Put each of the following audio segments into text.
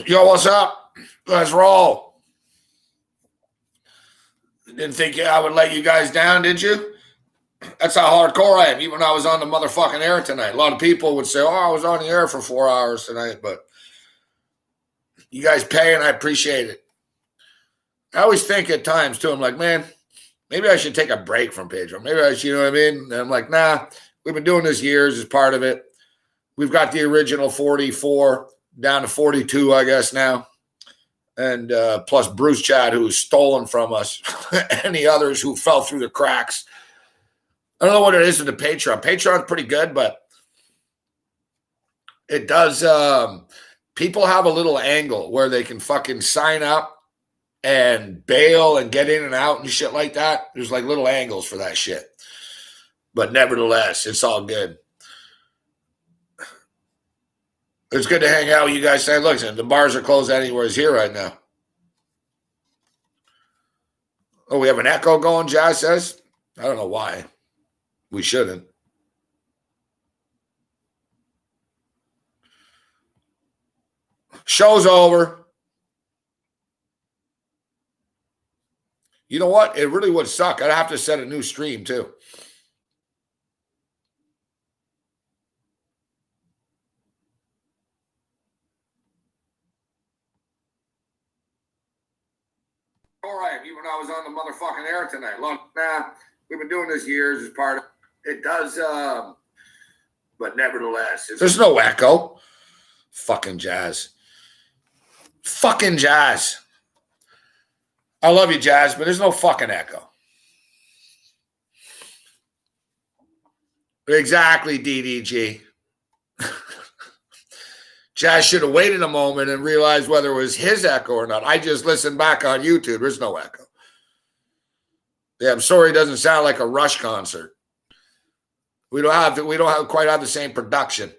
Yo, what's up? Let's roll. Didn't think I would let you guys down, did you? That's how hardcore I am. Even when I was on the motherfucking air tonight, a lot of people would say, "Oh, I was on the air for 4 hours tonight," but you guys pay, and I appreciate it. I always think at times too, I'm like, man, maybe I should take a break from Pedro. Maybe I should, you know what I mean? And I'm like, nah, we've been doing this years as part of it. We've got the original 44 down to 42, I guess now. And plus Bruce Chad, who was stolen from us, and the others who fell through the cracks. I don't know what it is with the Patreon. Patreon's pretty good, but it does. People have a little angle where they can fucking sign up and bail and get in and out and shit like that. There's like little angles for that shit. But nevertheless, it's all good. It's good to hang out with you guys. Say, look, the bars are closed anywhere's here right now. Oh, we have an echo going, Jazz says. I don't know why. We shouldn't. Show's over. You know what? It really would suck. I'd have to set a new stream, too. All right, even when I was on the motherfucking air tonight. Look, nah, we've been doing this years as part of it. Does, but nevertheless, there's no echo. Fucking Jazz. Fucking Jazz. I love you, Jazz, but there's no fucking echo. Exactly, DDG. Jazz should have waited a moment and realized whether it was his echo or not. I just listened back on YouTube. There's no echo. Yeah, I'm sorry it doesn't sound like a Rush concert. We don't quite have the same production.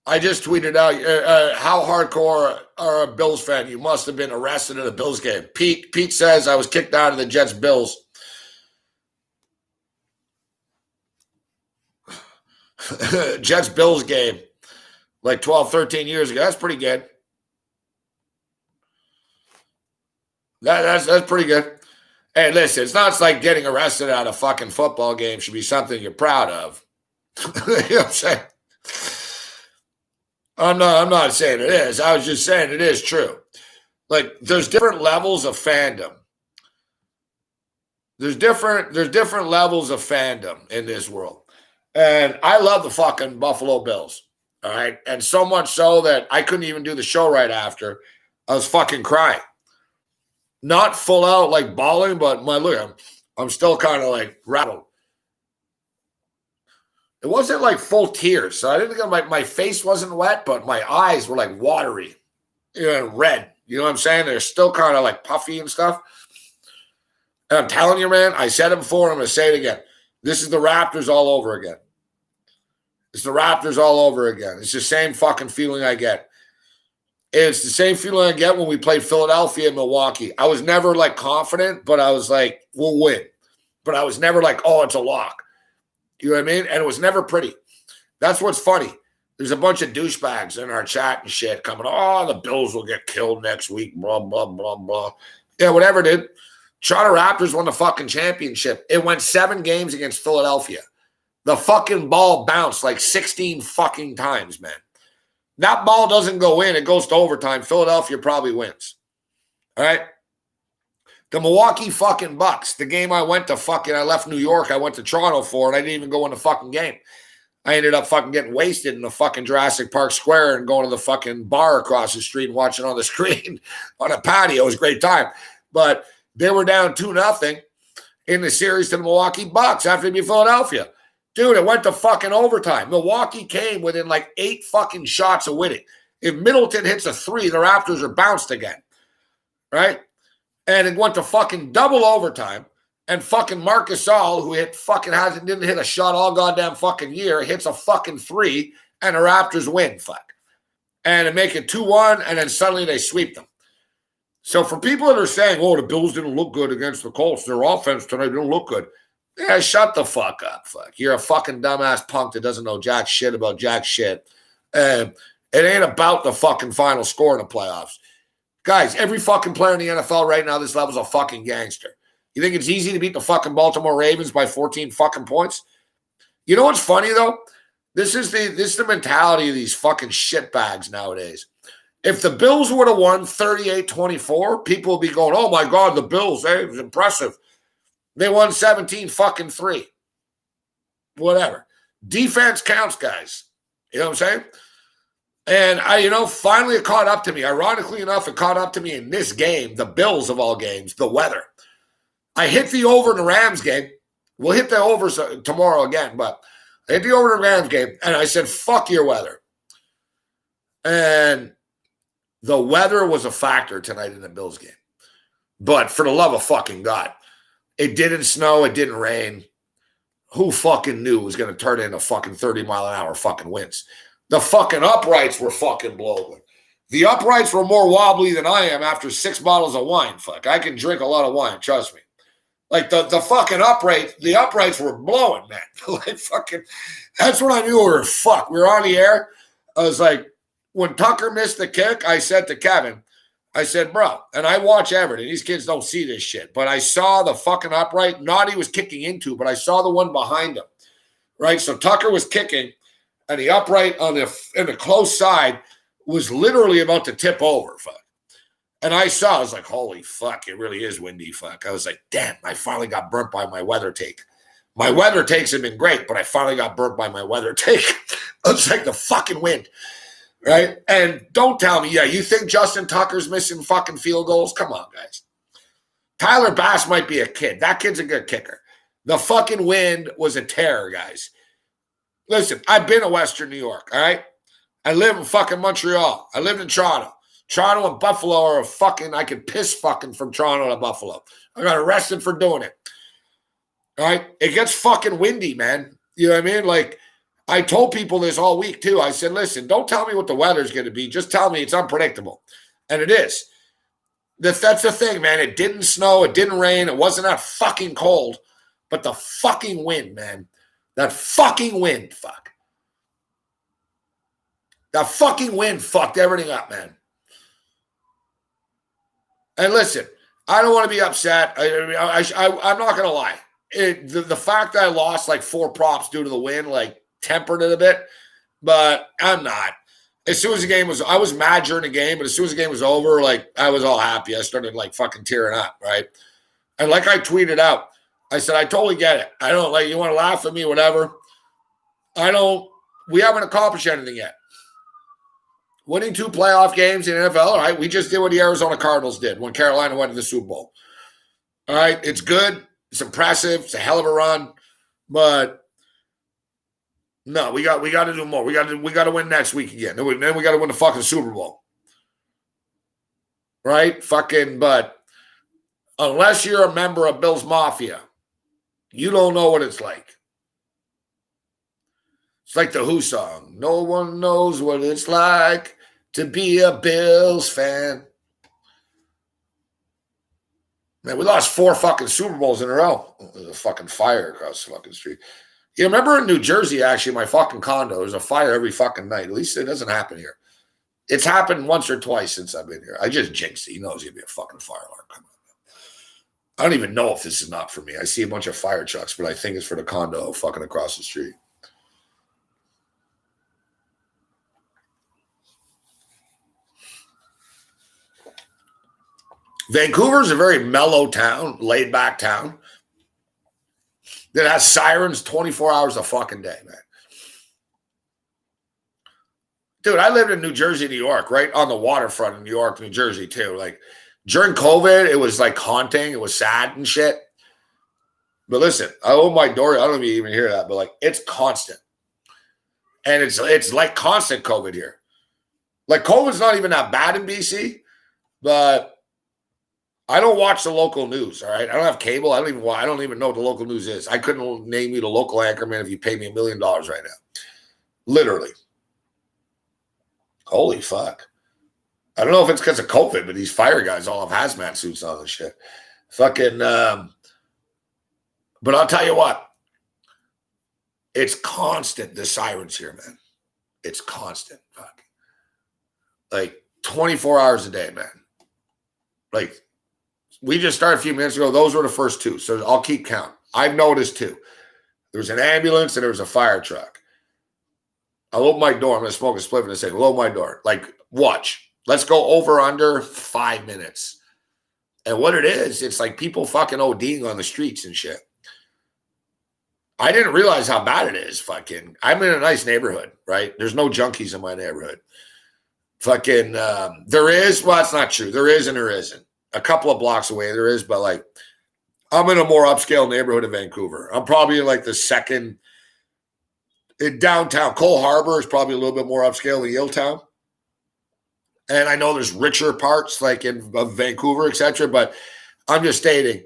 I just tweeted out, how hardcore are a Bills fan? You must have been arrested at a Bills game. Pete says I was kicked out of the Jets-Bills. Jets-Bills game like 12, 13 years ago. That's pretty good. That's pretty good. Hey, listen, it's like getting arrested at a fucking football game should be something you're proud of. You know what I'm saying? I'm not saying it is. I was just saying it is true. Like, there's different levels of fandom. There's different levels of fandom in this world. And I love the fucking Buffalo Bills. All right. And so much so that I couldn't even do the show right after. I was fucking crying. Not full out like bawling, but I'm still kind of like rattled. It wasn't like full tears. So I didn't think my face wasn't wet, but my eyes were like watery, and red. You know what I'm saying? They're still kind of like puffy and stuff. And I'm telling you, man, I said it before, I'm going to say it again. This is the Raptors all over again. It's the Raptors all over again. It's the same fucking feeling I get. It's the same feeling I get when we played Philadelphia and Milwaukee. I was never like confident, but I was like, we'll win. But I was never like, oh, it's a lock. You know what I mean? And it was never pretty. That's what's funny. There's a bunch of douchebags in our chat and shit coming, oh, the Bills will get killed next week, blah, blah, blah, blah. Yeah, whatever, dude. Toronto Raptors won the fucking championship. It went 7 games against Philadelphia. The fucking ball bounced like 16 fucking times, man. That ball doesn't go in. It goes to overtime. Philadelphia probably wins. All right? The Milwaukee fucking Bucks, the game I left New York, I went to Toronto for, and I didn't even go in the fucking game. I ended up fucking getting wasted in the fucking Jurassic Park Square and going to the fucking bar across the street and watching on the screen on a patio. It was a great time. But they were down 2-0 in the series to the Milwaukee Bucks after they beat Philadelphia. Dude, it went to fucking overtime. Milwaukee came within like 8 fucking shots of winning. If Middleton hits a 3, the Raptors are bounced again. Right? And it went to fucking double overtime. And fucking Marc Gasol, who didn't hit a shot all goddamn fucking year, hits a fucking 3, and the Raptors win. Fuck. And they make it 2-1, and then suddenly they sweep them. So for people that are saying, oh, the Bills didn't look good against the Colts, their offense tonight didn't look good. Yeah, shut the fuck up, fuck. You're a fucking dumbass punk that doesn't know jack shit about jack shit. It ain't about the fucking final score in the playoffs. Guys, every fucking player in the NFL right now, this level's a fucking gangster. You think it's easy to beat the fucking Baltimore Ravens by 14 fucking points? You know what's funny, though? This is the mentality of these fucking shitbags nowadays. If the Bills would have won 38-24, people would be going, oh my God, the Bills, it was impressive. They won 17-3. Whatever. Defense counts, guys. You know what I'm saying? And finally it caught up to me. Ironically enough, it caught up to me in this game, the Bills of all games, the weather. I hit the over in the Rams game. We'll hit the overs tomorrow again, but I hit the over in the Rams game, and I said, fuck your weather. And the weather was a factor tonight in the Bills game. But for the love of fucking God, it didn't snow. It didn't rain. Who fucking knew it was going to turn into fucking 30-mile-an-hour fucking winds? The fucking uprights were fucking blowing. The uprights were more wobbly than I am after 6 bottles of wine. Fuck, I can drink a lot of wine. Trust me. Like the fucking the uprights were blowing, man. Like fucking, that's when I knew we were fucked. We were on the air. I was like, when Tucker missed the kick, I said to Kevin, I said, bro, and I watch everything. These kids don't see this shit. But I saw the fucking upright, not he was kicking into, but I saw the one behind him. Right? So Tucker was kicking, and the upright in the close side was literally about to tip over. Fuck. And I was like, holy fuck, it really is windy. Fuck. I was like, damn, I finally got burnt by my weather take. My weather takes have been great, but I finally got burnt by my weather take. It was like the fucking wind. Right? And don't tell me, yeah, you think Justin Tucker's missing fucking field goals? Come on, guys. Tyler Bass might be a kid. That kid's a good kicker. The fucking wind was a terror, guys. Listen, I've been to Western New York, all right? I live in fucking Montreal. I lived in Toronto. Toronto and Buffalo are I could piss fucking from Toronto to Buffalo. I got arrested for doing it. All right? It gets fucking windy, man. You know what I mean? Like, I told people this all week, too. I said, listen, don't tell me what the weather's going to be. Just tell me it's unpredictable. And it is. That's the thing, man. It didn't snow. It didn't rain. It wasn't that fucking cold. But the fucking wind, man. That fucking wind, fuck. That fucking wind fucked everything up, man. And listen, I don't want to be upset. I'm not going to lie. The fact that I lost like 4 props due to the wind, like, tempered it a bit, but I'm not. As soon as the game was, I was mad during the game, but as soon as the game was over, like, I was all happy. I started like fucking tearing up, right? And like I tweeted out, I said, I totally get it. I don't like, you want to laugh at me, whatever. We haven't accomplished anything yet. Winning 2 playoff games in the NFL, all right? We just did what the Arizona Cardinals did when Carolina went to the Super Bowl. All right? It's good. It's impressive. It's a hell of a run. But no, we got to do more. We got to win next week again. Then we got to win the fucking Super Bowl. Right? Fucking, but unless you're a member of Bills Mafia, you don't know what it's like. It's like the Who song. No one knows what it's like to be a Bills fan. Man, we lost 4 fucking Super Bowls in a row. There's a fucking fire across the fucking street. You remember in New Jersey, actually, my fucking condo, there's a fire every fucking night. At least it doesn't happen here. It's happened once or twice since I've been here. I just jinxed it. You know there's going to be a fucking fire alarm coming. I don't even know if this is not for me. I see a bunch of fire trucks, but I think it's for the condo fucking across the street. Vancouver is a very mellow town, laid-back town that has sirens 24 hours a fucking day, man. Dude, I lived in New Jersey, New York, right on the waterfront in New York, New Jersey, too. Like, during COVID, it was, like, haunting. It was sad and shit. But listen, I own my door. I don't know if you even hear that, but, like, it's constant. And it's like constant COVID here. Like, COVID's not even that bad in BC, but I don't watch the local news, all right? I don't have cable. I don't even know what the local news is. I couldn't name you the local anchorman if you paid me $1 million right now. Literally. Holy fuck. I don't know if it's because of COVID, but these fire guys all have hazmat suits on and shit. Fucking, but I'll tell you what, it's constant, the sirens here, man. It's constant. Fuck. Like 24 hours a day, man. Like, we just started a few minutes ago. Those were the first two. So I'll keep count. I've noticed two. There was an ambulance and there was a fire truck. I'll open my door. I'm going to smoke a spliff and say, "Hello, my door." Like, watch. Let's go over under 5 minutes. And what it is, it's like people fucking ODing on the streets and shit. I didn't realize how bad it is. Fucking, I'm in a nice neighborhood, right? There's no junkies in my neighborhood. Fucking, there is, well, that's not true. There is and there isn't. A couple of blocks away there is, but like, I'm in a more upscale neighborhood in Vancouver. I'm probably in like the second, in downtown. Cole Harbor is probably a little bit more upscale than Yaletown. And I know there's richer parts like in Vancouver, etc. But I'm just stating.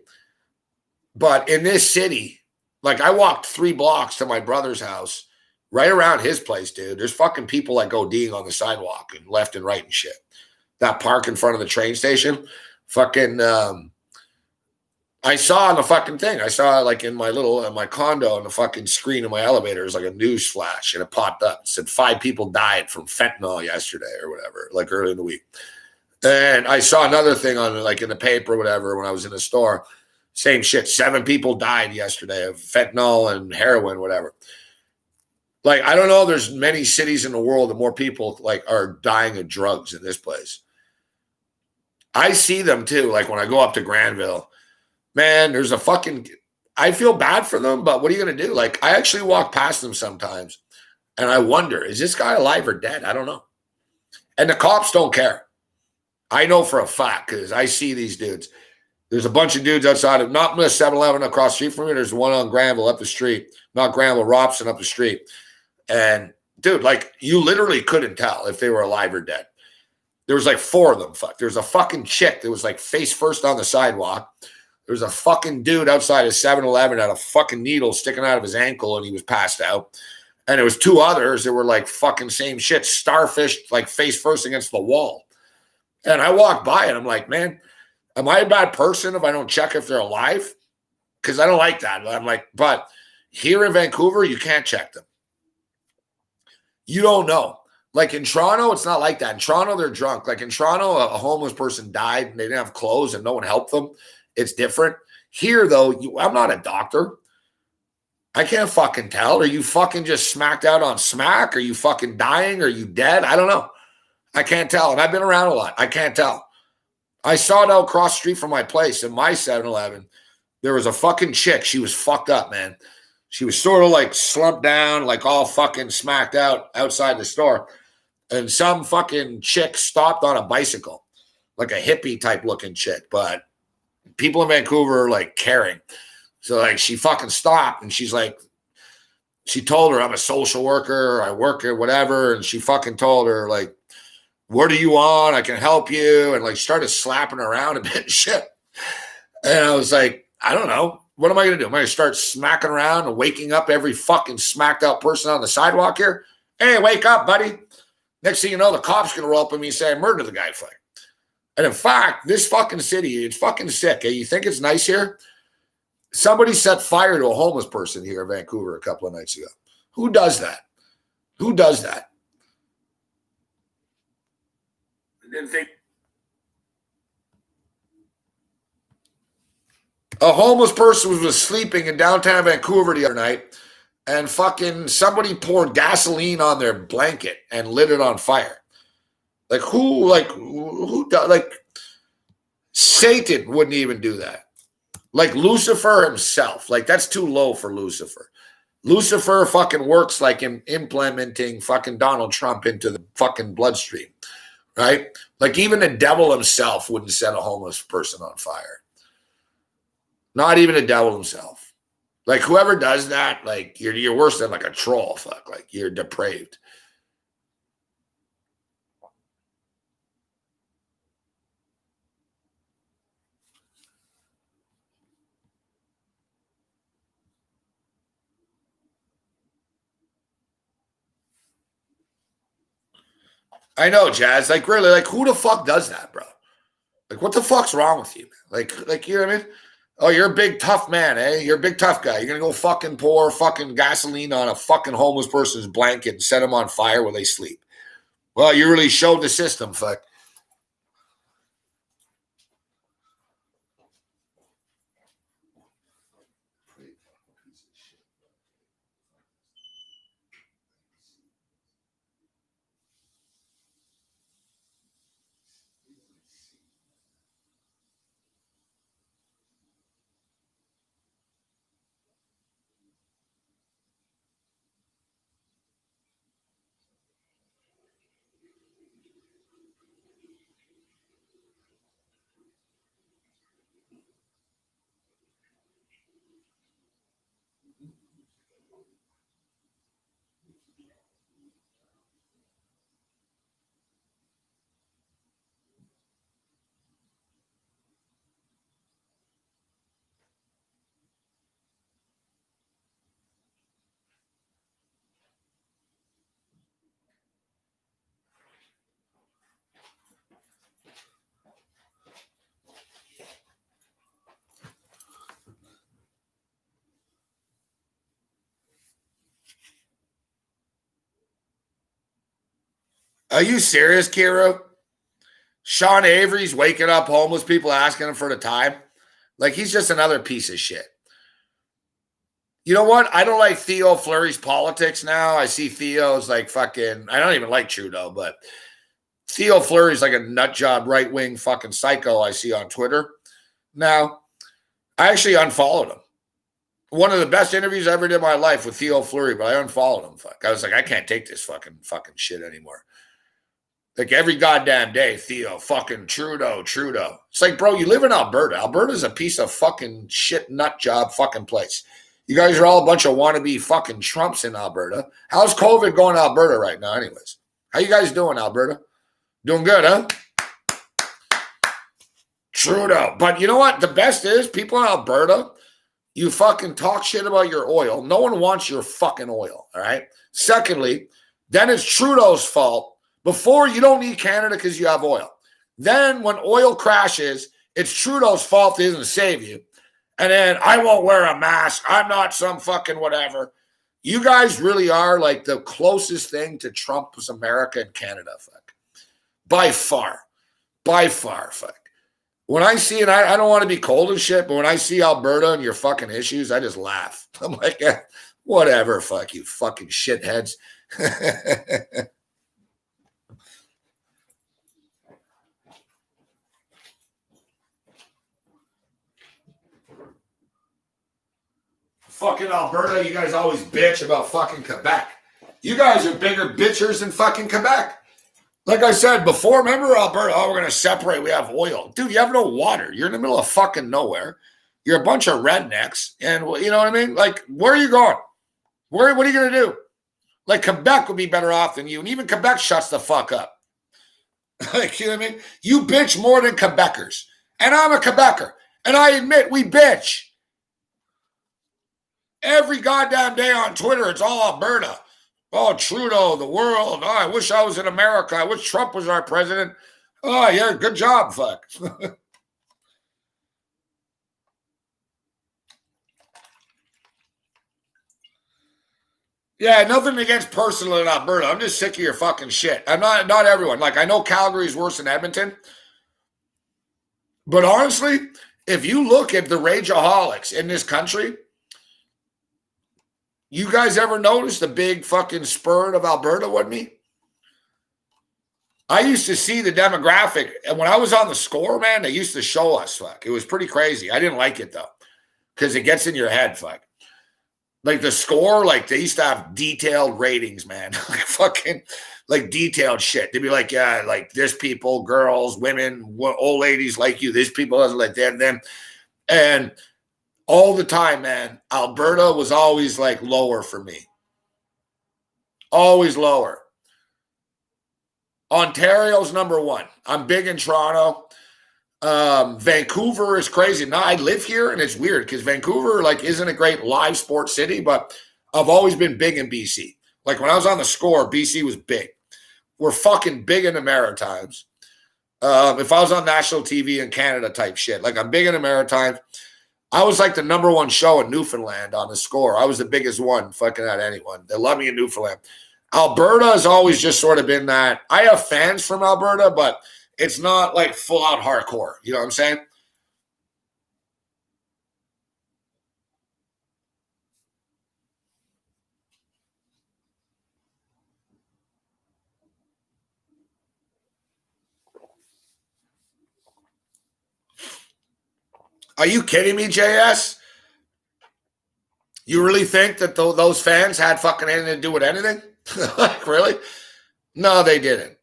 But in this city, like I walked 3 blocks to my brother's house, right around his place, dude. There's fucking people like ODing on the sidewalk and left and right and shit. That park in front of the train station, fucking. I saw on the fucking thing. I saw like in my condo on the fucking screen of my elevator is like a news flash, and it popped up. It said 5 people died from fentanyl yesterday or whatever, like early in the week. And I saw another thing on like in the paper or whatever when I was in the store. Same shit. 7 people died yesterday of fentanyl and heroin, whatever. Like, I don't know. There's many cities in the world that more people like are dying of drugs in this place. I see them too. Like when I go up to Granville, man, there's a fucking, I feel bad for them, but what are you going to do? Like, I actually walk past them sometimes and I wonder, is this guy alive or dead? I don't know. And the cops don't care. I know for a fact because I see these dudes. There's a bunch of dudes outside of, not the 7-Eleven across the street from me. There's one on Granville up the street, not Granville, Robson up the street. And dude, like you literally couldn't tell if they were alive or dead. There was like 4 of them. Fuck. There was a fucking chick that was like face first on the sidewalk. There was a fucking dude outside of 7-Eleven had a fucking needle sticking out of his ankle and he was passed out. And there was 2 others that were like fucking same shit, starfish, like face first against the wall. And I walked by and I'm like, man, am I a bad person if I don't check if they're alive? Because I don't like that. I'm like, but here in Vancouver, you can't check them. You don't know. Like in Toronto, it's not like that. In Toronto, they're drunk. Like in Toronto, a homeless person died and they didn't have clothes and no one helped them. It's different. Here, though, I'm not a doctor. I can't fucking tell. Are you fucking just smacked out on smack? Are you fucking dying? Are you dead? I don't know. I can't tell. And I've been around a lot. I can't tell. I saw it out across the street from my place in my 7-Eleven. There was a fucking chick. She was fucked up, man. She was sort of like slumped down, like all fucking smacked out outside the store. And some fucking chick stopped on a bicycle, like a hippie type looking chick. But people in Vancouver are like caring. So like she fucking stopped and she's like, she told her, I'm a social worker, I work at whatever. And she fucking told her like, what are you on? I can help you. And like started slapping her around a bit and shit. And I was like, I don't know. What am I going to do? Am I going to start smacking around and waking up every fucking smacked out person on the sidewalk here? Hey, wake up, buddy. Next thing you know, the cops going to roll up on me and say I murdered the guy. And in fact, this fucking city, it's fucking sick. Eh? You think it's nice here? Somebody set fire to a homeless person here in Vancouver a couple of nights ago. Who does that? Who does that? A homeless person was sleeping in downtown Vancouver the other night, and fucking somebody poured gasoline on their blanket and lit it on fire. Like who? Like Satan wouldn't even do that. Like Lucifer himself. Like that's too low for Lucifer. Lucifer fucking works like in implementing fucking Donald Trump into the fucking bloodstream, right? Like even the devil himself wouldn't set a homeless person on fire. Not even the devil himself. Like whoever does that, like you're worse than like a troll. Fuck, like you're depraved. I know, Jazz. Like, really, like, who the fuck does that, bro? Like, what the fuck's wrong with you? Like, you know what I mean? Oh, you're a big tough man, eh? You're a big tough guy. You're gonna go fucking pour fucking gasoline on a fucking homeless person's blanket and set them on fire where they sleep. Well, you really showed the system, fuck. Are you serious, Kiro? Sean Avery's waking up homeless people asking him for the time. Like, he's just another piece of shit. You know what? I don't like Theo Fleury's politics now. I see Theo's like fucking, I don't even like Trudeau, but Theo Fleury's like a nut job, right wing fucking psycho I see on Twitter. Now, I actually unfollowed him. One of the best interviews I ever did in my life with Theo Fleury, but I unfollowed him. Fuck. I was like, I can't take this fucking shit anymore. Like every goddamn day, Theo, fucking Trudeau. It's like, bro, you live in Alberta. Alberta's a piece of fucking shit nut job fucking place. You guys are all a bunch of wannabe fucking Trumps in Alberta. How's COVID going to Alberta right now anyways? How you guys doing, Alberta? Doing good, huh? Trudeau. But you know what? The best is people in Alberta, you fucking talk shit about your oil. No one wants your fucking oil, all right? Secondly, then it's Trudeau's fault. Before, you don't need Canada because you have oil. Then when oil crashes, it's Trudeau's fault he doesn't save you. And then I won't wear a mask. I'm not some fucking whatever. You guys really are like the closest thing to Trump's America and Canada, fuck. By far, fuck. When I see it, I don't want to be cold and shit, but when I see Alberta and your fucking issues, I just laugh. I'm like, whatever, fuck you fucking shitheads. Fucking Alberta, you guys always bitch about fucking Quebec. You guys are bigger bitchers than fucking Quebec. Like I said before, remember Alberta, oh, we're going to separate, we have oil. Dude, you have no water. You're in the middle of fucking nowhere. You're a bunch of rednecks. And you know what I mean? Like, where are you going? What are you going to do? Like, Quebec would be better off than you. And even Quebec shuts the fuck up. Like, you know what I mean? You bitch more than Quebecers. And I'm a Quebecer. And I admit we bitch. Every goddamn day on Twitter, it's all Alberta. Oh, Trudeau, the world. Oh, I wish I was in America. I wish Trump was our president. Oh, yeah, good job, fuck. Yeah, nothing against personal in Alberta. I'm just sick of your fucking shit. I'm not everyone. Like, I know Calgary's worse than Edmonton. But honestly, if you look at the rageaholics in this country, you guys ever notice the big fucking spurt of Alberta with me? I used to see the demographic. And when I was on the score, man, they used to show us, fuck. It was pretty crazy. I didn't like it, though, because it gets in your head, fuck. Like the score, like they used to have detailed ratings, man. Like fucking, like detailed shit. They'd be like, yeah, like this people, girls, women, old ladies like you. This people doesn't like them. And all the time, man, Alberta was always like lower for me. Always lower. Ontario's number one. I'm big in Toronto. Vancouver is crazy. Now I live here and it's weird because Vancouver like isn't a great live sports city, but I've always been big in BC. Like when I was on the score, BC was big. were fucking big in the Maritimes. If I was on national TV in Canada type shit, like I'm big in the Maritimes. I was like the number one show in Newfoundland on the score. I was the biggest one fucking at anyone. They love me in Newfoundland. Alberta has always just sort of been that. I have fans from Alberta, but it's not like full out hardcore. You know what I'm saying? Are you kidding me, JS? You really think that those fans had fucking anything to do with anything? Like, really? No, they didn't.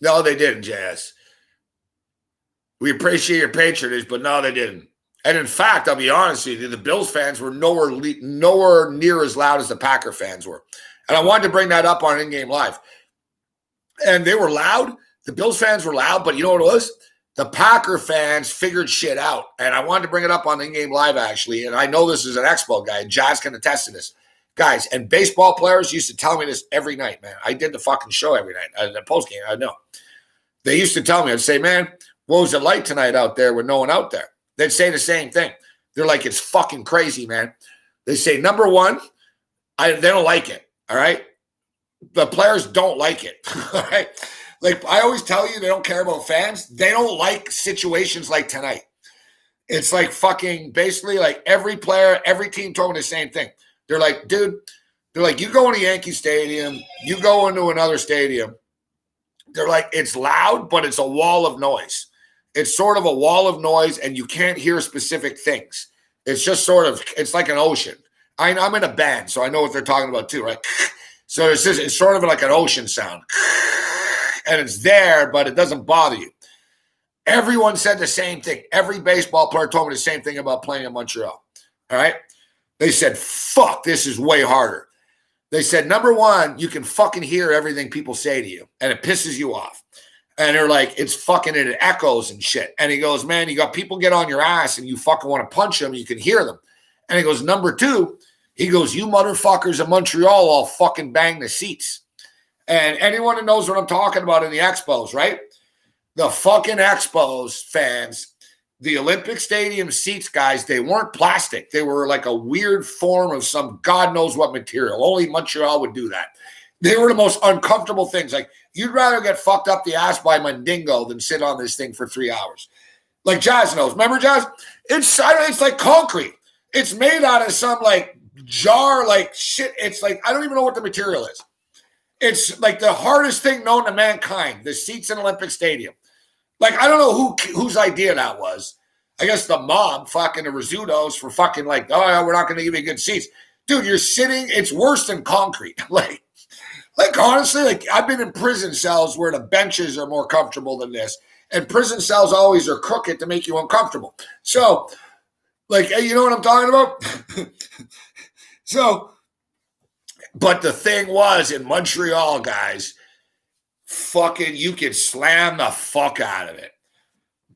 No, they didn't, JS. We appreciate your patronage, but no, they didn't. And in fact, I'll be honest with you, the Bills fans were nowhere near as loud as the Packer fans were. And I wanted to bring that up on In-Game Live. And they were loud. The Bills fans were loud, but you know what it was? The Packer fans figured shit out. And I wanted to bring it up on In-Game Live, actually. And I know this is an Expo guy, and Jazz can attest to this. Guys, and baseball players used to tell me this every night, man. I did the fucking show every night. The post game, I know. They used to tell me, I'd say, man, what was it like tonight out there with no one out there? They'd say the same thing. They're like, it's fucking crazy, man. They say, number one, they don't like it, all right? The players don't like it, all right? Like, I always tell you, they don't care about fans. They don't like situations like tonight. It's like fucking basically like every player, every team told me the same thing. They're like, dude, they're like, you go into Yankee Stadium, you go into another stadium. They're like, it's loud, but it's a wall of noise. It's sort of a wall of noise, and you can't hear specific things. It's just sort of, it's like an ocean. I'm in a band, so I know what they're talking about too, right? So it's sort of like an ocean sound. And it's there, but it doesn't bother you. Everyone said the same thing. Every baseball player told me the same thing about playing in Montreal. All right? They said, fuck, this is way harder. They said, number one, you can fucking hear everything people say to you, and it pisses you off. And they're like, it's fucking, it echoes and shit. And he goes, man, you got people get on your ass, and you fucking want to punch them, you can hear them. And he goes, number two, he goes, you motherfuckers in Montreal all fucking bang the seats. And anyone that knows what I'm talking about in the Expos, right? The fucking Expos fans, the Olympic Stadium seats, guys, they weren't plastic. They were like a weird form of some God knows what material. Only Montreal would do that. They were the most uncomfortable things. Like, you'd rather get fucked up the ass by Mandingo than sit on this thing for 3 hours. Like Jazz knows. Remember, Jazz? It's like concrete. It's made out of some like jar, like shit. It's like, I don't even know what the material is. It's like the hardest thing known to mankind, the seats in Olympic Stadium. Like, I don't know whose idea that was. I guess the mob, fucking the Rizzutos, for fucking like, oh, we're not going to give you good seats. Dude, you're sitting, it's worse than concrete. Like honestly, like I've been in prison cells where the benches are more comfortable than this. And prison cells always are crooked to make you uncomfortable. So, like, you know what I'm talking about? So, but the thing was, in Montreal, guys, fucking, you could slam the fuck out of it.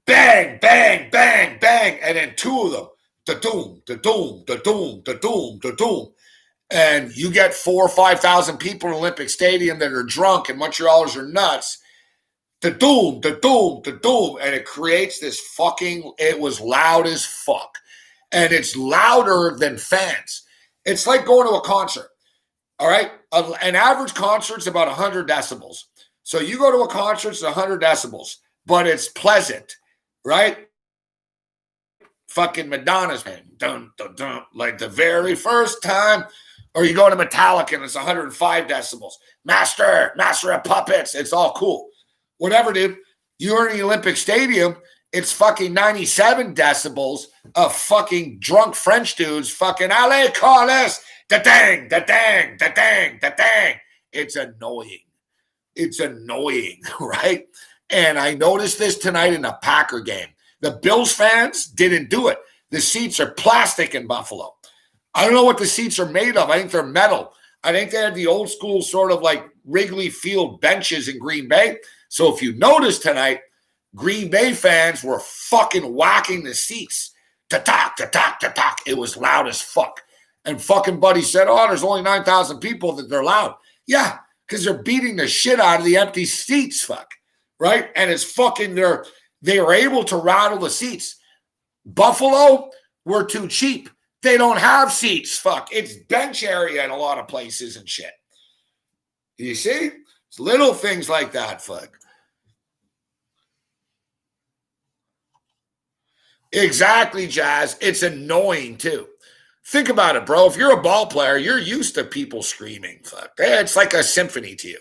Bang, bang, bang, bang. And then two of them, da-doom, da-doom, da-doom, da-doom, da-doom. And you get 4,000 or 5,000 people in Olympic Stadium that are drunk, and Montrealers are nuts. Da-doom, da-doom, da-doom. And it creates this fucking, it was loud as fuck. And it's louder than fans. It's like going to a concert. All right. An average concert's about 100 decibels. So you go to a concert, it's 100 decibels, but it's pleasant, right? Fucking Madonna's dun, dun, dun, like the very first time. Or you go to Metallica and it's 105 decibels. Master of Puppets. It's all cool. Whatever, dude. You're in the Olympic Stadium. It's fucking 97 decibels of fucking drunk French dudes fucking allez, Carlos. Da-dang, da-dang, da-dang, da-dang. It's annoying. It's annoying, right? And I noticed this tonight in the Packer game. The Bills fans didn't do it. The seats are plastic in Buffalo. I don't know what the seats are made of. I think they're metal. I think they had the old school sort of like Wrigley Field benches in Green Bay. So if you notice tonight, Green Bay fans were fucking whacking the seats. Ta-tak, ta-tak, ta-tak. It was loud as fuck. And fucking Buddy said, oh, there's only 9,000 people that they're loud. Yeah, because they're beating the shit out of the empty seats, fuck. Right? And it's fucking they were able to rattle the seats. Buffalo were too cheap. They don't have seats, fuck. It's bench area in a lot of places and shit. You see? It's little things like that, fuck. Exactly, Jazz. It's annoying too. Think about it, bro. If you're a ball player, you're used to people screaming. Fuck. It's like a symphony to you.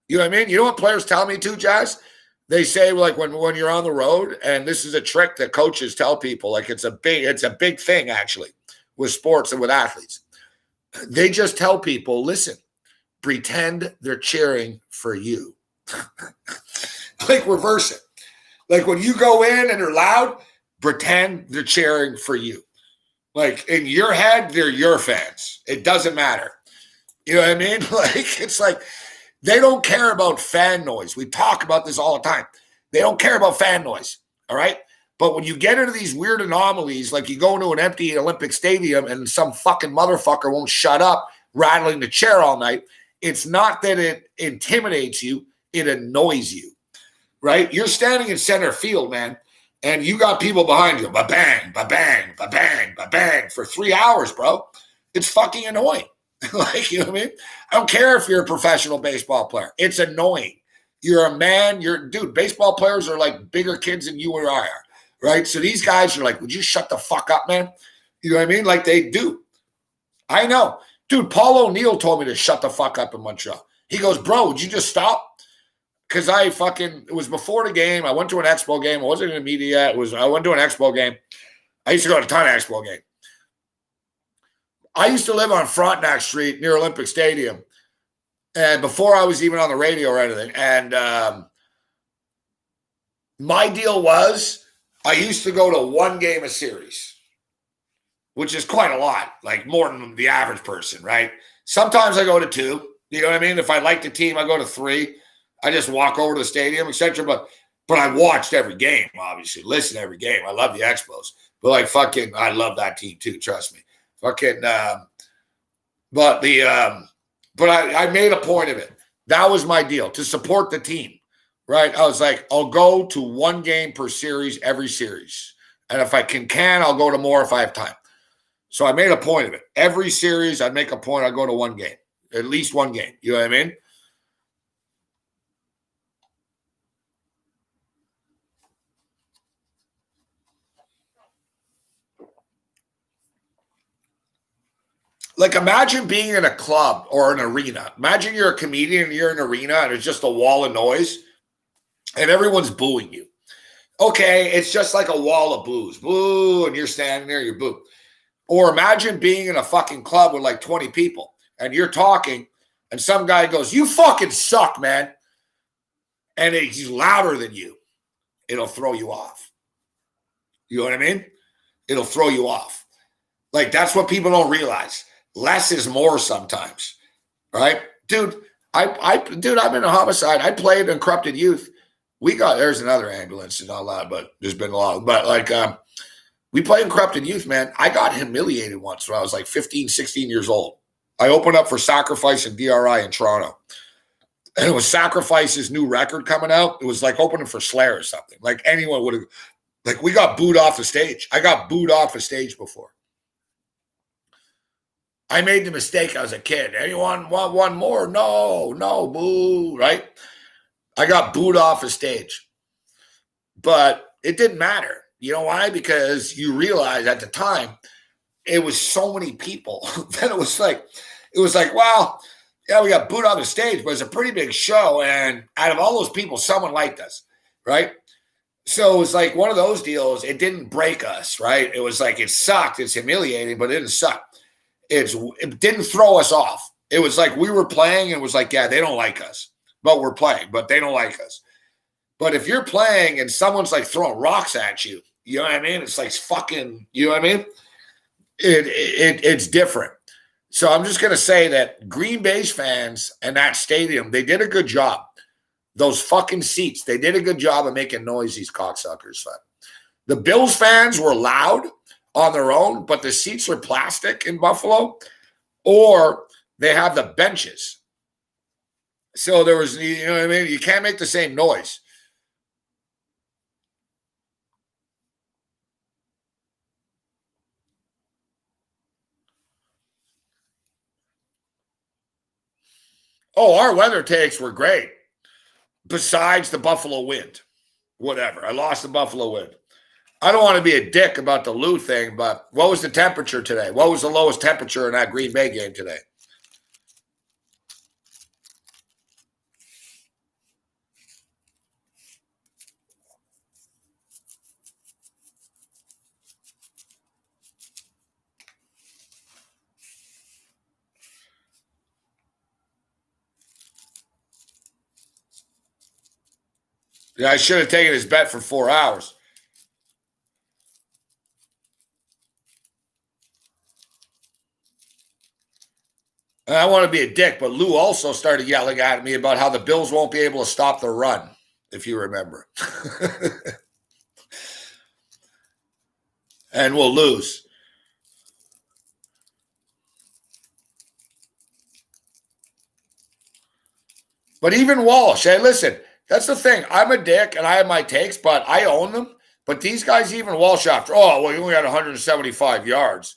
You know what I mean? You know what players tell me too, Jazz? They say like when you're on the road, and this is a trick that coaches tell people, like it's a big thing actually with sports and with athletes. They just tell people, listen, pretend they're cheering for you. Like reverse it. Like when you go in and they're loud, pretend they're cheering for you. Like in your head, they're your fans. It doesn't matter. You know what I mean? Like it's like they don't care about fan noise. We talk about this all the time. They don't care about fan noise. All right. But when you get into these weird anomalies, like you go into an empty Olympic stadium and some fucking motherfucker won't shut up rattling the chair all night, it's not that it intimidates you, it annoys you. Right? You're standing in center field, man. And you got people behind you, ba-bang, ba-bang, ba-bang, ba-bang, for 3 hours, bro. It's fucking annoying. Like, you know what I mean? I don't care if you're a professional baseball player. It's annoying. You're a man. Dude, baseball players are like bigger kids than you or I are, right? So these guys are like, would you shut the fuck up, man? You know what I mean? Like they do. I know. Dude, Paul O'Neill told me to shut the fuck up in Montreal. He goes, bro, would you just stop? Because it was before the game. I went to an Expo game. I wasn't in the media yet. I went to an Expo game. I used to go to a ton of Expo games. I used to live on Frontenac Street near Olympic Stadium. And before I was even on the radio or anything. And my deal was I used to go to one game a series, which is quite a lot, like more than the average person, right? Sometimes I go to two. You know what I mean? If I like the team, I go to three. I just walk over to the stadium, etc. But I watched every game, obviously. Listen to every game. I love the Expos. But like fucking, I love that team too, trust me. Fucking, but I made a point of it. That was my deal, to support the team, right? I was like, I'll go to one game per series, every series. And if I can, I'll go to more if I have time. So I made a point of it. Every series, I'd make a point, I'd go to one game, at least one game. You know what I mean? Like imagine being in a club or an arena. Imagine you're a comedian and you're in an arena and it's just a wall of noise and everyone's booing you. Okay, it's just like a wall of boos. Boo, and you're standing there, you're boo. Or imagine being in a fucking club with like 20 people and you're talking and some guy goes, you fucking suck, man. And he's louder than you. It'll throw you off. You know what I mean? It'll throw you off. Like that's what people don't realize. Less is more sometimes, right? Dude, I'm in a homicide. I played in Corrupted Youth. There's another ambulance. It's not loud, but there's been a lot. But like, we played in Corrupted Youth, man. I got humiliated once when I was like 15, 16 years old. I opened up for Sacrifice and DRI in Toronto. And it was Sacrifice's new record coming out. It was like opening for Slayer or something. Like anyone would have, like we got booed off the stage. I got booed off the stage before. I made the mistake. I was a kid. Anyone want one more? No, boo, right? I got booed off the stage. But it didn't matter. You know why? Because you realize at the time, it was so many people. Then it was like, well, yeah, we got booed off the stage, but it's a pretty big show. And out of all those people, someone liked us, right? So it was like one of those deals. It didn't break us, right? It was like, it sucked. It's humiliating, but it didn't suck. It didn't throw us off. It was like we were playing and it was like, yeah, they don't like us, but we're playing, but they don't like us. But if you're playing and someone's like throwing rocks at you, you know what I mean? It's like fucking, you know what I mean? It's different. So I'm just going to say that Green Bay's fans and that stadium, they did a good job. Those fucking seats, they did a good job of making noise, these cocksuckers. The Bills fans were loud on their own, but the seats are plastic in Buffalo, or they have the benches. So there was, you know what I mean? You can't make the same noise. Oh, our weather takes were great. Besides the Buffalo wind. Whatever. I lost the Buffalo wind. I don't want to be a dick about the Lou thing, but what was the temperature today? What was the lowest temperature in that Green Bay game today? Yeah, I should have taken his bet for 4 hours. And I want to be a dick, but Lou also started yelling at me about how the Bills won't be able to stop the run, if you remember. And we'll lose. But even Walsh, hey, listen, that's the thing. I'm a dick and I have my takes, but I own them. But these guys, even Walsh, after, oh, well, he only had 175 yards.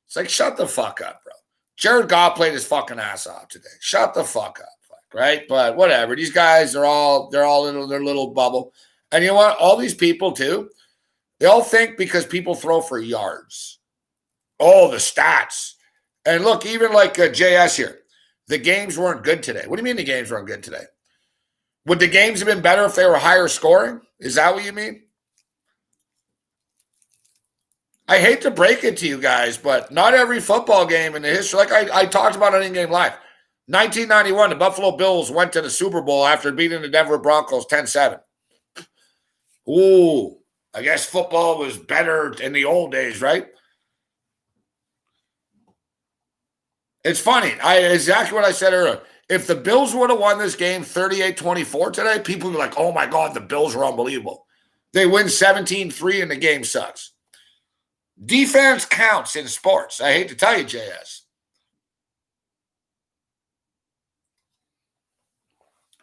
It's like, shut the fuck up, bro. Jared Goff played his fucking ass off today. Shut the fuck up, right? But whatever. These guys are they're all in their little bubble. And you know what? All these people too, they all think because people throw for yards. Oh, the stats. And look, even like JS here, the games weren't good today. What do you mean the games weren't good today? Would the games have been better if they were higher scoring? Is that what you mean? I hate to break it to you guys, but not every football game in the history, like I talked about on In Game Live, 1991, the Buffalo Bills went to the Super Bowl after beating the Denver Broncos 10-7. Ooh, I guess football was better in the old days, right? It's funny. Exactly what I said earlier. If the Bills would have won this game 38-24 today, people would be like, oh my God, the Bills are unbelievable. They win 17-3 and the game sucks. Defense counts in sports. I hate to tell you, JS.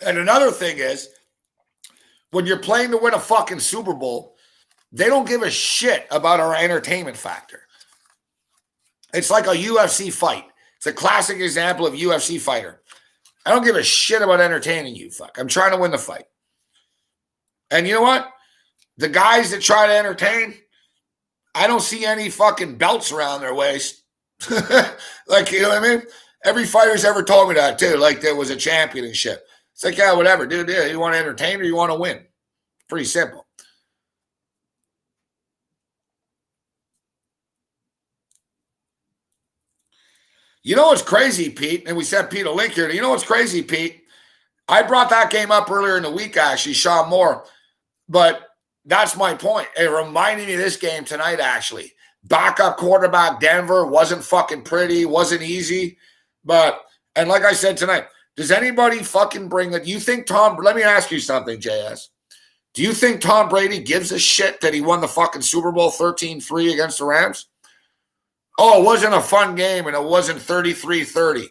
And another thing is, when you're playing to win a fucking Super Bowl, they don't give a shit about our entertainment factor. It's like a UFC fight. It's a classic example of UFC fighter. I don't give a shit about entertaining you, fuck. I'm trying to win the fight. And you know what? The guys that try to entertain, I don't see any fucking belts around their waist. Like, you know what I mean? Every fighter's ever told me that too. Like there was a championship. It's like, yeah, whatever, dude. Yeah, you want to entertain or you want to win? Pretty simple. You know what's crazy, Pete? And we sent Pete a link here. You know what's crazy, Pete? I brought that game up earlier in the week, actually, Sean Moore. But that's my point. It reminded me of this game tonight, actually. Backup quarterback Denver wasn't fucking pretty, wasn't easy. But, and like I said tonight, does anybody fucking bring it? You think let me ask you something, JS. Do you think Tom Brady gives a shit that he won the fucking Super Bowl 13-3 against the Rams? Oh, it wasn't a fun game and it wasn't 33-30.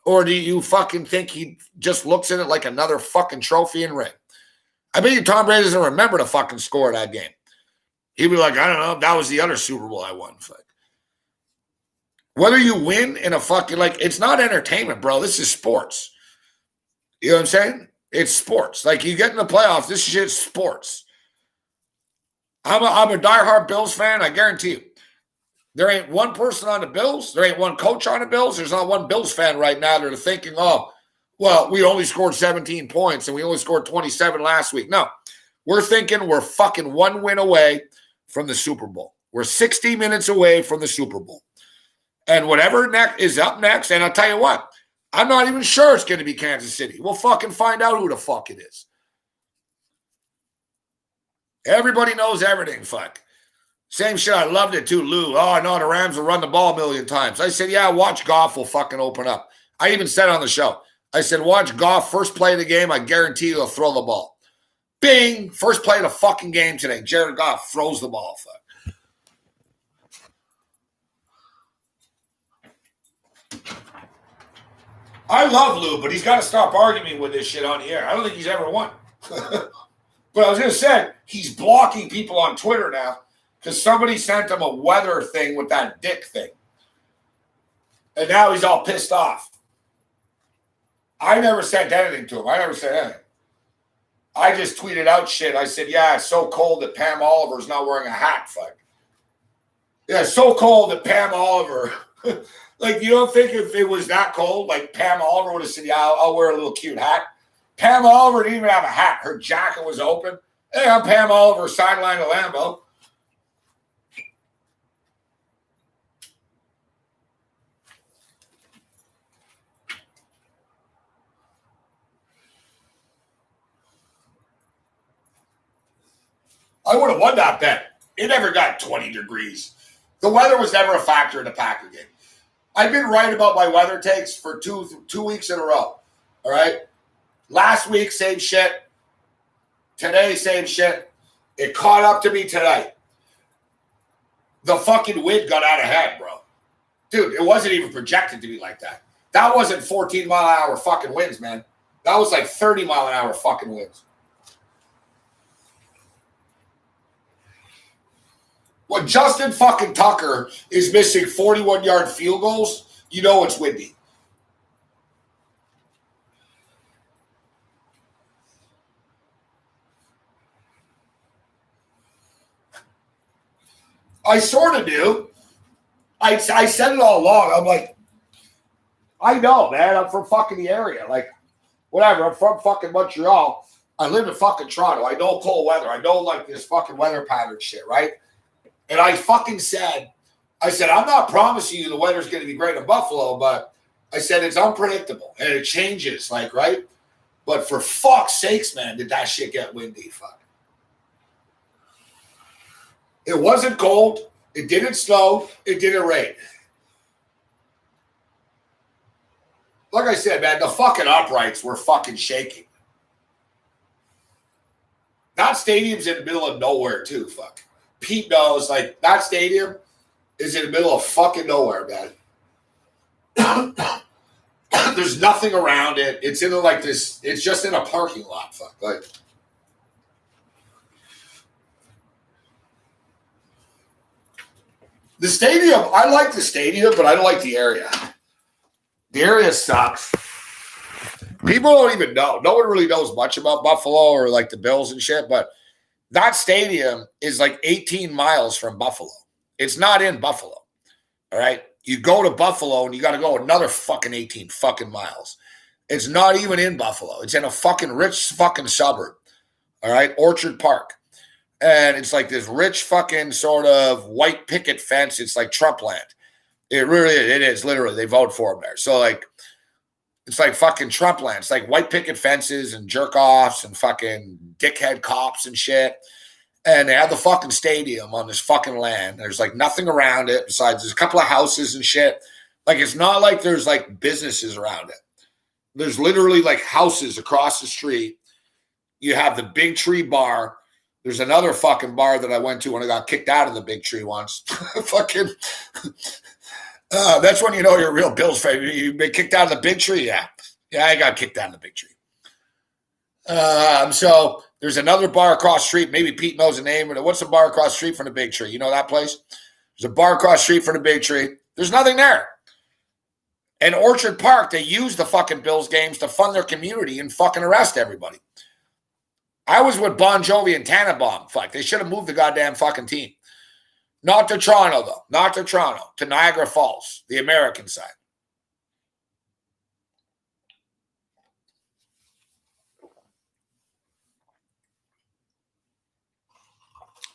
Or do you fucking think he just looks at it like another fucking trophy and ring? I bet you Tom Brady doesn't remember the fucking score of that game. He'd be like, I don't know, that was the other Super Bowl I won. Like, whether you win in a fucking, like, it's not entertainment, bro. This is sports. You know what I'm saying? It's sports. Like, you get in the playoffs, this shit's sports. I'm a diehard Bills fan. I guarantee you. There ain't one person on the Bills. There ain't one coach on the Bills. There's not one Bills fan right now that are thinking, oh, well, we only scored 17 points and we only scored 27 last week. No, we're thinking we're fucking one win away from the Super Bowl. We're 60 minutes away from the Super Bowl. And whatever is up next, and I'll tell you what, I'm not even sure it's going to be Kansas City. We'll fucking find out who the fuck it is. Everybody knows everything, fuck. Same shit. I loved it too, Lou. Oh, no, the Rams will run the ball a million times. I said, yeah, watch Goff will fucking open up. I even said on the show, I said, watch Goff first play of the game. I guarantee he'll throw the ball. Bing! First play of the fucking game today. Jared Goff throws the ball. Fuck. I love Lou, but he's got to stop arguing with this shit on the air. I don't think he's ever won. But I was going to say, he's blocking people on Twitter now because somebody sent him a weather thing with that dick thing. And now he's all pissed off. I never sent anything to him. I never said anything. I just tweeted out shit. I said, yeah, it's so cold that Pam Oliver's not wearing a hat. Fuck. Yeah, it's so cold that Pam Oliver. Like, you don't think if it was that cold, like Pam Oliver would have said, yeah, I'll wear a little cute hat. Pam Oliver didn't even have a hat. Her jacket was open. Hey, I'm Pam Oliver, sideline to Lambeau. I would have won that bet. It never got 20 degrees. The weather was never a factor in the Packer game. I've been right about my weather takes for two weeks in a row. All right? Last week, same shit. Today, same shit. It caught up to me tonight. The fucking wind got out of hand, bro. Dude, it wasn't even projected to be like that. That wasn't 14-mile-an-hour fucking winds, man. That was like 30-mile-an-hour fucking winds. When Justin fucking Tucker is missing 41-yard field goals, you know it's windy. I sort of do. I said it all along. I'm like, I know, man. I'm from fucking the area. Like, whatever. I'm from fucking Montreal. I live in fucking Toronto. I know cold weather. I know, like, this fucking weather pattern shit, right? And I fucking said, I'm not promising you the weather's going to be great in Buffalo, but I said it's unpredictable and it changes, like, right? But for fuck's sakes, man, did that shit get windy? Fuck. It wasn't cold. It didn't snow. It didn't rain. Like I said, man, the fucking uprights were fucking shaking. That stadium's in the middle of nowhere, too, fuck. Pete knows, like, that stadium is in the middle of fucking nowhere, man. There's nothing around it. It's in like this, it's just in a parking lot, fuck. Like, the stadium, I like the stadium, but I don't like the area. The area sucks. People don't even know. No one really knows much about Buffalo or like the Bills and shit, but that stadium is like 18 miles from Buffalo. It's not in Buffalo. All right. You go to Buffalo and you got to go another fucking 18 fucking miles. It's not even in Buffalo. It's in a fucking rich fucking suburb. All right. Orchard Park. And it's like this rich fucking sort of white picket fence. It's like Trump land. It really is. It is literally. They vote for him there. So like, it's like fucking Trump land. It's like white picket fences and jerk offs and fucking dickhead cops and shit. And they have the fucking stadium on this fucking land. There's like nothing around it besides there's a couple of houses and shit. Like, it's not like there's like businesses around it. There's literally like houses across the street. You have the Big Tree Bar. There's another fucking bar that I went to when I got kicked out of the Big Tree once. Fucking... that's when you know you're a real Bills fan. You've been kicked out of the Big Tree? Yeah, I got kicked out of the Big Tree. So there's another bar across the street. Maybe Pete knows the name. What's the bar across the street from the Big Tree? You know that place? There's a bar across the street from the Big Tree. There's nothing there. And Orchard Park, they use the fucking Bills games to fund their community and fucking arrest everybody. I was with Bon Jovi and Tannenbaum. Fuck, they should have moved the goddamn fucking team. Not to Toronto, though. Not to Toronto. To Niagara Falls, the American side.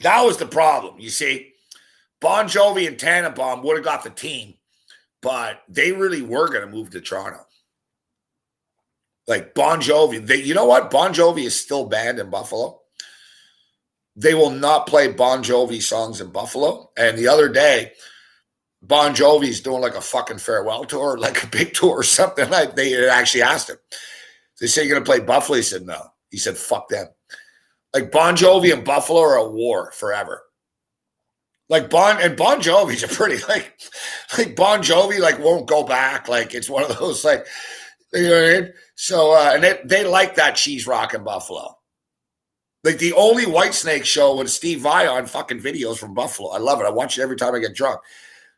That was the problem. You see, Bon Jovi and Tannenbaum would have got the team, but they really were going to move to Toronto. Like Bon Jovi, you know what? Bon Jovi is still banned in Buffalo. They will not play Bon Jovi songs in Buffalo. And the other day, Bon Jovi's doing like a fucking farewell tour, like a big tour or something. They actually asked him. They say, you're going to play Buffalo? He said, no. He said, fuck them. Like Bon Jovi and Buffalo are at war forever. Like Bon Jovi's a pretty, like Bon Jovi, like won't go back. Like it's one of those, like You know what I mean? So, and they like that cheese rock in Buffalo. Like the only Whitesnake show with Steve Vai on fucking videos from Buffalo. I love it. I watch it every time I get drunk.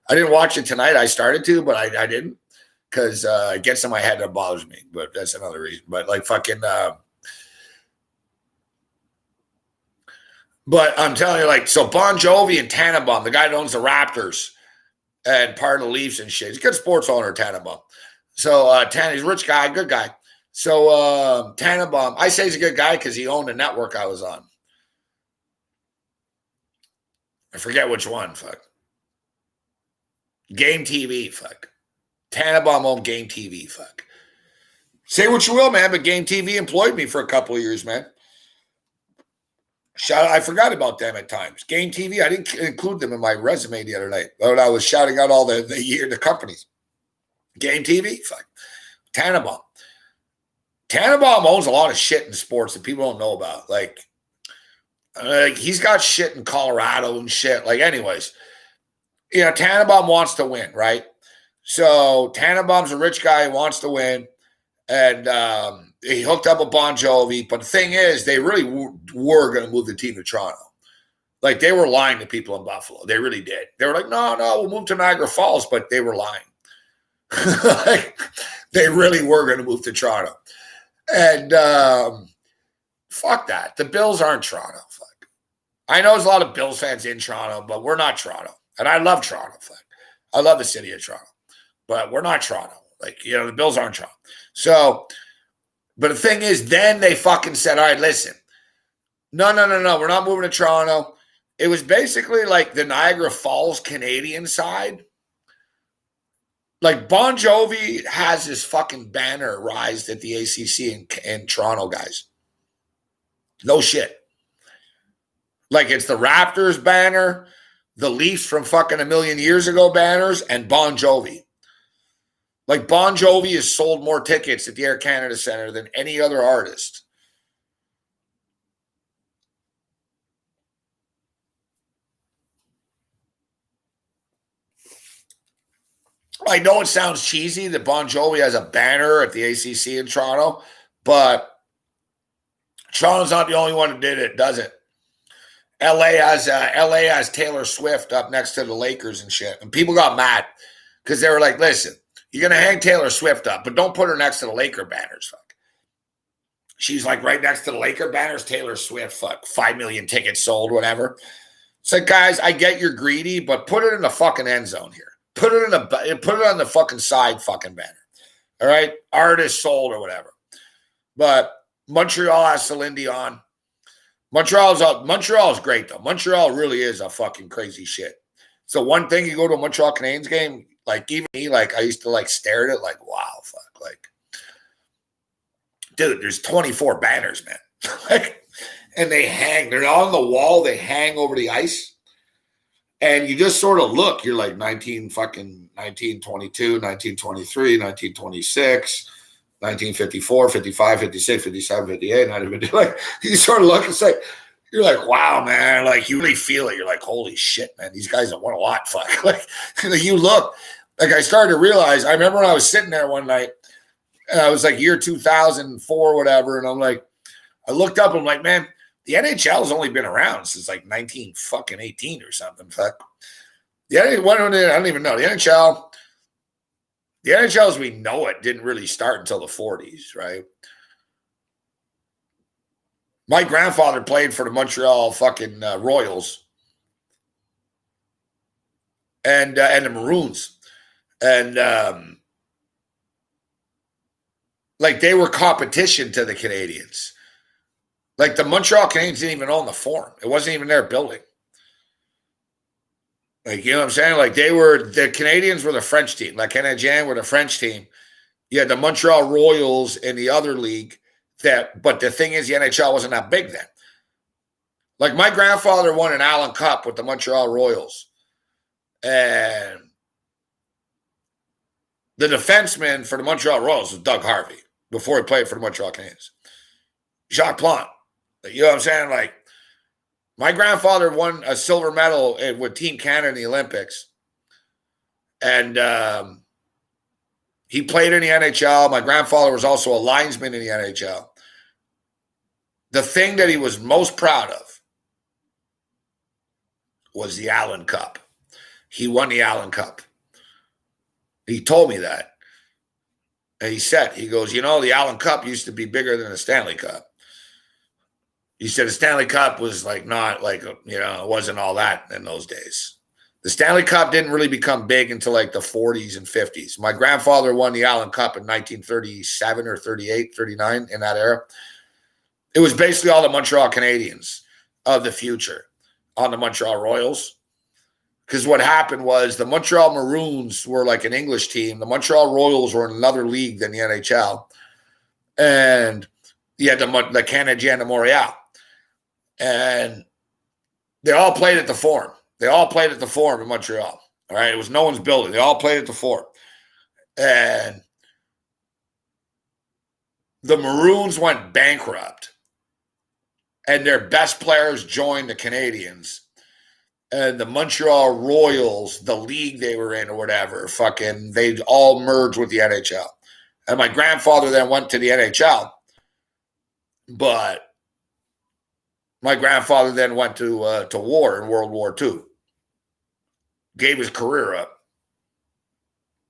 I didn't watch it tonight. I started to, but I didn't because it gets in my head and it bothers me. But that's another reason. But like fucking, but I'm telling you, like, so Bon Jovi and Tannenbaum, the guy that owns the Raptors and part of the Leafs and shit. He's a good sports owner, Tannenbaum. So he's a rich guy, good guy. So Tannenbaum, I say he's a good guy because he owned a network I was on. I forget which one. Fuck. Game TV. Fuck. Tannenbaum owned Game TV. Fuck. Say what you will, man, but Game TV employed me for a couple of years, man. I forgot about them at times. Game TV, I didn't include them in my resume the other night. But I was shouting out all the companies. Game TV, fuck. Tannenbaum. Tannenbaum owns a lot of shit in sports that people don't know about. Like he's got shit in Colorado and shit. Like, anyways, you know, Tannenbaum wants to win, right? So Tannenbaum's a rich guy who wants to win. And he hooked up with Bon Jovi. But the thing is, they really were going to move the team to Toronto. Like, they were lying to people in Buffalo. They really did. They were like, no, we'll move to Niagara Falls. But they were lying. Like, they really were going to move to Toronto. And fuck that. The Bills aren't Toronto. Fuck. I know there's a lot of Bills fans in Toronto, but we're not Toronto. And I love Toronto. Fuck. I love the city of Toronto. But we're not Toronto. Like, you know, the Bills aren't Toronto. So, but the thing is, then they fucking said, all right, listen. No. We're not moving to Toronto. It was basically like the Niagara Falls Canadian side. Like, Bon Jovi has this fucking banner raised at the ACC in Toronto, guys. No shit. Like, it's the Raptors banner, the Leafs from fucking a million years ago banners, and Bon Jovi. Like, Bon Jovi has sold more tickets at the Air Canada Centre than any other artist. I know it sounds cheesy that Bon Jovi has a banner at the ACC in Toronto, but Toronto's not the only one who did it, does it? LA has Taylor Swift up next to the Lakers and shit. And people got mad because they were like, listen, you're going to hang Taylor Swift up, but don't put her next to the Laker banners. Fuck. She's like right next to the Laker banners, Taylor Swift, fuck, 5 million tickets sold, whatever. It's like, guys, I get you're greedy, but put it in the fucking end zone here. Put it on the fucking side fucking banner. All right? Artist sold or whatever. But Montreal has Celine Dion. Montreal is great, though. Montreal really is a fucking crazy shit. So one thing, you go to a Montreal Canadiens game, like even me, like I used to like stare at it like, wow, fuck. Like, dude, there's 24 banners, man. Like, and they're on the wall, they hang over the ice. And you just sort of look, you're like 1922, 1923, 1926, 1954, 55, 56, 57, 58, not even like you sort of look and say, you're like, wow, man, like you really feel it. You're like, holy shit, man, these guys have won a lot. Fuck. Like you look, like I started to realize, I remember when I was sitting there one night and I was like year 2004, whatever. And I'm like, I looked up, I'm like, man, the NHL has only been around since like 1918 or something. Fuck. I don't even know. The NHL as we know it didn't really start until the 40s, right? My grandfather played for the Montreal fucking Royals and the Maroons. And like they were competition to the Canadians. Like the Montreal Canadiens didn't even own the Forum. It wasn't even their building. Like, you know what I'm saying? Like the Canadians were the French team. Like Canadiens were the French team. You had the Montreal Royals in the other league but the thing is the NHL wasn't that big then. Like my grandfather won an Allen Cup with the Montreal Royals. And the defenseman for the Montreal Royals was Doug Harvey before he played for the Montreal Canadiens. Jacques Plante. You know what I'm saying? Like, my grandfather won a silver medal with Team Canada in the Olympics. And He played in the NHL. My grandfather was also a linesman in the NHL. The thing that he was most proud of was the Allen Cup. He won the Allen Cup. He told me that. And he said, he goes, you know, the Allen Cup used to be bigger than the Stanley Cup. He said the Stanley Cup was like not like, you know, it wasn't all that in those days. The Stanley Cup didn't really become big until like the 40s and 50s. My grandfather won the Allen Cup in 1937 or 38, 39, in that era. It was basically all the Montreal Canadiens of the future on the Montreal Royals. Because what happened was the Montreal Maroons were like an English team. The Montreal Royals were in another league than the NHL. And you had the Canadiens de Montreal. And they all played at the Forum. They all played at the Forum in Montreal. All right. It was no one's building. They all played at the Forum. And the Maroons went bankrupt. And their best players joined the Canadiens. And the Montreal Royals, the league they were in or whatever, they all merged with the NHL. And my grandfather then went to the NHL. But my grandfather then went to war in World War II. Gave his career up.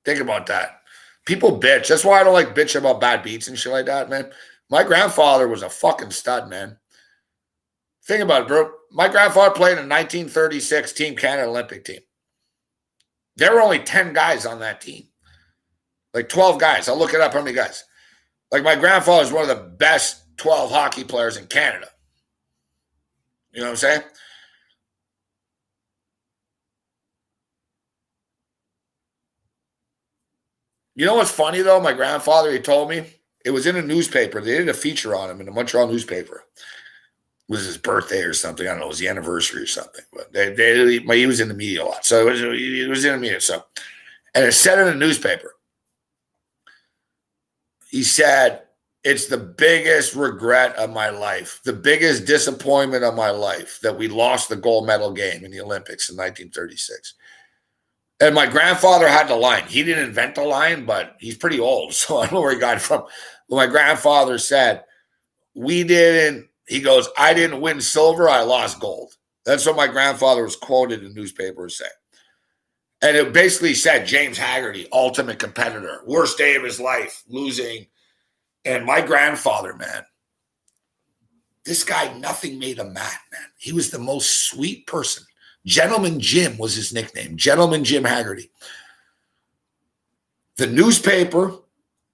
Think about that. People bitch. That's why I don't like bitching about bad beats and shit like that, man. My grandfather was a fucking stud, man. Think about it, bro. My grandfather played in the 1936 Team Canada Olympic team. There were only 10 guys on that team. Like 12 guys. I'll look it up how many guys. Like my grandfather is one of the best 12 hockey players in Canada. You know what I'm saying? You know what's funny, though? My grandfather, he told me, it was in a newspaper. They did a feature on him in the Montreal newspaper. It was his birthday or something. I don't know. It was the anniversary or something. But he was in the media a lot. So it was in the media. So, and it said in the newspaper, he said, it's the biggest regret of my life, the biggest disappointment of my life that we lost the gold medal game in the Olympics in 1936. And my grandfather had the line. He didn't invent the line, but he's pretty old, so I don't know where he got it from. But my grandfather said, he goes, I didn't win silver, I lost gold. That's what my grandfather was quoted in newspapers saying. And it basically said James Haggerty, ultimate competitor, worst day of his life, losing. And my grandfather, man, this guy, nothing made him mad, man. He was the most sweet person. Gentleman Jim was his nickname, Gentleman Jim Haggerty. The newspaper,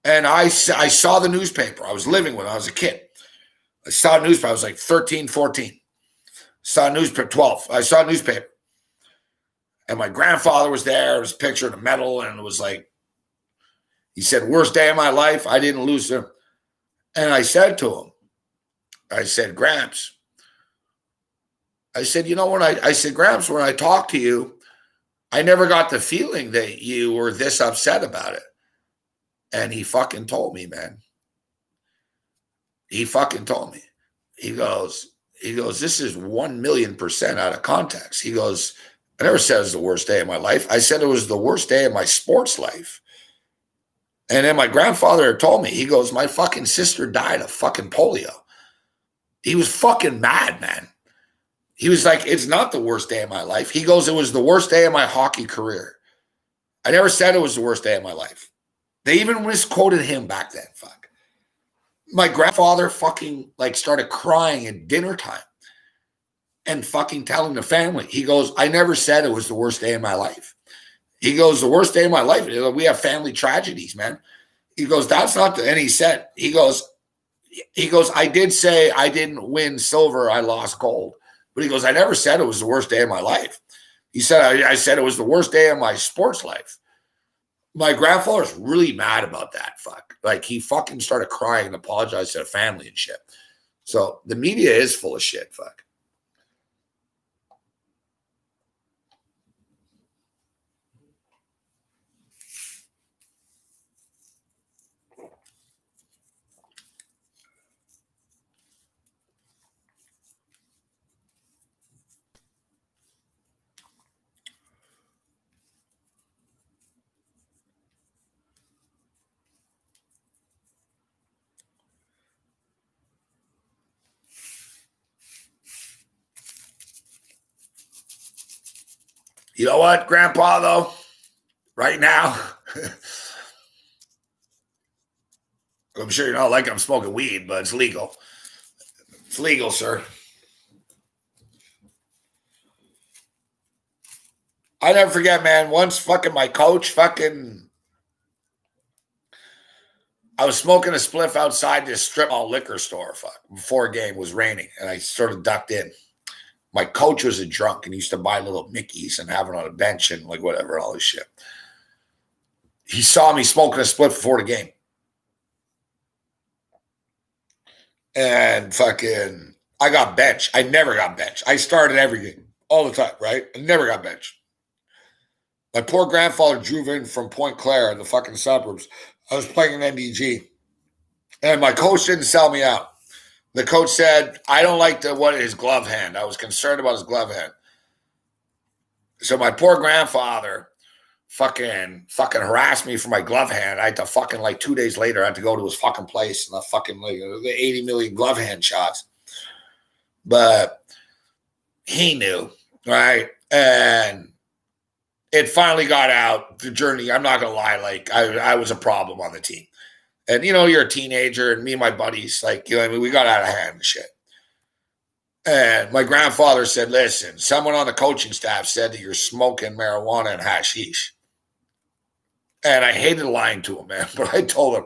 and I saw the newspaper. I was living with it. I was a kid. I saw a newspaper. I was like 13, 14. Saw a newspaper, 12. I saw a newspaper. And my grandfather was there. It was a picture of the medal, and it was like, he said, worst day of my life. I didn't lose him. And I said to him, I said, Gramps, I said, you know, Gramps, when I talked to you, I never got the feeling that you were this upset about it. And he fucking told me, man. He fucking told me. He goes, this is 1,000,000% out of context. He goes, I never said it was the worst day of my life. I said it was the worst day of my sports life. And then my grandfather told me, he goes, my fucking sister died of fucking polio. He was fucking mad, man. He was like, it's not the worst day of my life. He goes, it was the worst day of my hockey career. I never said it was the worst day of my life. They even misquoted him back then. Fuck. My grandfather fucking like started crying at dinner time and fucking telling the family. He goes, I never said it was the worst day of my life. He goes, the worst day of my life. We have family tragedies, man. He goes, that's not the, and he said, he goes, I did say I didn't win silver. I lost gold. But he goes, I never said it was the worst day of my life. He said, I said it was the worst day of my sports life. My grandfather's really mad about that. Fuck. Like he fucking started crying and apologized to the family and shit. So the media is full of shit. Fuck. You know what, Grandpa, though? Right now, I'm sure you don't like I'm smoking weed, but it's legal. It's legal, sir. I never forget, man. Once fucking my coach I was smoking a spliff outside this strip mall liquor store before a game. It was raining, and I sort of ducked in. My coach was a drunk and he used to buy little Mickeys and have it on a bench and like whatever, all this shit. He saw me smoking a spliff before the game. And fucking, I got benched. I never got benched. I started every game, all the time, right? I never got benched. My poor grandfather drove in from Point Claire in the fucking suburbs. I was playing in NDG. And my coach didn't sell me out. The coach said, I don't like his glove hand. I was concerned about his glove hand. So my poor grandfather fucking harassed me for my glove hand. I had to fucking, like 2 days later, I had to go to his fucking place and the 80 million glove hand shots. But he knew, right? And it finally got out. The journey, I'm not going to lie, like I was a problem on the team. And, you're a teenager, and me and my buddies, we got out of hand and shit. And my grandfather said, listen, someone on the coaching staff said that you're smoking marijuana and hashish. And I hated lying to him, man. But I told him,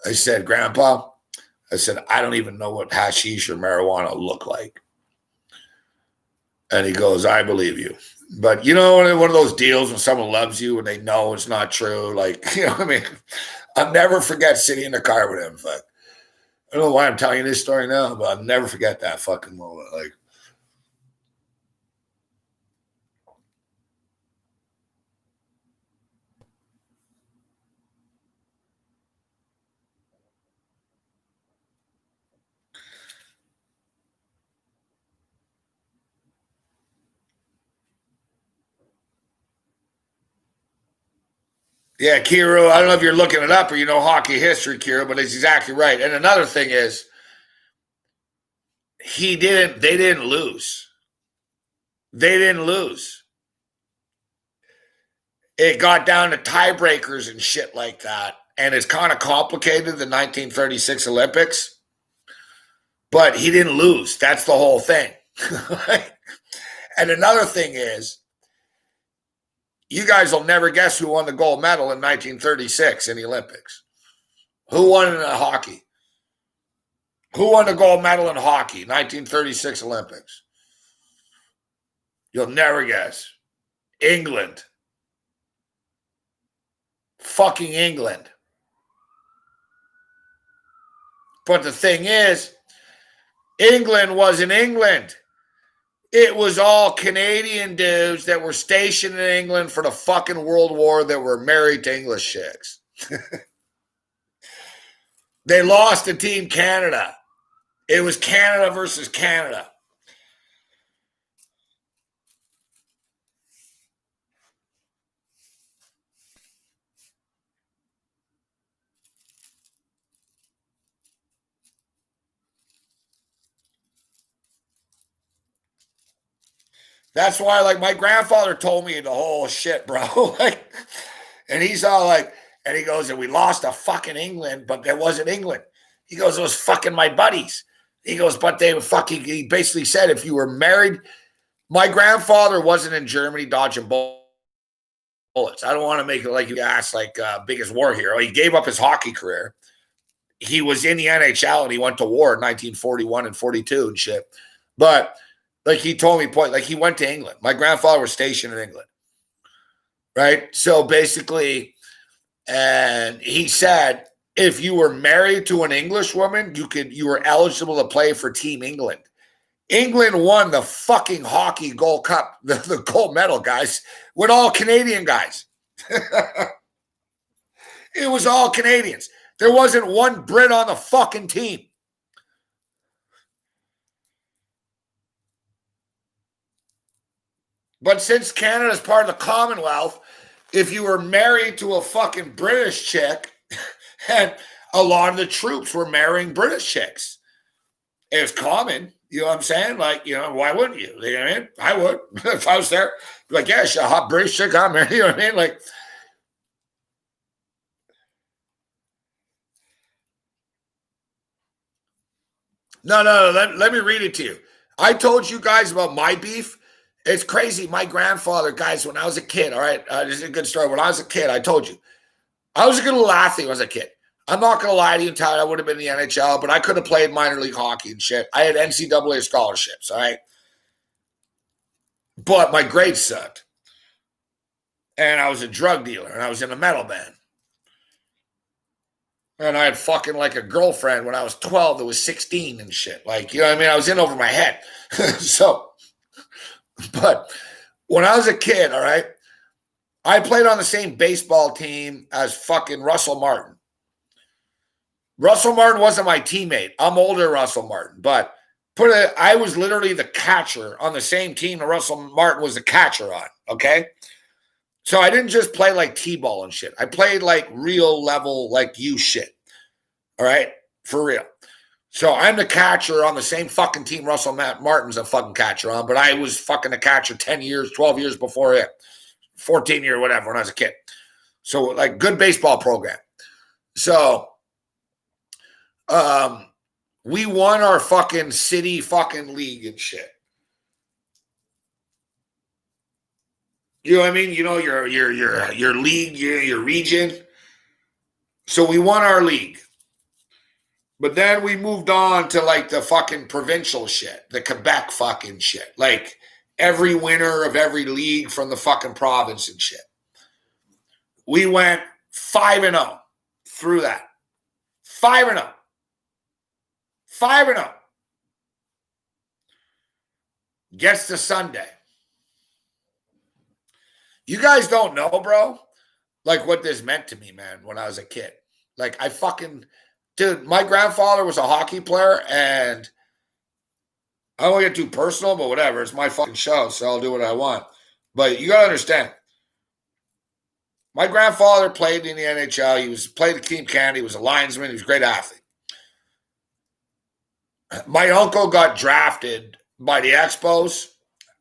I said, Grandpa, I don't even know what hashish or marijuana look like. And he goes, I believe you. But, one of those deals when someone loves you and they know it's not true, I'll never forget sitting in the car with him. I don't know why I'm telling you this story now, but I'll never forget that fucking moment. Yeah, Kiro, I don't know if you're looking it up or you know hockey history, Kiro, but it's exactly right. And another thing is, they didn't lose. They didn't lose. It got down to tiebreakers and shit like that. And it's kind of complicated, the 1936 Olympics. But he didn't lose. That's the whole thing. And another thing is, you guys will never guess who won the gold medal in 1936 in the Olympics. Who won in hockey? Who won the gold medal in hockey, 1936 Olympics? You'll never guess. England. Fucking England. But the thing is, England wasn't England. It was all Canadian dudes that were stationed in England for the fucking World War that were married to English chicks. They lost to Team Canada. It was Canada versus Canada. That's why, my grandfather told me the whole shit, bro. And he's all and he goes, and we lost to fucking England, but that wasn't England. He goes, it was fucking my buddies. He goes, but they he basically said, if you were married, my grandfather wasn't in Germany dodging bullets. I don't want to make it like you asked, biggest war hero. He gave up his hockey career. He was in the NHL and he went to war in 1941 and 42 and shit. But he told me he went to England. My grandfather was stationed in England. Right? So basically, and he said, if you were married to an English woman, you were eligible to play for Team England. England won the fucking hockey gold cup, the gold medal, guys, with all Canadian guys. It was all Canadians. There wasn't one Brit on the fucking team. But since Canada's part of the Commonwealth, if you were married to a fucking British chick, and a lot of the troops were marrying British chicks, it was common. You know what I'm saying? Like, why wouldn't you? You know what I mean? I would. If I was there, be like, yeah, she's a hot British chick, I'm here. You know what I mean? Like, no. Let me read it to you. I told you guys about my beef. It's crazy. My grandfather, guys, when I was a kid, all right, this is a good story. When I was a kid, I told you, I was a good little athlete when I was a kid. I'm not going to lie to you, Tyler. I would have been in the NHL, but I could have played minor league hockey and shit. I had NCAA scholarships, all right? But my grades sucked. And I was a drug dealer, and I was in a metal band. And I had fucking like a girlfriend when I was 12 that was 16 and shit. Like, you know what I mean? I was in over my head. But when I was a kid, all right, I played on the same baseball team as fucking Russell Martin. Russell Martin wasn't my teammate. I'm older Russell Martin, but I was literally the catcher on the same team that Russell Martin was the catcher on, okay? So I didn't just play like T-ball and shit. I played like real level, like you shit, all right? For real. So I'm the catcher on the same fucking team Russell Martin's a fucking catcher on, but I was fucking the catcher 10 years, 12 years before it, 14 year, whatever, when I was a kid. So like good baseball program. So we won our fucking city fucking league and shit. You know what I mean? You know, your league, your region. So we won our league. But then we moved on to like the fucking provincial shit, the Quebec fucking shit. Like every winner of every league from the fucking province and shit. We went 5-0 through that. 5-0. 5-0. Gets to Sunday. You guys don't know, bro, like what this meant to me, man, when I was a kid. Like I fucking, dude, my grandfather was a hockey player, and I don't want to get too personal, but whatever. It's my fucking show, so I'll do what I want. But you got to understand, my grandfather played in the NHL. He played at Team Canada. He was a linesman. He was a great athlete. My uncle got drafted by the Expos.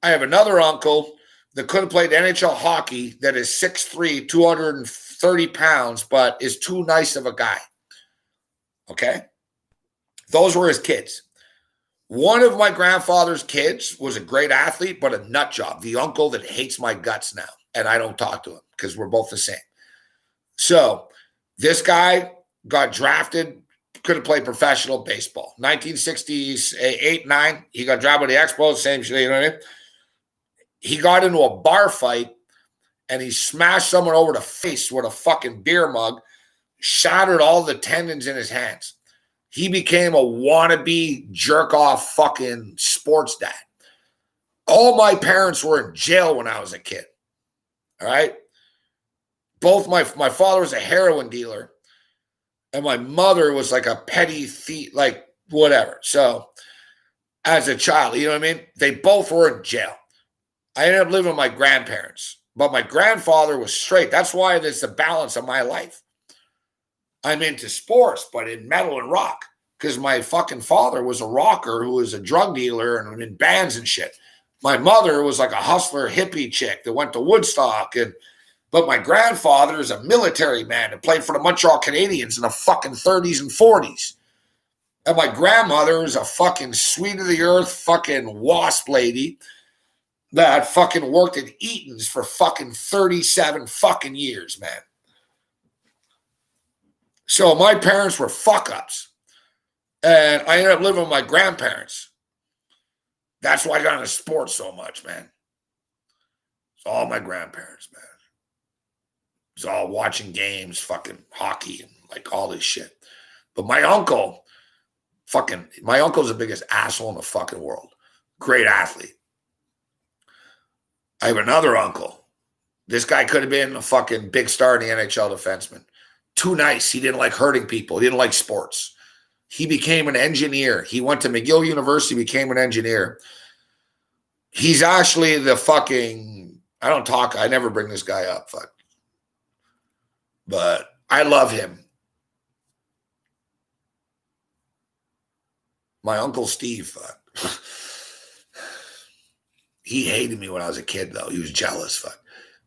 I have another uncle that could have played NHL hockey that is 6'3", 230 pounds, but is too nice of a guy. Okay? Those were his kids. One of my grandfather's kids was a great athlete, but a nut job. The uncle that hates my guts now, and I don't talk to him because we're both the same. So this guy got drafted, could have played professional baseball. 1968, 9, he got drafted by the Expos, same shit, you know what I mean? He got into a bar fight, and he smashed someone over the face with a fucking beer mug, shattered all the tendons in his hands. He became a wannabe jerk-off fucking sports dad. All my parents were in jail when I was a kid. All right? Both my father was a heroin dealer, and my mother was like a petty thief, like whatever. So as a child, you know what I mean? They both were in jail. I ended up living with my grandparents, but my grandfather was straight. That's why there's the balance of my life. I'm into sports, but in metal and rock, because my fucking father was a rocker who was a drug dealer and in bands and shit. My mother was like a hustler hippie chick that went to Woodstock, but my grandfather is a military man that played for the Montreal Canadiens in the fucking 30s and 40s. And my grandmother is a fucking sweet of the earth fucking wasp lady that fucking worked at Eaton's for fucking 37 fucking years, man. So my parents were fuck-ups. And I ended up living with my grandparents. That's why I got into sports so much, man. It's all my grandparents, man. It's all watching games, fucking hockey, and like all this shit. But my uncle's the biggest asshole in the fucking world. Great athlete. I have another uncle. This guy could have been a fucking big star in the NHL defenseman. Too nice. He didn't like hurting people. He didn't like sports. He became an engineer. He went to McGill University, became an engineer. He's actually the fucking, I never bring this guy up, fuck. But I love him. My Uncle Steve, fuck. He hated me when I was a kid, though. He was jealous. Fuck.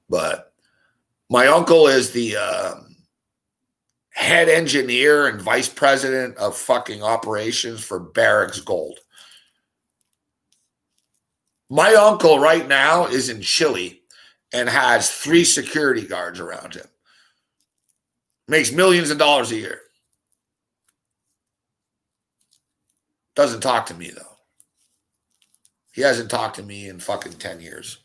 But my uncle is the head engineer and vice president of fucking operations for Barrick's Gold. My uncle right now is in Chile and has 3 security guards around him. Makes millions of dollars a year. Doesn't talk to me, though. He hasn't talked to me in fucking 10 years.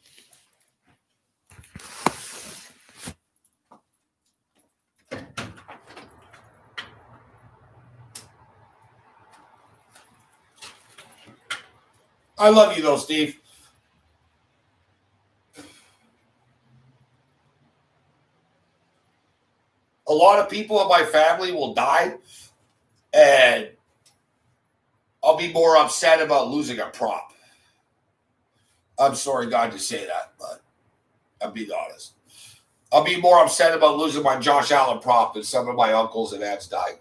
I love you, though, Steve. A lot of people in my family will die, and I'll be more upset about losing a prop. I'm sorry, God, to say that, but I'm being honest. I'll be more upset about losing my Josh Allen prop than some of my uncles and aunts dying.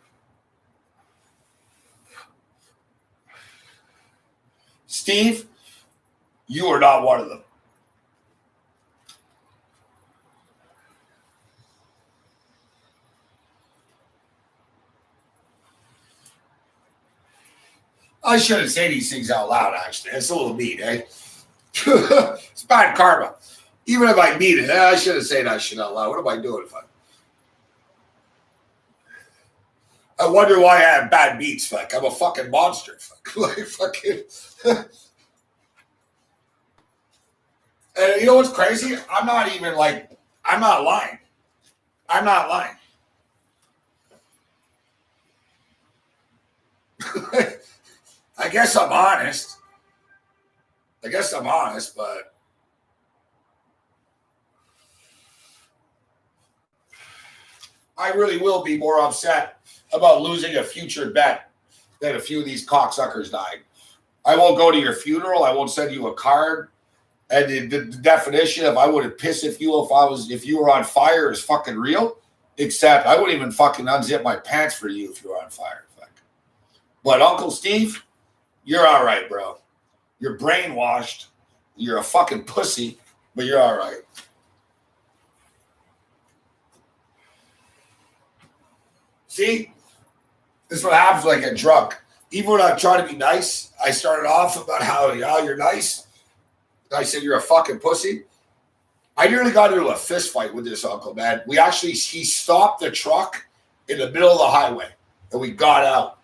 Steve, you are not one of them. I shouldn't say these things out loud, actually. It's a little mean, eh? It's bad karma. Even if I mean it, I shouldn't say that shit out loud. What am I doing if I wonder why I have bad beats. Fuck. I'm a fucking monster. Fuck. Like, fucking. And you know what's crazy? I'm not lying. I'm not lying. I guess I'm honest. But I really will be more upset about losing a future bet than a few of these cocksuckers died. I won't go to your funeral. I won't send you a card. And the definition of I wouldn't piss if you were on fire is fucking real. Except I wouldn't even fucking unzip my pants for you if you were on fire. Fuck. But Uncle Steve, you're all right, bro. You're brainwashed. You're a fucking pussy, but you're all right. See? This is what happens when I get drunk. Even when I'm trying to be nice, I started off about how you're nice. I said, you're a fucking pussy. I nearly got into a fist fight with this uncle, man. He stopped the truck in the middle of the highway, and we got out.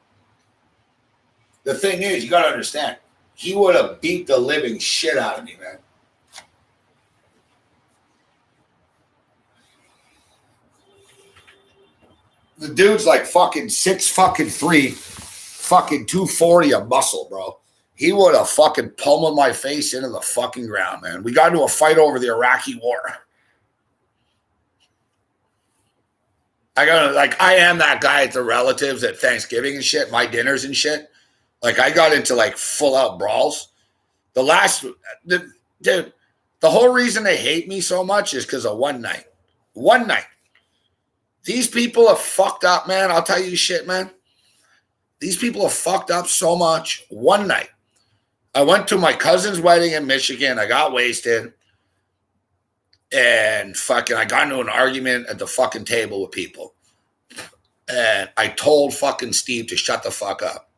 The thing is, you got to understand, he would have beat the living shit out of me, man. The dude's like fucking 6'3", fucking 240 of muscle, bro. He would have fucking pummeled my face into the fucking ground, man. We got into a fight over the Iraqi war. I am that guy at the relatives at Thanksgiving and shit, my dinners and shit. Like, I got into like full out brawls. The whole reason they hate me so much is because of one night. One night. These people have fucked up, man. I'll tell you shit, man. These people have fucked up so much. One night. I went to my cousin's wedding in Michigan. I got wasted. And fucking, I got into an argument at the fucking table with people. And I told fucking Steve to shut the fuck up.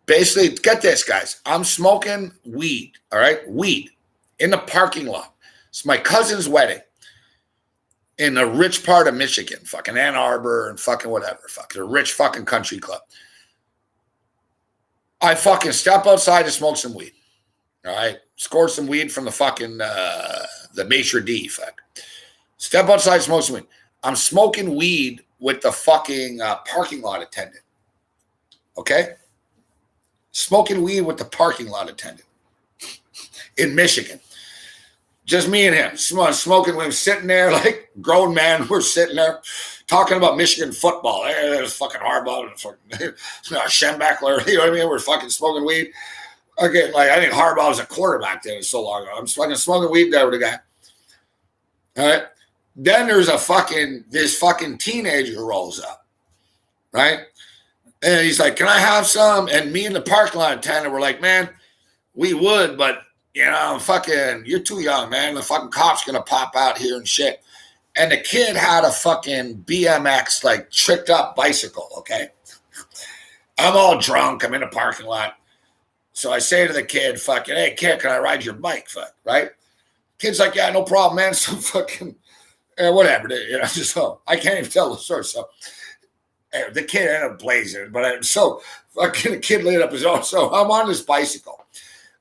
Basically, get this, guys. I'm smoking weed, all right? Weed in the parking lot. It's my cousin's wedding in a rich part of Michigan, fucking Ann Arbor and fucking whatever. Fucking a rich fucking country club. I fucking step outside to smoke some weed. All right. Scored some weed from the fucking, the Maitre D. Fuck. Step outside, smoke some weed. I'm smoking weed with the fucking parking lot attendant. Okay. Smoking weed with the parking lot attendant in Michigan. Just me and him. Smoking with him, sitting there like grown man. We're sitting there talking about Michigan football. There's fucking Harbaugh and fucking Schembechler. You know what I mean? We're fucking smoking weed. Okay, like I think Harbaugh was a quarterback then so long ago. I'm fucking smoking weed there with a guy. All right. Then there's this fucking teenager rolls up. Right? And he's like, can I have some? And me and the parking lot attendant were like, man, we would, but fucking, you're too young, man. The fucking cop's gonna pop out here and shit. And the kid had a fucking BMX, like, tricked up bicycle, okay? I'm all drunk. I'm in a parking lot. So I say to the kid, fucking, hey, kid, can I ride your bike? Fuck, right? Kid's like, yeah, no problem, man. So fucking, whatever. Just so I can't even tell the story. So the kid ended up blazing. But fucking the kid lit up his own. So I'm on this bicycle.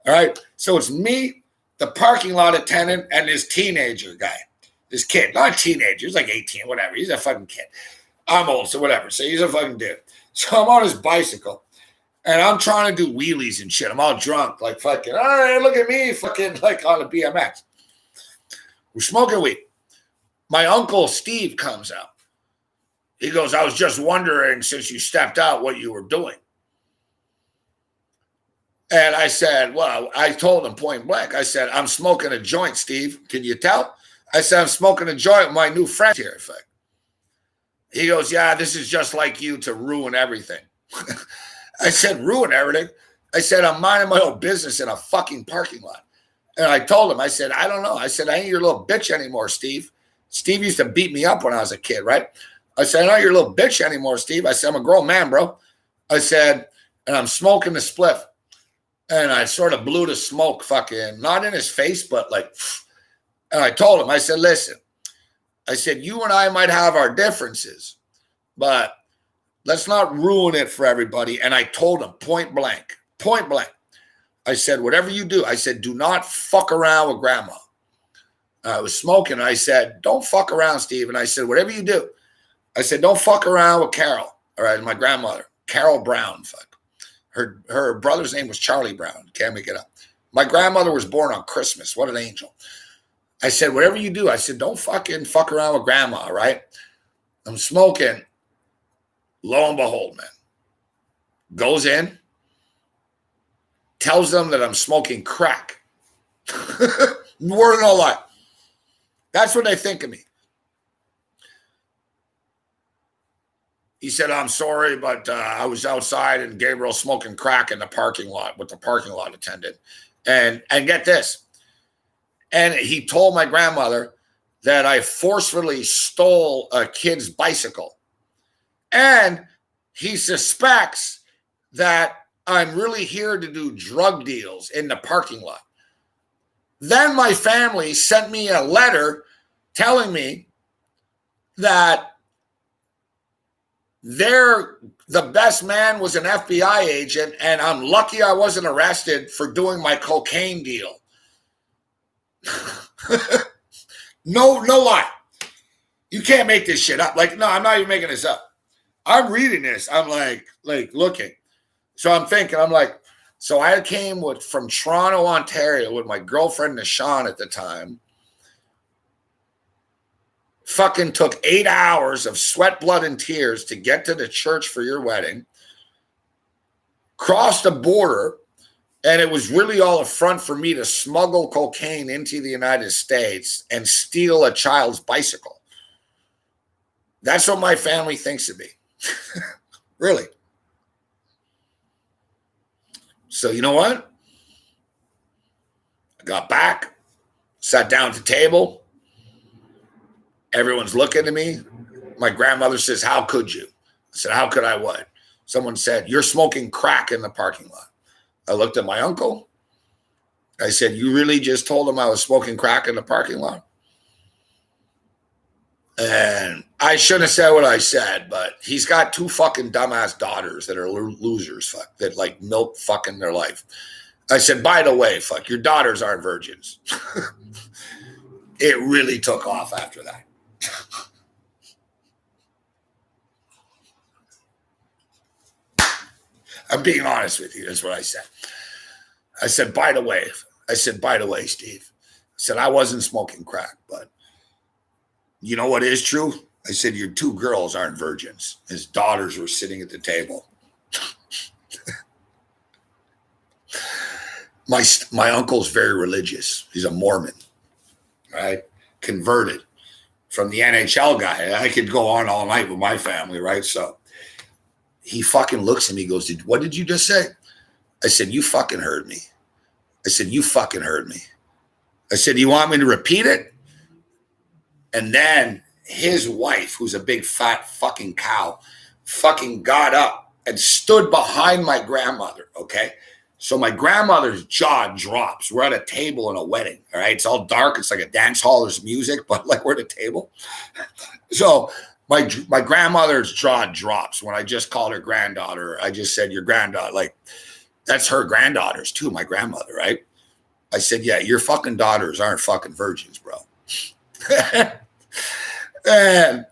All right. So it's me, the parking lot attendant, and this teenager guy. This kid, not a teenager. He's like 18, whatever. He's a fucking kid. I'm old, so whatever. So he's a fucking dude. So I'm on his bicycle. And I'm trying to do wheelies and shit. I'm all drunk, like fucking, all right, look at me, fucking like on a BMX. We're smoking weed. My uncle Steve comes out. He goes, I was just wondering, since you stepped out, what you were doing. And I said, well, I told him point blank. I said, I'm smoking a joint, Steve. Can you tell? I said, I'm smoking a joint with my new friend here. He goes, yeah, this is just like you to ruin everything. I said, ruin everything. I said, I'm minding my own business in a fucking parking lot. And I told him, I said, I don't know. I said, I ain't your little bitch anymore, Steve. Steve used to beat me up when I was a kid, right? I said, I'm not your little bitch anymore, Steve. I said, I'm a grown man, bro. I said, and I'm smoking the spliff. And I sort of blew the smoke fucking, not in his face, but like, and I told him, I said, listen, I said, you and I might have our differences, but let's not ruin it for everybody. And I told him point blank. I said, whatever you do, I said, do not fuck around with grandma. I was smoking. And I said, don't fuck around, Steve. And I said, whatever you do, I said, don't fuck around with Carol. All right, my grandmother, Carol Brown. Fuck. Her brother's name was Charlie Brown. Can't make it up. My grandmother was born on Christmas. What an angel. I said, whatever you do, I said, don't fucking fuck around with grandma, all right? I'm smoking. Lo and behold, man, goes in, tells them that I'm smoking crack. Word no lie. That's what they think of me. He said, I'm sorry, but I was outside and Gabriel smoking crack in the parking lot with the parking lot attendant. And get this. And he told my grandmother that I forcefully stole a kid's bicycle. And he suspects that I'm really here to do drug deals in the parking lot. Then my family sent me a letter telling me that the best man was an FBI agent, and I'm lucky I wasn't arrested for doing my cocaine deal. No lie. You can't make this shit up. Like, no, I'm not even making this up. I'm reading this. I'm like looking. So I'm thinking, I'm like, so I came from Toronto, Ontario with my girlfriend, Nishan, at the time. Fucking took 8 hours of sweat, blood, and tears to get to the church for your wedding. Crossed the border. And it was really all a front for me to smuggle cocaine into the United States and steal a child's bicycle. That's what my family thinks of me. Really. So you know what? I got back, sat down at the table. Everyone's looking at me. My grandmother says, how could you? I said, how could I what? Someone said, you're smoking crack in the parking lot. I looked at my uncle. I said, you really just told him I was smoking crack in the parking lot? And I shouldn't have said what I said, but he's got two fucking dumbass daughters that are losers, fuck, that like milk fucking their life. I said, by the way, fuck, your daughters aren't virgins. It really took off after that. I'm being honest with you. That's what I said. I said, by the way, Steve. I said, I wasn't smoking crack, but you know what is true? I said, your two girls aren't virgins. His daughters were sitting at the table. My uncle's very religious. He's a Mormon, right? Converted from the NHL guy. I could go on all night with my family, right? So he fucking looks at me, goes, what did you just say? I said, you fucking heard me. I said, you fucking heard me. I said, you want me to repeat it? And then his wife, who's a big fat fucking cow, fucking got up and stood behind my grandmother, okay? So my grandmother's jaw drops. We're at a table in a wedding, all right? It's all dark. It's like a dance hall. There's music, but like we're at a table. So my grandmother's jaw drops when I just called her granddaughter. I just said, your granddaughter, like, that's her granddaughters too, my grandmother, right? I said, yeah, your fucking daughters aren't fucking virgins, bro. And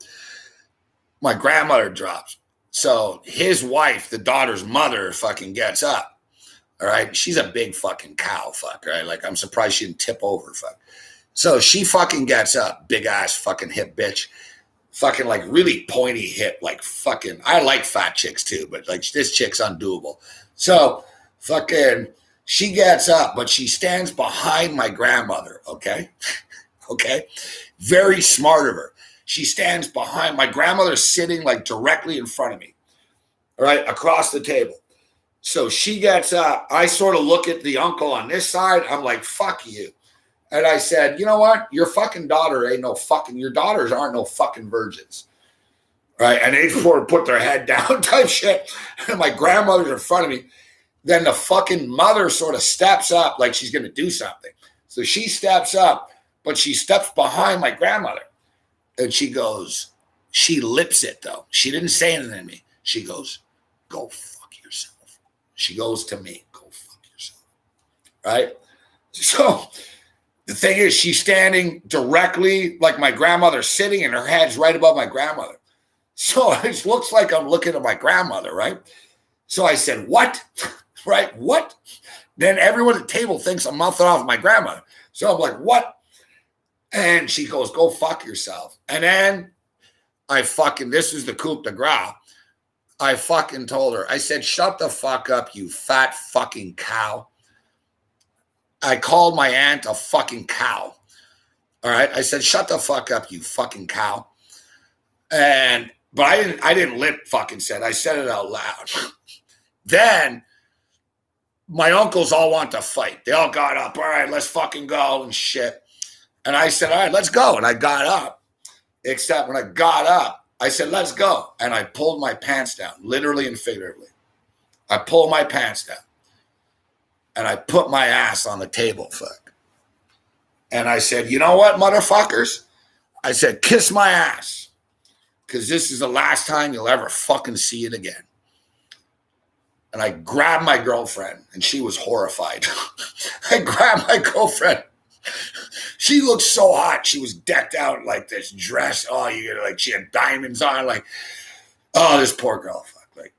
my grandmother drops. So his wife, the daughter's mother, fucking gets up. All right. She's a big fucking cow, fuck, right? Like, I'm surprised she didn't tip over, fuck. So she fucking gets up, big ass fucking hip bitch. Fucking like really pointy hip, like fucking, I like fat chicks too, but like this chick's undoable. So fucking, she gets up, but she stands behind my grandmother, okay? Okay? Very smart of her. She stands behind, my grandmother's sitting like directly in front of me, all right, across the table. So she gets up. I sort of look at the uncle on this side. I'm like, fuck you. And I said, you know what? Your fucking daughter ain't no fucking, your daughters aren't no fucking virgins. Right? And they sort of put their head down type shit. And my grandmother's in front of me. Then the fucking mother sort of steps up like she's going to do something. So she steps up, but she steps behind my grandmother. And she goes, she lips it though. She didn't say anything to me. She goes, go fuck yourself. She goes to me, go fuck yourself. Right? So the thing is, she's standing directly like my grandmother's sitting and her head's right above my grandmother. So it looks like I'm looking at my grandmother, right? So I said, what? Right? What? Then everyone at the table thinks I'm mouthing off my grandmother. So I'm like, what? And she goes, go fuck yourself. And then I fucking, this is the coup de grace. I fucking told her, I said, shut the fuck up, you fat fucking cow. I called my aunt a fucking cow. All right. I said, shut the fuck up, you fucking cow. But I didn't lip fucking said, I said it out loud. Then my uncles all want to fight. They all got up. All right, let's fucking go and shit. And I said, all right, let's go. And I got up. Except when I got up, I said, let's go. And I pulled my pants down, literally and figuratively. I pulled my pants down. And I put my ass on the table, fuck. And I said, you know what, motherfuckers? I said, kiss my ass. Because this is the last time you'll ever fucking see it again. And I grabbed my girlfriend, and she was horrified. I grabbed my girlfriend. She looked so hot. She was decked out like this dress. Oh, like she had diamonds on. Like, oh, this poor girl. Fuck. Like,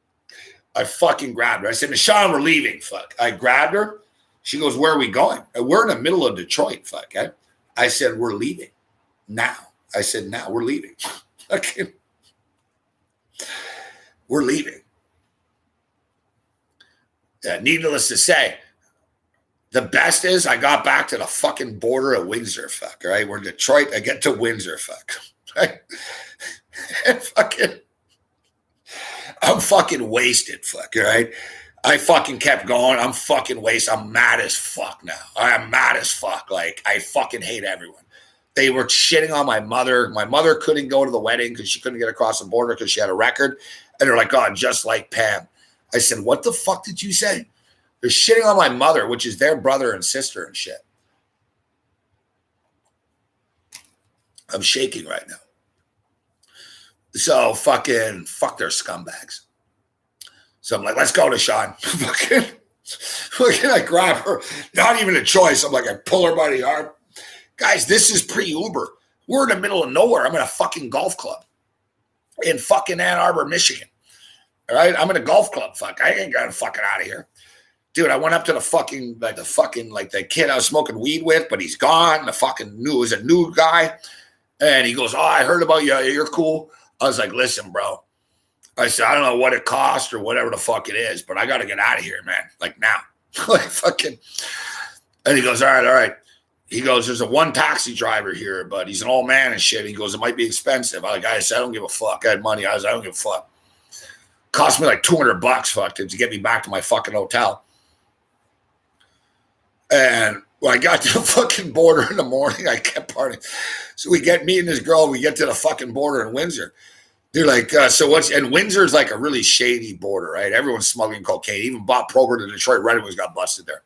I fucking grabbed her. I said, Michelle, we're leaving. Fuck. I grabbed her. She goes, where are we going? We're in the middle of Detroit. Fuck. Okay? I said, we're leaving now. I said, now we're leaving. Okay. We're leaving. Needless to say, the best is I got back to the fucking border of Windsor, fuck, right? We're in Detroit. I get to Windsor, fuck. Right? I'm fucking wasted, fuck, right? I fucking kept going. I'm fucking wasted. I'm mad as fuck now. I am mad as fuck. Like, I fucking hate everyone. They were shitting on my mother. My mother couldn't go to the wedding because she couldn't get across the border because she had a record. And they're like, oh, just like Pam. I said, what the fuck did you say? They're shitting on my mother, which is their brother and sister and shit. I'm shaking right now. So fucking fuck their scumbags. So I'm like, let's go to Sean. fucking I grab her. Not even a choice. I'm like, I pull her by the arm. Guys, this is pre-Uber. We're in the middle of nowhere. I'm in a fucking golf club in fucking Ann Arbor, Michigan. All right, I'm in a golf club. Fuck, I ain't got fucking out of here, dude. I went up to the kid I was smoking weed with, but he's gone. Was a new guy, and he goes, "Oh, I heard about you. You're cool." I was like, "Listen, bro." I said, "I don't know what it cost or whatever the fuck it is, but I got to get out of here, man. Like now, like fucking." And he goes, "All right." He goes, "There's a one taxi driver here, but he's an old man and shit." He goes, "It might be expensive." I said, "I don't give a fuck. I had money." I don't give a fuck. Cost me like $200 fuck to get me back to my fucking hotel. And when I got to the fucking border in the morning, I kept partying. So me and this girl, we get to the fucking border in Windsor. They're like, so what's, and Windsor's like a really shady border, right? Everyone's smuggling cocaine. Even Bob Probert in Detroit Red Wings got busted there.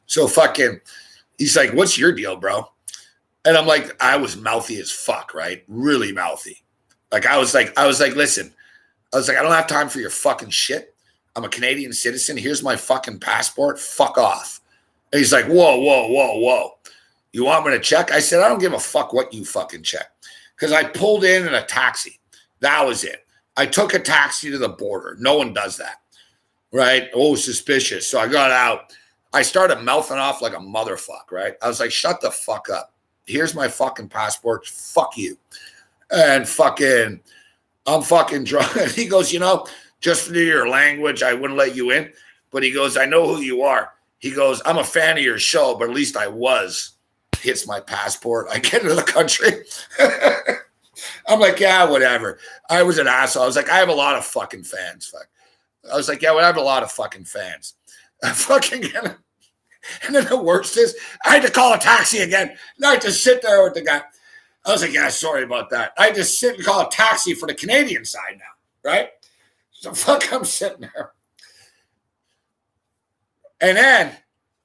So fucking, he's like, what's your deal, bro? And I'm like, I was mouthy as fuck, right? Really mouthy. Like, I was like, listen, I was like, I don't have time for your fucking shit. I'm a Canadian citizen. Here's my fucking passport. Fuck off. And he's like, whoa. You want me to check? I said, I don't give a fuck what you fucking check. Because I pulled in a taxi. That was it. I took a taxi to the border. No one does that, right? Oh, suspicious. So I got out. I started mouthing off like a motherfucker, right? I was like, shut the fuck up. Here's my fucking passport. Fuck you. And fucking, I'm fucking drunk. And he goes, just for your language, I wouldn't let you in. But he goes, I know who you are. He goes, I'm a fan of your show, but at least I was. Hits my passport. I get into the country. I'm like, yeah, whatever. I was an asshole. I was like, I have a lot of fucking fans. Fuck. I was like, yeah, well, I have a lot of fucking fans. I fucking get it. And then the worst is, I had to call a taxi again. And I had to sit there with the guy. I was like, yeah, sorry about that. I had to sit and call a taxi for the Canadian side now, right? So fuck, I'm sitting there. And then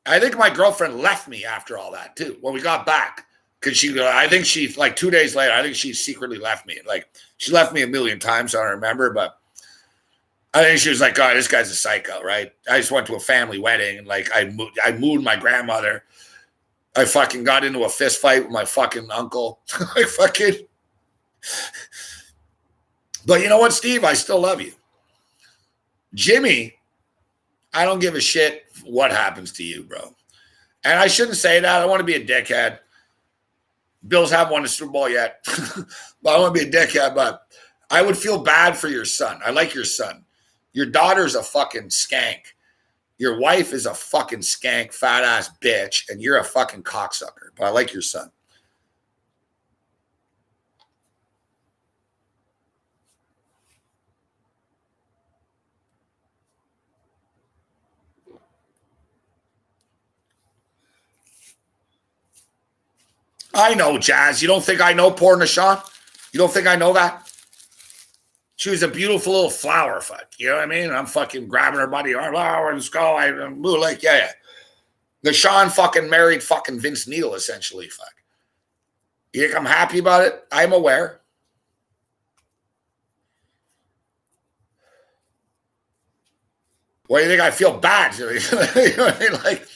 I think my girlfriend left me after all that too, when we got back. Because I think she, like 2 days later, I think she secretly left me. Like, she left me a million times, I don't remember, but I think she was like, oh, this guy's a psycho, right? I just went to a family wedding, and like, I moved my grandmother. I fucking got into a fist fight with my fucking uncle. Like, fucking. But you know what, Steve? I still love you. Jimmy, I don't give a shit what happens to you, bro. And I shouldn't say that. I don't want to be a dickhead. Bills haven't won the Super Bowl yet. But I don't want to be a dickhead, but I would feel bad for your son. I like your son. Your daughter's a fucking skank. Your wife is a fucking skank, fat ass bitch, and you're a fucking cocksucker. But I like your son. I know, Jazz. You don't think I know poor Nashawn? You don't think I know that? She was a beautiful little flower, fuck. You know what I mean? I'm fucking grabbing her buddy arm. Oh, and go. I'm like, yeah. Nashawn fucking married fucking Vince Neil, essentially, fuck. You think I'm happy about it? I'm aware. What do you think? I feel bad. You know what I mean? Like,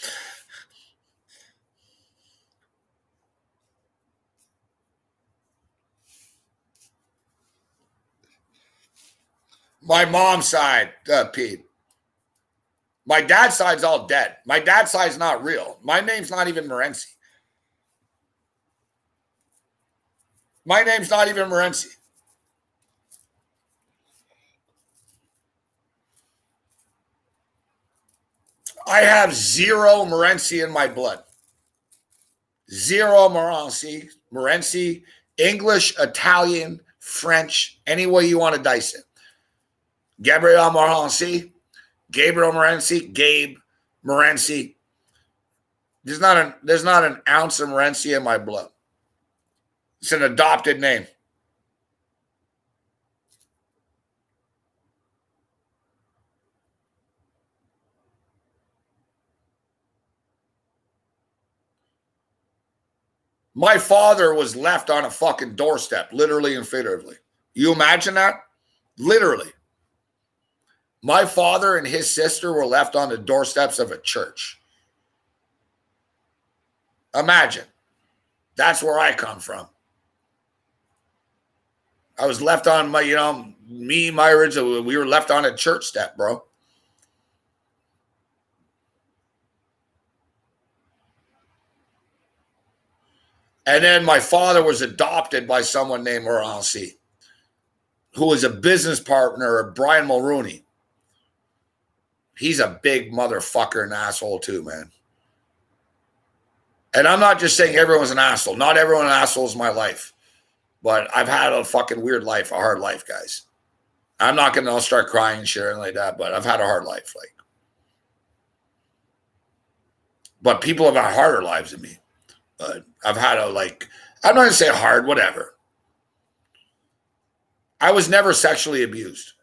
my mom's side, Pete. My dad's side's all dead. My dad's side's not real. My name's not even Morency. My name's not even Morency. I have zero Morency in my blood. Zero Morency, English, Italian, French, any way you want to dice it. Gabriel Morency, Gabriel Morency, Gabe Morency. There's not an ounce of Morency in my blood. It's an adopted name. My father was left on a fucking doorstep, literally and figuratively. You imagine that? Literally. My father and his sister were left on the doorsteps of a church. Imagine. That's where I come from. I was left on my, my original, we were left on a church step, bro. And then my father was adopted by someone named Morency, who was a business partner of Brian Mulrooney. He's a big motherfucker and asshole too, man. And I'm not just saying everyone's an asshole. Not everyone an asshole is my life. But I've had a fucking weird life, a hard life, guys. I'm not going to start crying and sharing like that, but I've had a hard life. Like, But people have had harder lives than me. But I've had I'm not going to say hard, whatever. I was never sexually abused.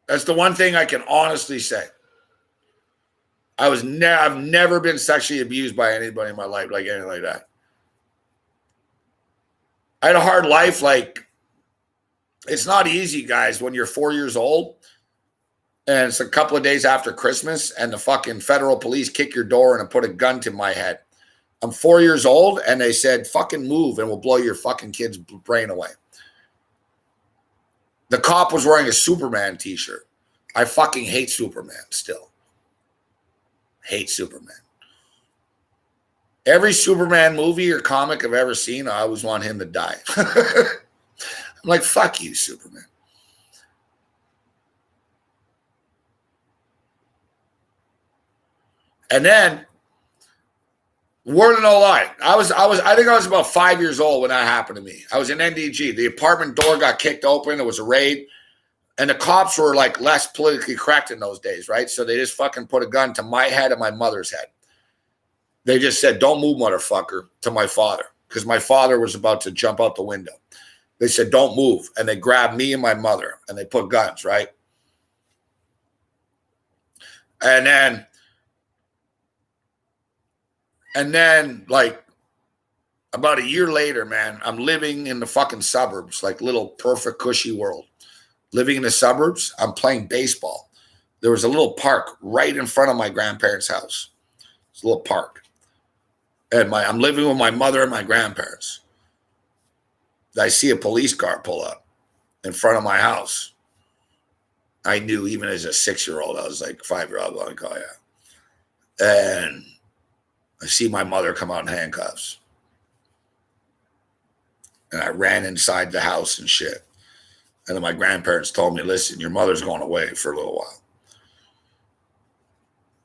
That's the one thing I can honestly say. I've never been sexually abused by anybody in my life, like anything like that. I had a hard life. Like, it's not easy, guys, when you're 4 years old and it's a couple of days after Christmas and the fucking federal police kick your door and put a gun to my head. I'm 4 years old and they said, fucking move and we'll blow your fucking kid's brain away. The cop was wearing a Superman t-shirt. I fucking hate Superman still. Hate Superman. Every Superman movie or comic I've ever seen, I always want him to die. I'm like, fuck you, Superman. And then, word of no lie, I think I was about 5 years old when that happened to me. I was in NDG. The apartment door got kicked open. It was a raid. And the cops were like less politically correct in those days, right? So they just fucking put a gun to my head and my mother's head. They just said, don't move, motherfucker, to my father, because my father was about to jump out the window. They said, don't move. And they grabbed me and my mother and they put guns, right? And then like about a year later, man, I'm living in the fucking suburbs, like little perfect cushy world. Living in the suburbs, I'm playing baseball. There was a little park right in front of my grandparents' house. It's a little park. And I'm living with my mother and my grandparents. I see a police car pull up in front of my house. I knew even as a 6-year-old, I was like 5-year-old, I'm like, oh yeah. And I see my mother come out in handcuffs. And I ran inside the house and shit. And then my grandparents told me, listen, your mother's going away for a little while.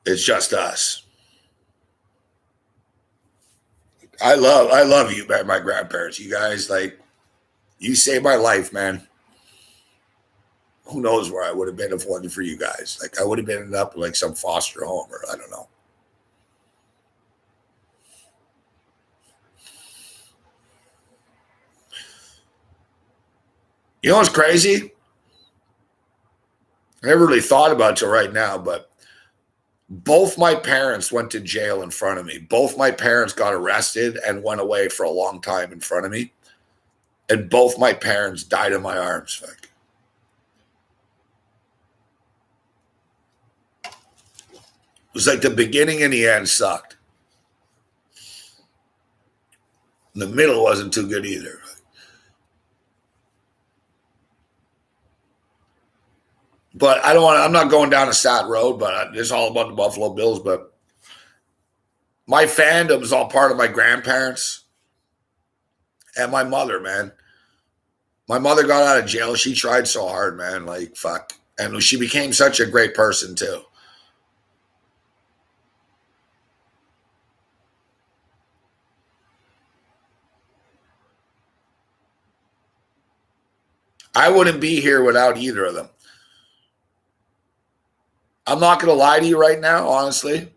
It's just us. I love you, man, my grandparents. You guys, like, you saved my life, man. Who knows where I would have been if it wasn't for you guys. Like, I would have ended up in like some foster home or I don't know. You know what's crazy? I never really thought about it till right now, but both my parents went to jail in front of me. Both my parents got arrested and went away for a long time in front of me. And both my parents died in my arms. Like, it was like the beginning and the end sucked. And the middle wasn't too good either. But I'm not going down a sad road, but it's all about the Buffalo Bills. But my fandom is all part of my grandparents and my mother, man. My mother got out of jail. She tried so hard, man. Like, fuck. And she became such a great person, too. I wouldn't be here without either of them. I'm not going to lie to you right now, honestly.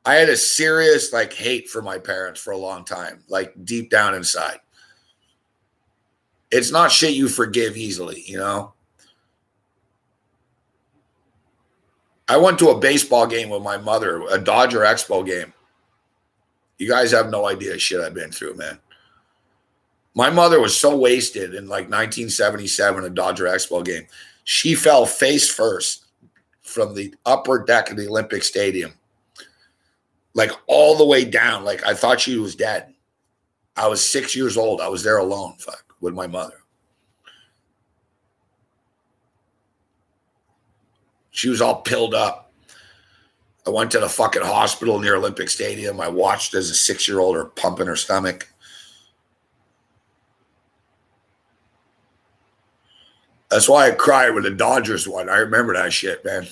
I had a serious, like, hate for my parents for a long time, like, deep down inside. It's not shit you forgive easily, you know? I went to a baseball game with my mother, a Dodger Expo game. You guys have no idea shit I've been through, man. My mother was so wasted in like 1977, a Dodger Expo game. She fell face first from the upper deck of the Olympic Stadium, like all the way down. Like, I thought she was dead. I was 6 years old. I was there alone, with my mother. She was all pilled up. I went to the fucking hospital near Olympic Stadium. I watched as a 6-year-old her pumping her stomach. That's why I cried when the Dodgers won. I remember that shit, man.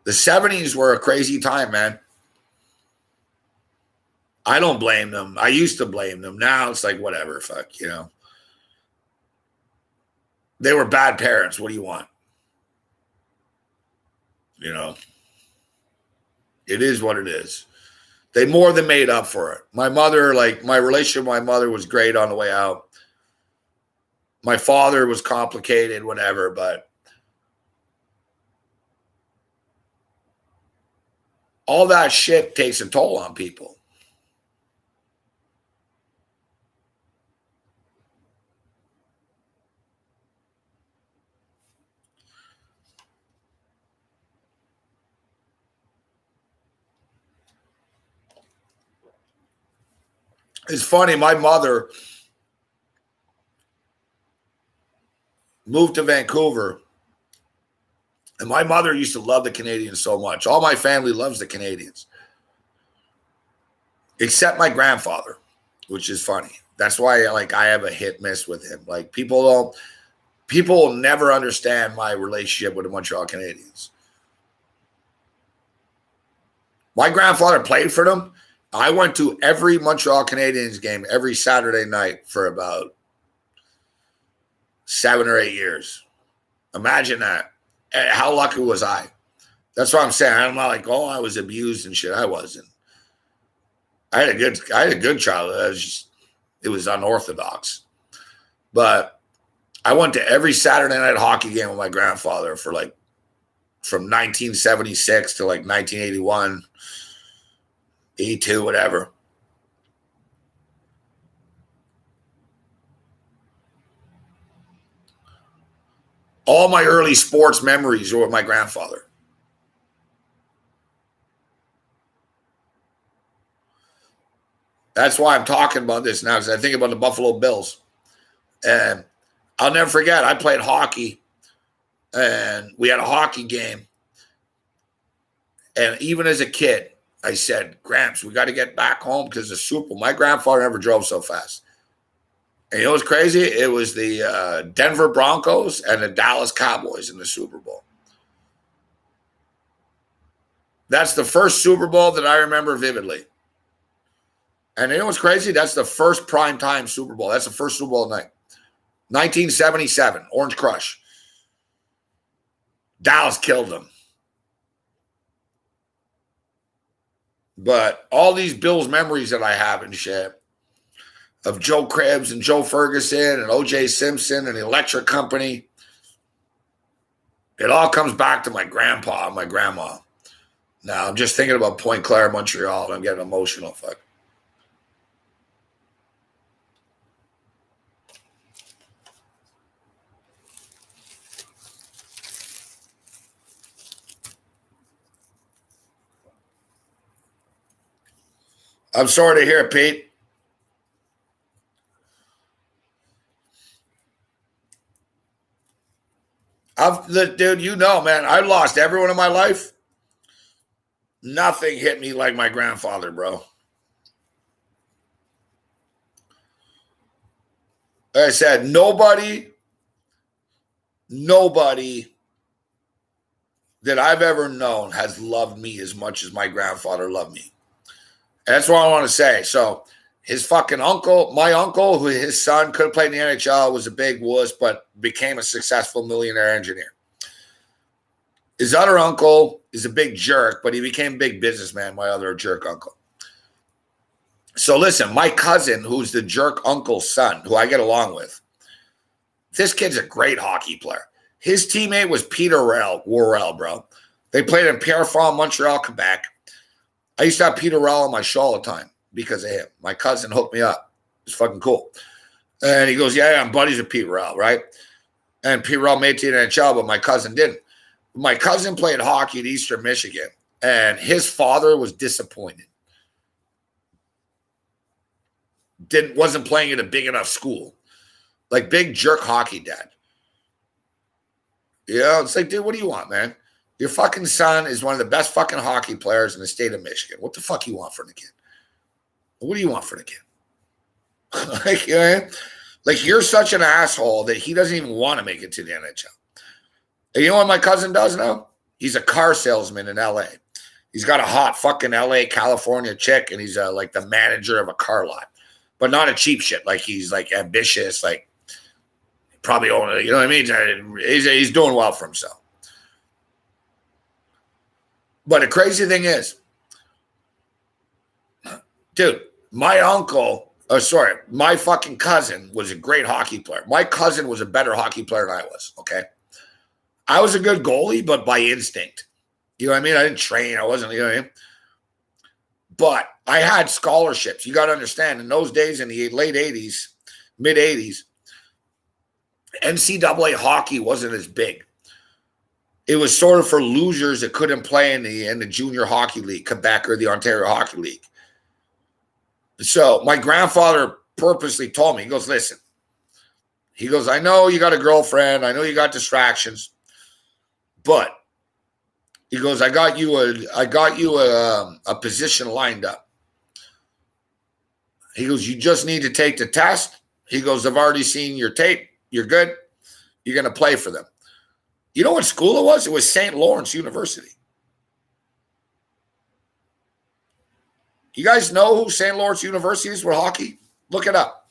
The 70s were a crazy time, man. I don't blame them. I used to blame them. Now it's like, whatever, fuck, you know. They were bad parents. What do you want? You know, it is what it is. They more than made up for it. My mother, like my relationship with my mother was great on the way out. My father was complicated, whatever, but all that shit takes a toll on people. It's funny, my mother moved to Vancouver, and my mother used to love the Canadians so much. All my family loves the Canadians, except my grandfather, which is funny. That's why I have a hit miss with him. Like people will never understand my relationship with the Montreal Canadiens. My grandfather played for them. I went to every Montreal Canadiens game every Saturday night for about 7 or 8 years. Imagine that. How lucky was I? That's what I'm saying. I'm not like, oh, I was abused and shit. I wasn't. I had a good childhood. It was unorthodox. But I went to every Saturday night hockey game with my grandfather for like from 1976 to like 1981, 82, whatever. All my early sports memories are with my grandfather. That's why I'm talking about this now, because I think about the Buffalo Bills. And I'll never forget, I played hockey, and we had a hockey game. And even as a kid, I said, Gramps, we got to get back home because the Super Bowl. My grandfather never drove so fast. And you know what's crazy? It was the Denver Broncos and the Dallas Cowboys in the Super Bowl. That's the first Super Bowl that I remember vividly. And you know what's crazy? That's the first primetime Super Bowl. That's the first Super Bowl night. 1977, Orange Crush. Dallas killed them. But all these Bills memories that I have and shit of Joe Cribbs and Joe Ferguson and O.J. Simpson and the Electric Company, it all comes back to my grandpa and my grandma. Now, I'm just thinking about Point Claire, Montreal, and I'm getting emotional. Fuck. I'm sorry to hear it, Pete. Dude, you know, man, I lost everyone in my life. Nothing hit me like my grandfather, bro. Like I said, nobody that I've ever known has loved me as much as my grandfather loved me. And that's what I want to say. So his fucking uncle, my uncle, who his son could have played in the NHL, was a big wuss, but became a successful millionaire engineer. His other uncle is a big jerk, but he became a big businessman, my other jerk uncle. So listen, my cousin, who's the jerk uncle's son, who I get along with, this kid's a great hockey player. His teammate was Peter Worrell, bro. They played in Pierrefonds, Montreal, Quebec. I used to have Peter Worrell on my show all the time because of him. My cousin hooked me up. It's fucking cool. And he goes, yeah, I'm buddies with Pete Worrell, right? And Pete Worrell made it to the NHL, but my cousin didn't. My cousin played hockey at Eastern Michigan, and his father was disappointed. Wasn't playing at a big enough school. Like big jerk hockey dad. You know, it's like, dude, what do you want, man? Your fucking son is one of the best fucking hockey players in the state of Michigan. What the fuck you want from the kid? What do you want from the kid? Like, you know, like you're such an asshole that he doesn't even want to make it to the NHL. And you know what my cousin does now? He's a car salesman in LA. He's got a hot fucking LA, California chick, and he's like the manager of a car lot. But not a cheap shit. Like he's like ambitious, like Probably only, you know what I mean? He's doing well for himself. But the crazy thing is, dude, my uncle, my fucking cousin was a great hockey player. My cousin was a better hockey player than I was, okay? I was a good goalie, but by instinct. You know what I mean? I didn't train. I wasn't, you know what I mean? But I had scholarships. You got to understand, in those days, in the late 80s, mid 80s, NCAA hockey wasn't as big. It was sort of for losers that couldn't play in the junior hockey league, Quebec or the Ontario Hockey League. So my grandfather purposely told me, he goes, listen, he goes, I know you got a girlfriend. I know you got distractions, but he goes, I got you a position lined up. He goes, you just need to take the test. He goes, I've already seen your tape. You're good. You're going to play for them. You know what school it was? It was St. Lawrence University. You guys know who St. Lawrence University is with hockey? Look it up.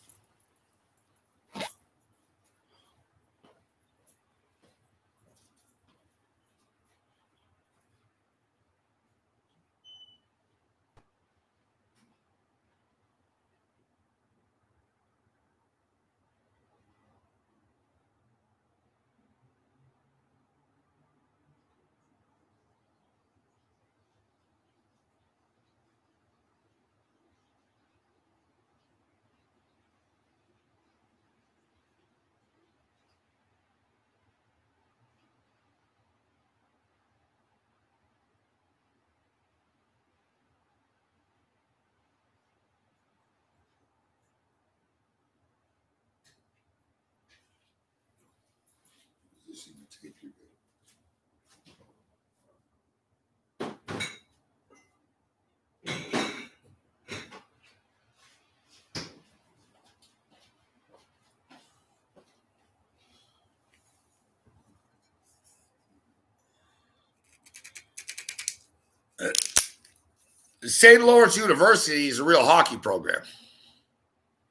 St. Lawrence University is a real hockey program.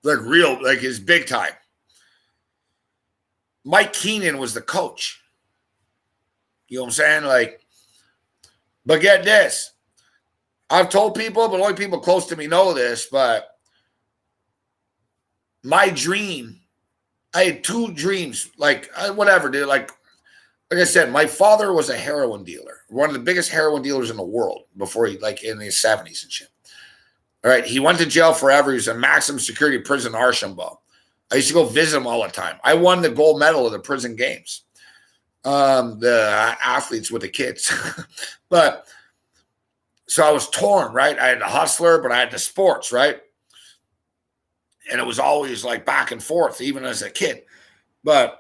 Like it's big time. Mike Keenan was the coach. You know what I'm saying? Like, but get this. I've told people, but only people close to me know this, but my dream, I had two dreams, like whatever, dude. Like I said, my father was a heroin dealer, one of the biggest heroin dealers in the world before he, like in the 70s and shit. All right. He went to jail forever. He was in maximum security prison, Archambault. I used to go visit him all the time. I won the gold medal of the prison games. The athletes with the kids. But so I was torn, right? I had the hustler, but I had the sports, right? And it was always like back and forth, even as a kid. But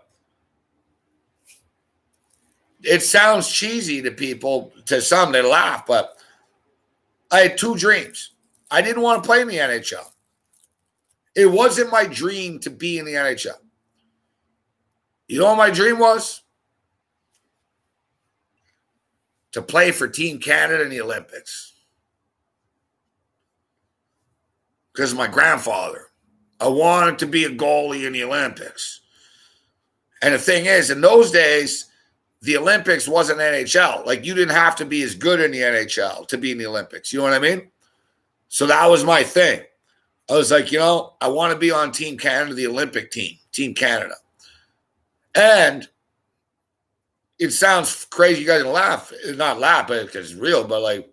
it sounds cheesy to people, to some, they laugh, but I had two dreams. I didn't want to play in the NHL. It wasn't my dream to be in the NHL. You know what my dream was? To play for Team Canada in the Olympics. Because of my grandfather. I wanted to be a goalie in the Olympics. And the thing is, in those days, the Olympics wasn't NHL. Like, you didn't have to be as good in the NHL to be in the Olympics. You know what I mean? So that was my thing. I was like, I want to be on Team Canada, the Olympic team, Team Canada. And it sounds crazy. You guys laugh. Not laugh, because it's real, but like,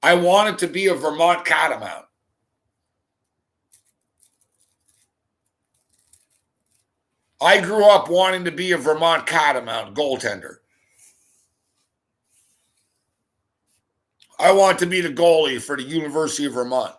I wanted to be a Vermont Catamount. I grew up wanting to be a Vermont Catamount goaltender. I want to be the goalie for the University of Vermont.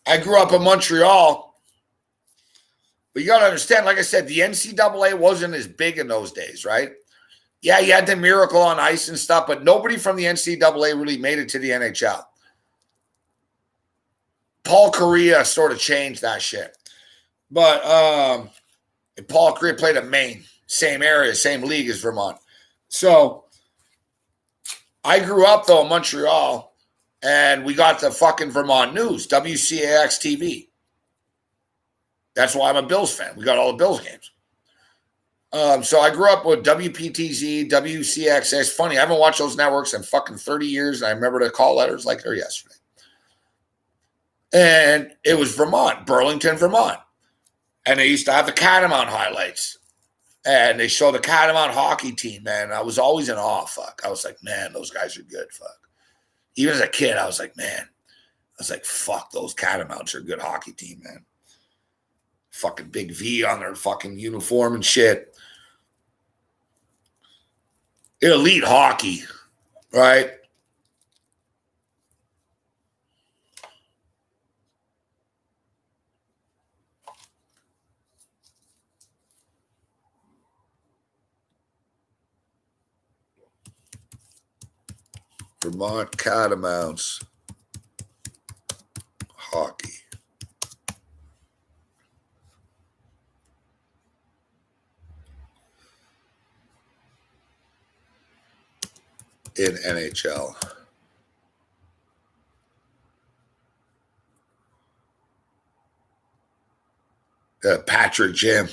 I grew up in Montreal. But you got to understand, like I said, the NCAA wasn't as big in those days, right? Yeah, you had the Miracle on Ice and stuff, but nobody from the NCAA really made it to the NHL. Paul Kariya sort of changed that shit. But Paul Kariya played at Maine, same area, same league as Vermont. So I grew up, though, in Montreal, and we got the fucking Vermont News, WCAX TV. That's why I'm a Bills fan. We got all the Bills games. So I grew up with WPTZ, WCX. It's funny, I haven't watched those networks in fucking 30 years. I remember the call letters like they're yesterday. And it was Vermont, Burlington, Vermont. And they used to have the Catamount highlights. And they showed the Catamount hockey team, man. I was always in awe, fuck. I was like, man, those guys are good, fuck. Even as a kid, I was like, man. I was like, fuck, those Catamounts are a good hockey team, man. Fucking big V on their fucking uniform and shit. Elite hockey, right? Vermont Catamounts hockey. In NHL. Patrick Jim.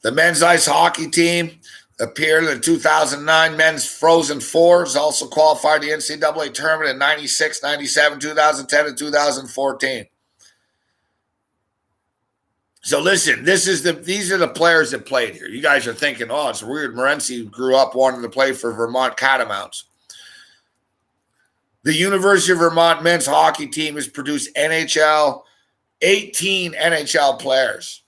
The men's ice hockey team appeared in the 2009 men's Frozen Fours, also qualified the NCAA tournament in 96, 97, 2010, and 2014. So listen, these are the players that played here. You guys are thinking, oh, it's weird. Morency grew up wanting to play for Vermont Catamounts. The University of Vermont men's hockey team has produced 18 NHL players.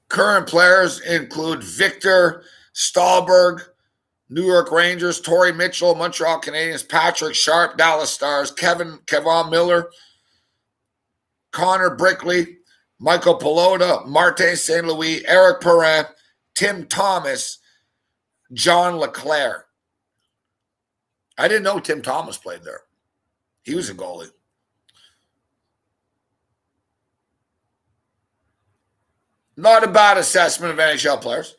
Current players include Victor Stahlberg, New York Rangers, Torrey Mitchell, Montreal Canadiens, Patrick Sharp, Dallas Stars, Kevin Miller, Connor Brickley, Michael Pelota, Martin St. Louis, Eric Perrin, Tim Thomas, John LeClaire. I didn't know Tim Thomas played there. He was a goalie. Not a bad assessment of NHL players.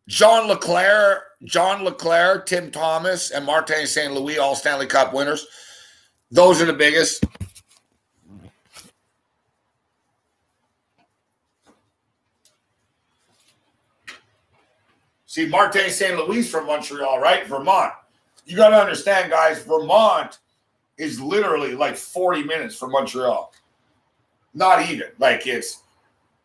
John LeClaire, Tim Thomas, and Martin St. Louis, all Stanley Cup winners. Those are the biggest. See, Martin St. Louis from Montreal, right? Vermont. You got to understand, guys, Vermont is literally like 40 minutes from Montreal. Not even. Like it's...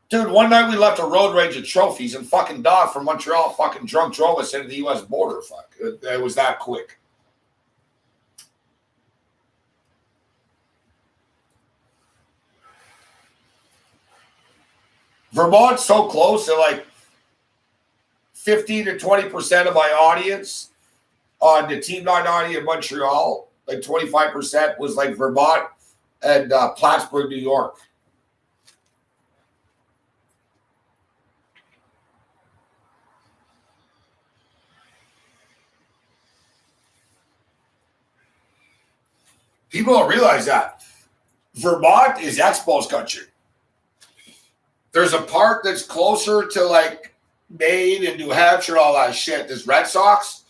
Dude, one night we left a road rage of trophies and fucking Doc from Montreal fucking drunk drove us into the U.S. border. Fuck. It was that quick. Vermont's so close that like 15 to 20% of my audience on the Team 990 in Montreal, like 25% was like Vermont and Plattsburgh, New York. People don't realize that. Vermont is Expos country. There's a part that's closer to like Maine and New Hampshire and all that shit. There's Red Sox.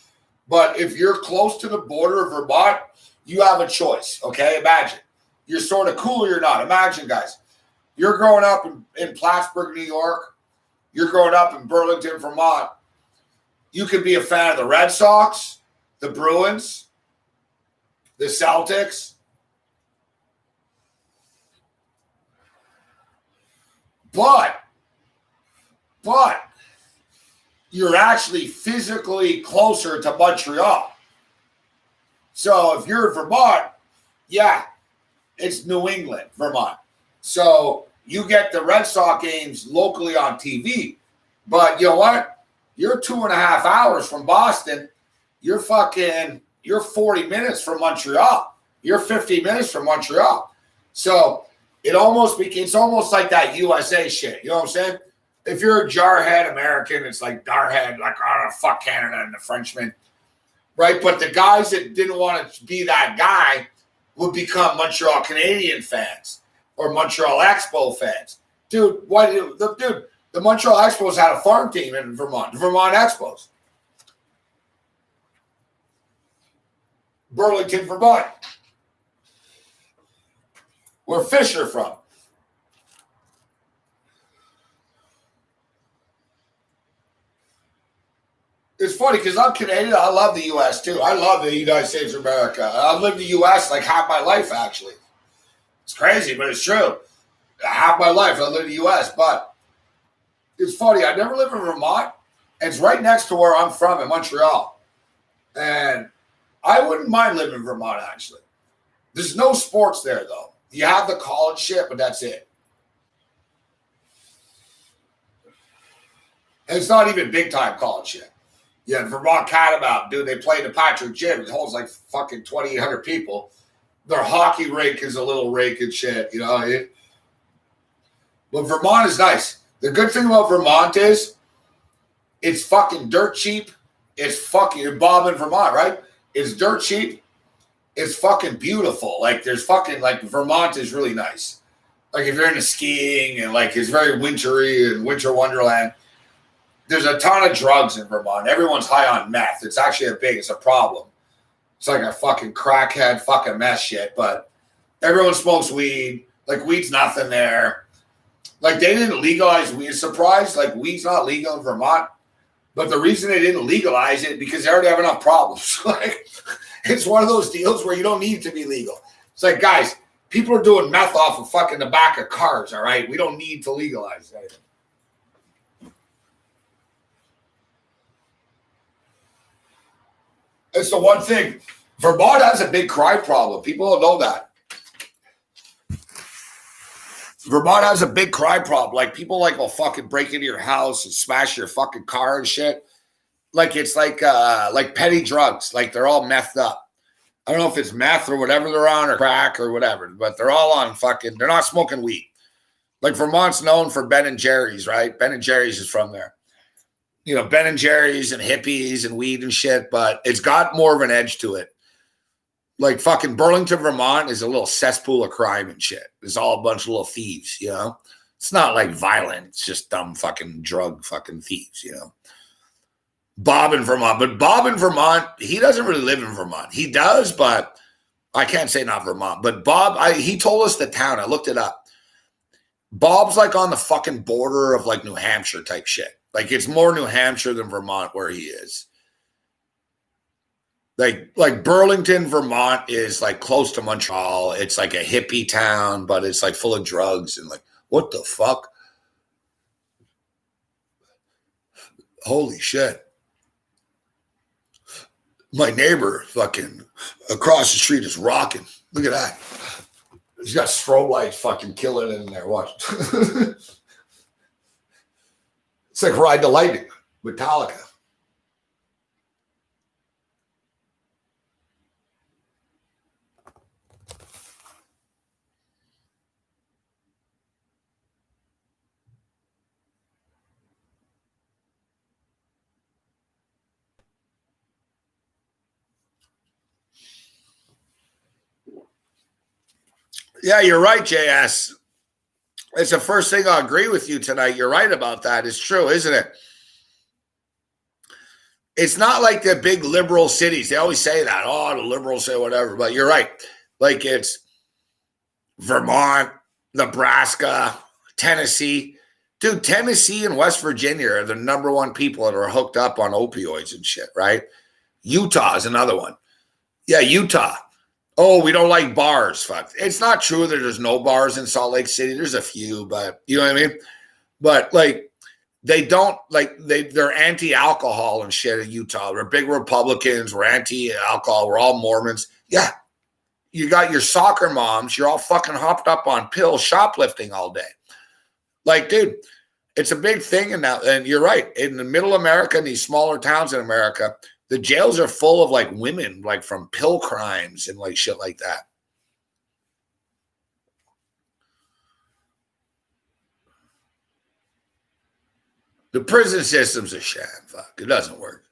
But if you're close to the border of Vermont, you have a choice, okay? Imagine. You're sort of cool or you're not. Imagine, guys. You're growing up in Plattsburgh, New York. You're growing up in Burlington, Vermont. You could be a fan of the Red Sox, the Bruins, the Celtics. But you're actually physically closer to Montreal. So if you're in Vermont, yeah, it's New England, Vermont. So you get the Red Sox games locally on TV. But you know what? You're 2.5 hours from Boston. You're 40 minutes from Montreal. You're 50 minutes from Montreal. So it's almost like that USA shit. You know what I'm saying? If you're a jarhead American, it's like Darhead, like, oh, fuck Canada and the Frenchman. Right? But the guys that didn't want to be that guy would become Montreal Canadian fans or Montreal Expo fans. Dude, the Montreal Expos had a farm team in Vermont, the Vermont Expos. Burlington, Vermont. Where Fisher from. It's funny because I'm Canadian. I love the U.S. too. I love the United States of America. I've lived in the U.S. like half my life, actually. It's crazy, but it's true. Half my life I lived in the U.S., but it's funny. I never lived in Vermont. And it's right next to where I'm from in Montreal. And I wouldn't mind living in Vermont, actually. There's no sports there, though. You have the college shit, but that's it. And it's not even big-time college shit. Yeah, Vermont Catamount, dude, they play the Patrick Gym. It holds like fucking 2,800 people. Their hockey rink is a little rink and shit, you know. But Vermont is nice. The good thing about Vermont is it's fucking dirt cheap. It's fucking Bob in Vermont, right? It's dirt cheap. It's fucking beautiful. Like there's fucking like Vermont is really nice. Like if you're into skiing and like it's very wintry and winter wonderland. There's a ton of drugs in Vermont. Everyone's high on meth. It's actually it's a problem. It's like a fucking crackhead fucking meth shit, but everyone smokes weed. Like weed's nothing there. Like they didn't legalize weed. Surprised, like weed's not legal in Vermont. But the reason they didn't legalize it because they already have enough problems. Like it's one of those deals where you don't need it to be legal. It's like, guys, people are doing meth off of fucking the back of cars, all right? We don't need to legalize anything. It's the one thing. Vermont has a big crime problem. People don't know that. Vermont has a big crime problem. Like people will fucking break into your house and smash your fucking car and shit. Like it's like petty drugs. Like they're all methed up. I don't know if it's meth or whatever they're on or crack or whatever, but they're all on they're not smoking weed. Like Vermont's known for Ben and Jerry's, right? Ben and Jerry's is from there. You know, Ben and Jerry's and hippies and weed and shit, but it's got more of an edge to it. Like fucking Burlington, Vermont is a little cesspool of crime and shit. It's all a bunch of little thieves, you know? It's not like violent. It's just dumb fucking drug fucking thieves, you know? Bob in Vermont. But Bob in Vermont, he doesn't really live in Vermont. He does, but I can't say not Vermont. But Bob, he told us the town. I looked it up. Bob's like on the fucking border of like New Hampshire type shit. Like it's more New Hampshire than Vermont where he is. Like Burlington, Vermont is like close to Montreal. It's like a hippie town, but it's like full of drugs and like, what the fuck? Holy shit. My neighbor fucking across the street is rocking. Look at that. He's got strobe lights fucking killing in there. Watch. It's like Ride the Lightning, Metallica. Yeah, you're right, JS. It's the first thing I'll agree with you tonight. You're right about that. It's true, isn't it? It's not like the big liberal cities. They always say that. Oh, the liberals say whatever. But you're right. Like it's Vermont, Nebraska, Tennessee. Dude, Tennessee and West Virginia are the number one people that are hooked up on opioids and shit, right? Utah is another one. Yeah, Utah. Oh, we don't like bars. Fuck. It's not true that there's no bars in Salt Lake City. There's a few, but you know what I mean? But like they don't like they're anti-alcohol and shit in Utah. We're big Republicans, we're anti-alcohol, we're all Mormons. Yeah. You got your soccer moms, you're all fucking hopped up on pills, shoplifting all day. Like, dude, it's a big thing. And you're right. In the middle America, in these smaller towns in America, the jails are full of like women, like from pill crimes and like shit like that. The prison system's a sham. Fuck, it doesn't work.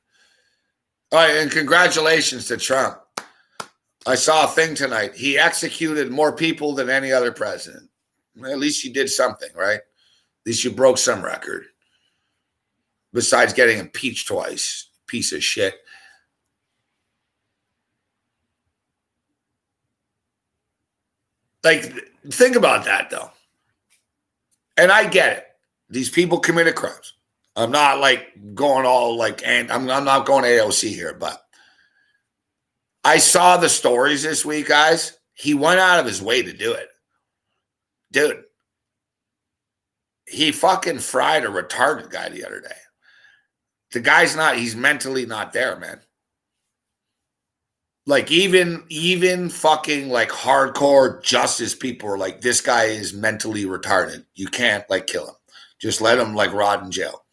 All right, and congratulations to Trump. I saw a thing tonight. He executed more people than any other president. At least you did something, right? At least you broke some record. Besides getting impeached twice, piece of shit. Like, think about that, though. And I get it. These people committed crimes. I'm not like going all like, and I'm not going AOC here, but I saw the stories this week, guys. He went out of his way to do it. Dude, he fucking fried a retarded guy the other day. The guy's he's mentally not there, man. Like even fucking like hardcore justice people are like, this guy is mentally retarded. You can't like kill him. Just let him like rot in jail.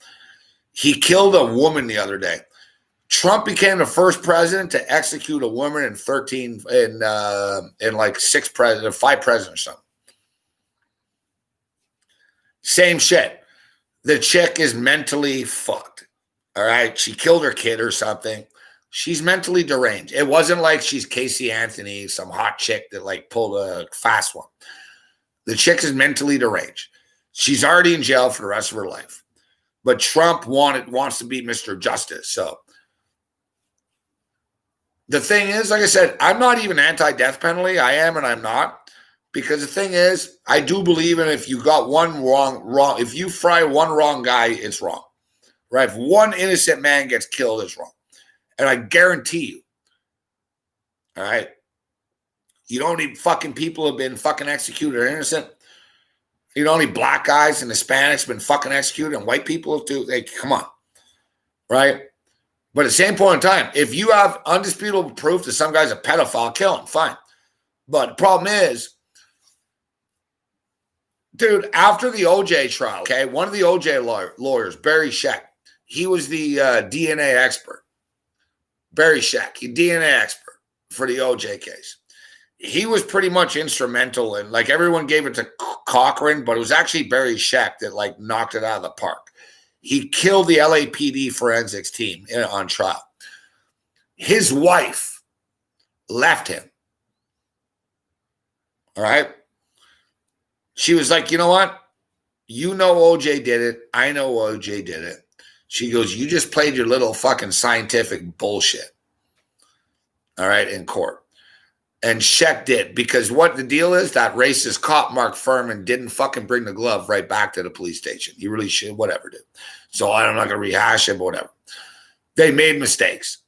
He killed a woman the other day. Trump became the first president to execute a woman in 13 in like 5 presidents or something. Same shit. The chick is mentally fucked. All right. She killed her kid or something. She's mentally deranged. It wasn't like she's Casey Anthony, some hot chick that like pulled a fast one. The chick is mentally deranged. She's already in jail for the rest of her life. But Trump wants to be Mr. Justice. So the thing is, like I said, I'm not even anti-death penalty. I am and I'm not. Because the thing is, I do believe in if you got one wrong, if you fry one wrong guy, it's wrong. Right? If one innocent man gets killed, it's wrong. And I guarantee you, all right, you know how many fucking people have been fucking executed or innocent? You know how many black guys and Hispanics been fucking executed and white people too? Like, come on. Right? But at the same point in time, if you have undisputable proof that some guy's a pedophile, kill him. Fine. But the problem is, dude, after the OJ trial, okay, one of the OJ lawyers, Barry Scheck, he was the DNA expert. Barry Scheck, he DNA expert for the OJ case. He was pretty much instrumental in, like, everyone gave it to Cochran, but it was actually Barry Scheck that like knocked it out of the park. He killed the LAPD forensics team on trial. His wife left him. All right. She was like, you know what? You know OJ did it. I know OJ did it. She goes, you just played your little fucking scientific bullshit. All right, in court. And Scheck did, because what the deal is, that racist cop, Mark Furman, didn't fucking bring the glove right back to the police station. He really should, whatever, dude. So I'm not going to rehash it, but whatever. They made mistakes.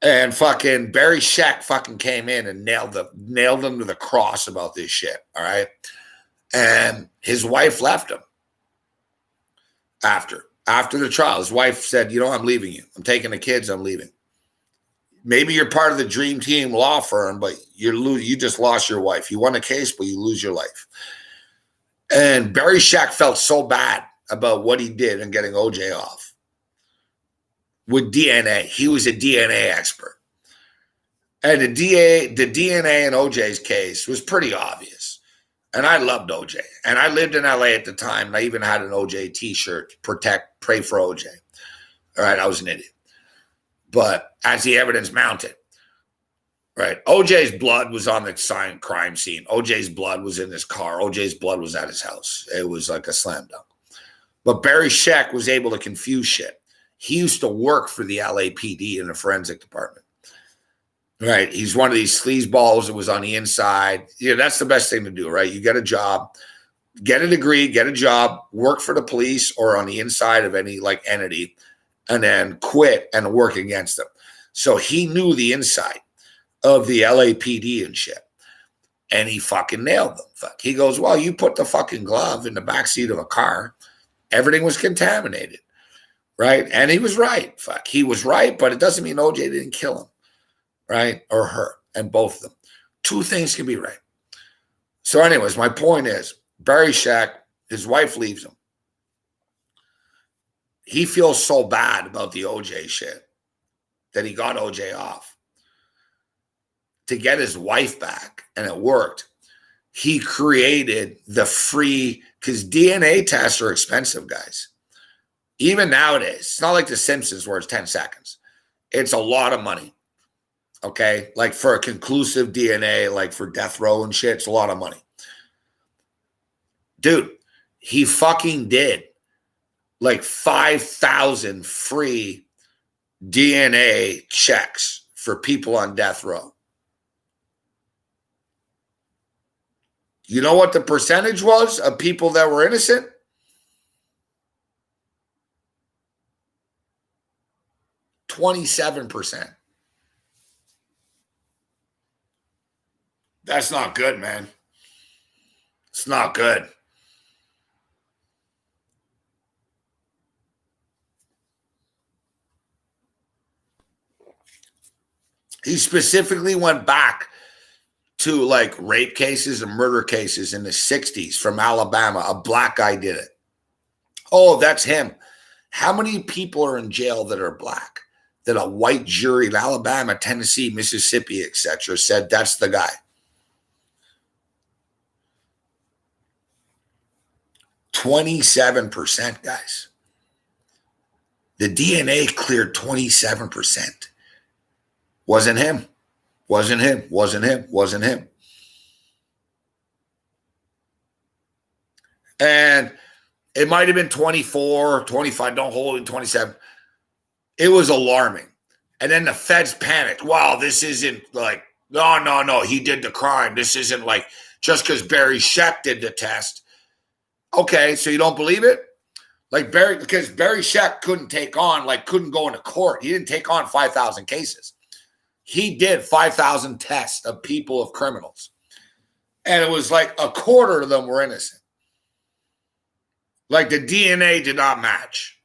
And fucking Barry Scheck fucking came in and nailed them to the cross about this shit, all right? And his wife left him after the trial. His wife said, you know, I'm leaving you. I'm taking the kids. I'm leaving. Maybe you're part of the dream team law firm, but you just lost your wife. You won a case, but you lose your life. And Barry Scheck felt so bad about what he did in getting OJ off with DNA. He was a DNA expert. And the DNA in OJ's case was pretty obvious. And I loved OJ. And I lived in LA at the time. And I even had an OJ t-shirt, pray for OJ. All right, I was an idiot. But as the evidence mounted, right, OJ's blood was on the crime scene. OJ's blood was in his car. OJ's blood was at his house. It was like a slam dunk. But Barry Scheck was able to confuse shit. He used to work for the LAPD in the forensic department. Right, he's one of these sleazeballs that was on the inside. Yeah, that's the best thing to do, right? You get a job, get a degree, get a job, work for the police or on the inside of any like entity, and then quit and work against them. So he knew the inside of the LAPD and shit. And he fucking nailed them. Fuck. He goes, well, you put the fucking glove in the backseat of a car. Everything was contaminated. Right? And he was right. Fuck. He was right, but it doesn't mean OJ didn't kill him. Right? Or her. And both of them. Two things can be right. So anyways, my point is, Barry Scheck His wife leaves him. He feels so bad about the OJ shit that he got OJ off to get his wife back, and it worked. He created the free, because DNA tests are expensive, guys. Even nowadays, it's not like The Simpsons where it's 10 seconds. It's a lot of money. Okay? Like for a conclusive DNA, like for death row and shit, it's a lot of money. Dude, he fucking did like 5,000 free DNA checks for people on death row. You know what the percentage was of people that were innocent? 27%. That's not good, man. It's not good. He specifically went back to like rape cases and murder cases in the 60s from Alabama. A black guy did it. Oh, that's him. How many people are in jail that are black? That a white jury in Alabama, Tennessee, Mississippi, etc., said that's the guy. 27%, guys. The DNA cleared 27%. Wasn't him. Wasn't him. Wasn't him. Wasn't him. And it might have been 24, 25. Don't hold it, 27. It was alarming. And then the feds panicked. Wow, this isn't like, no. He did the crime. This isn't like just because Barry Scheck did the test. Okay, so you don't believe it? Because Barry Scheck couldn't go into court. He didn't take on 5,000 cases. He did 5,000 tests of people, of criminals. And it was like a quarter of them were innocent. Like the DNA did not match.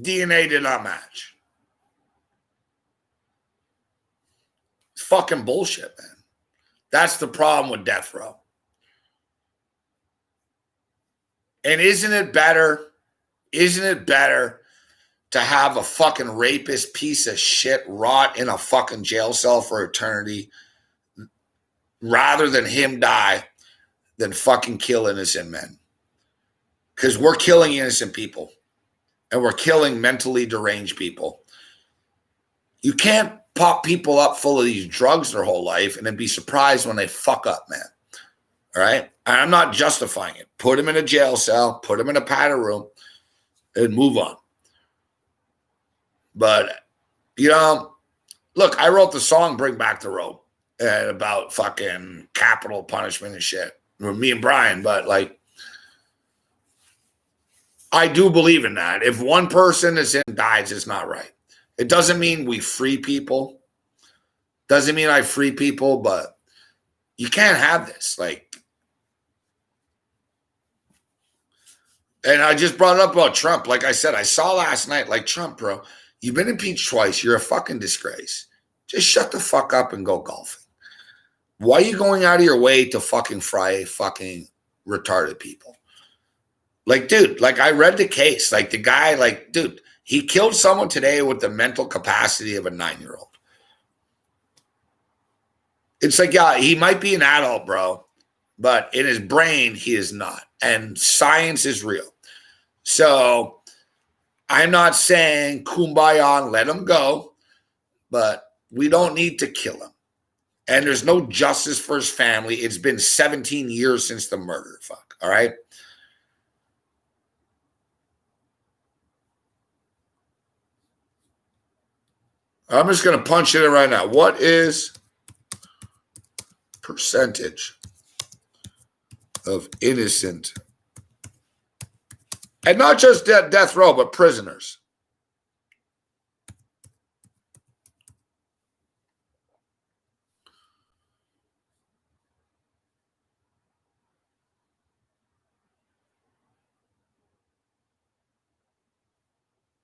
DNA did not match. It's fucking bullshit, man. That's the problem with death row. And isn't it better to have a fucking rapist piece of shit rot in a fucking jail cell for eternity rather than him die than fucking kill innocent men? Because we're killing innocent people and we're killing mentally deranged people. You can't pop people up full of these drugs their whole life and then be surprised when they fuck up, man. All right? And I'm not justifying it. Put them in a jail cell, put them in a padded room, and move on. But, look, I wrote the song Bring Back the Rope about fucking capital punishment and shit with me and Brian. But, I do believe in that. If one person is in dies, it's not right. It doesn't mean we free people. Doesn't mean I free people, but you can't have this. And I just brought it up about Trump. Like I said, I saw last night, Trump, bro, you've been impeached twice. You're a fucking disgrace. Just shut the fuck up and go golfing. Why are you going out of your way to fucking fry fucking retarded people? Dude, I read the case. The guy, dude, he killed someone today with the mental capacity of a 9-year-old. It's yeah, he might be an adult, bro, but in his brain, he is not. And science is real. So I'm not saying kumbaya and let him go, but we don't need to kill him. And there's no justice for his family. It's been 17 years since the murder. Fuck. All right. I'm just going to punch it in right now. What is percentage of innocent, and not just death row, but prisoners?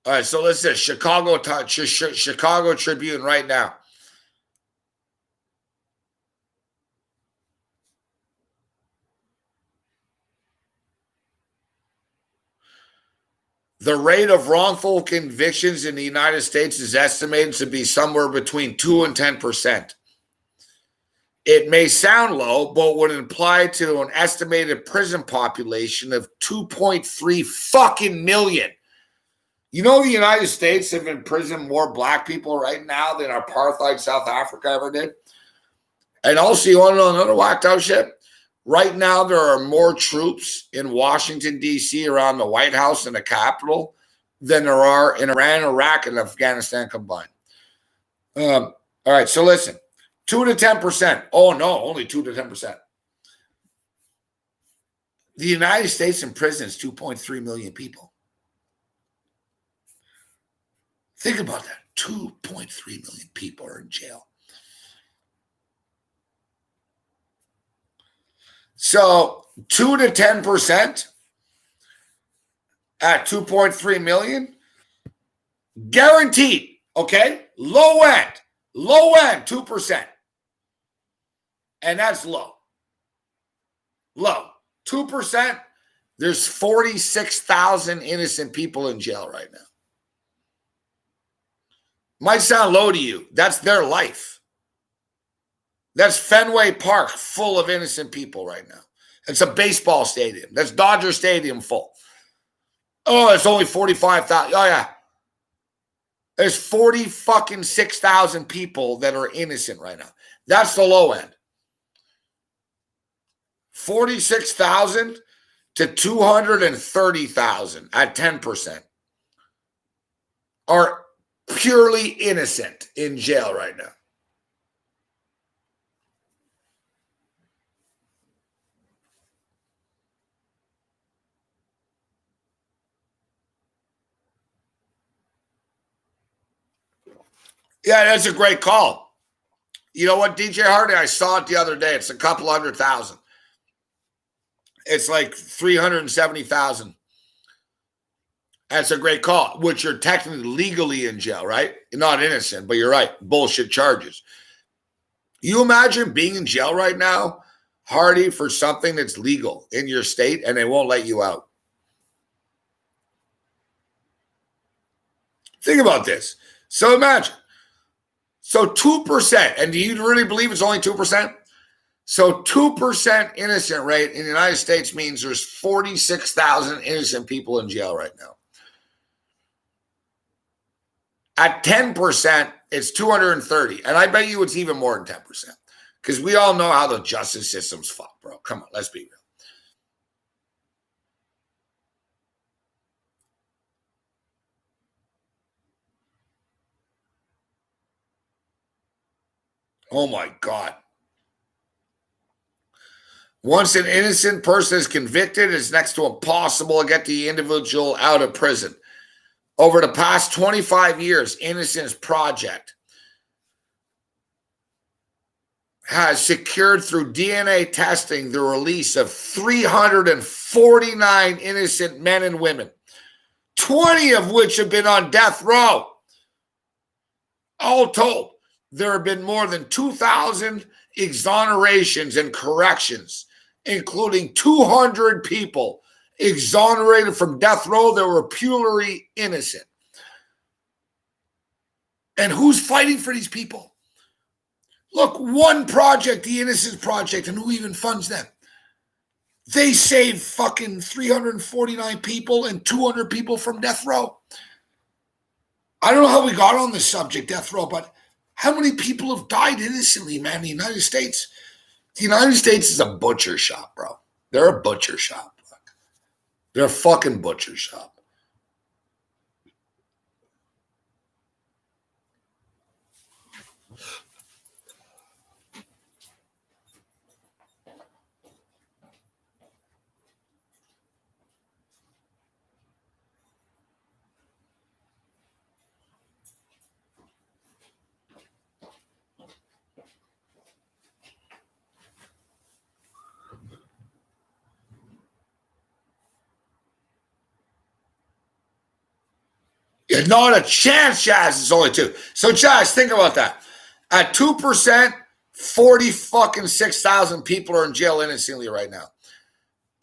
All right, so let's say Chicago Tribune right now. The rate of wrongful convictions in the United States is estimated to be somewhere between 2 and 10%. It may sound low, but would imply to an estimated prison population of 2.3 fucking million. You know, the United States have imprisoned more black people right now than apartheid South Africa ever did. And also, you want to know another whacked out shit? Right now, there are more troops in Washington, D.C. around the White House and the Capitol than there are in Iran, Iraq, and Afghanistan combined. All right, so listen, 2 to 10%. Oh, no, only 2 to 10%. The United States imprisons 2.3 million people. Think about that. 2.3 million people are in jail. So 2 to 10% at 2.3 million, guaranteed, okay? Low end, 2%. And that's low. Low. 2%, there's 46,000 innocent people in jail right now. Might sound low to you. That's their life. That's Fenway Park full of innocent people right now. It's a baseball stadium. That's Dodger Stadium full. Oh, it's only 45,000. Oh, yeah. There's 6,000 people that are innocent right now. That's the low end. 46,000 to 230,000 at 10% are purely innocent in jail right now. Yeah, that's a great call. You know what, DJ Hardy? I saw it the other day. It's a couple 100,000. It's like 370,000. That's a great call, which you're technically legally in jail, right? You're not innocent, but you're right. Bullshit charges. You imagine being in jail right now, Hardy, for something that's legal in your state and they won't let you out. Think about this. So imagine. So 2%, and do you really believe it's only 2%? So 2% innocent rate in the United States means there's 46,000 innocent people in jail right now. At 10%, it's 230. And I bet you it's even more than 10%. Because we all know how the justice system's fucked, bro. Come on, let's be real. Oh my God. Once an innocent person is convicted, it's next to impossible to get the individual out of prison. Over the past 25 years, Innocence Project has secured through DNA testing the release of 349 innocent men and women, 20 of which have been on death row. All told, there have been more than 2,000 exonerations and corrections, including 200 people exonerated from death row that were purely innocent. And who's fighting for these people? Look, one project, the Innocence Project, and who even funds them? They saved fucking 349 people and 200 people from death row. I don't know how we got on this subject, death row, but how many people have died innocently, man, in the United States? The United States is a butcher shop, bro. They're a butcher shop. They're a fucking butcher shop. Yeah, not a chance, Chaz. It's only 2. So, Chaz, think about that. At 2%, 6,000 people are in jail innocently right now.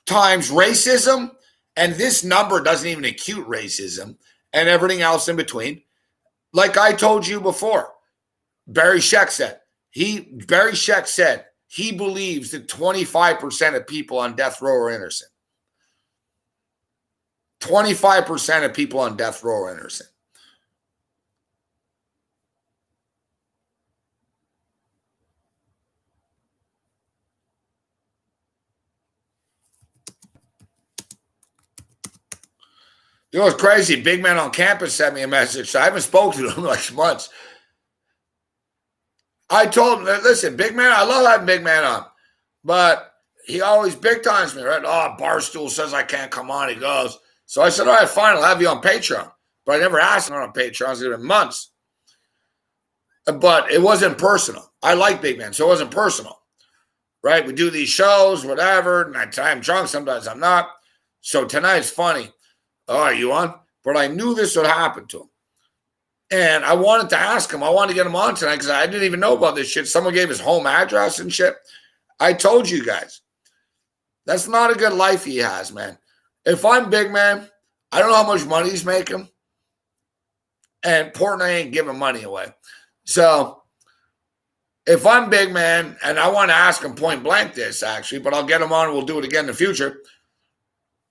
Times racism And this number doesn't even acute racism and everything else in between. Like I told you before, Barry Scheck said he believes that 25% of people on death row are innocent. 25% of people on death row are innocent. You know what's crazy? Big Man on Campus sent me a message. So I haven't spoken to him in like months. I told him, listen, Big Man, I love having Big Man on, but he always big times me, right? Oh, Barstool says I can't come on. He goes. So I said, all right, fine, I'll have you on Patreon. But I never asked him on Patreon. It's been months. But it wasn't personal. I like Big Man, so it wasn't personal, right? We do these shows, whatever, and I'm drunk. Sometimes I'm not. So tonight's funny. Oh, are you on? But I knew this would happen to him. And I wanted to ask him. I wanted to get him on tonight because I didn't even know about this shit. Someone gave his home address and shit. I told you guys. That's not a good life he has, man. If I'm Big Man, I don't know how much money he's making. And Portnoy ain't giving money away. So if I'm Big Man, and I want to ask him point blank this, actually, but I'll get him on and we'll do it again in the future.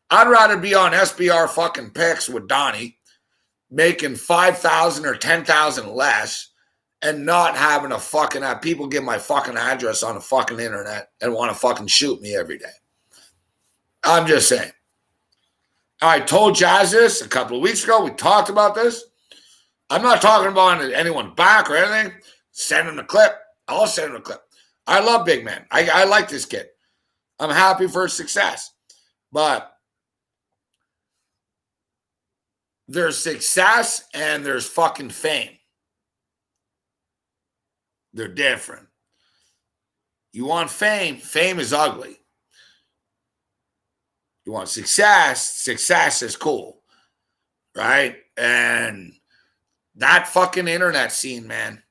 I'd rather be on SBR fucking picks with Donnie, making 5,000 or 10,000 less, and not having to fucking have people get my fucking address on the fucking internet and want to fucking shoot me every day. I'm just saying. I told Jazz this a couple of weeks ago. We talked about this. I'm not talking about anyone back or anything. Send him the clip. I'll send him the clip. I love Big Man. I like this kid. I'm happy for his success. But there's success and there's fucking fame. They're different. You want fame? Fame is ugly. You want success? Success is cool. Right? And that fucking internet scene, man.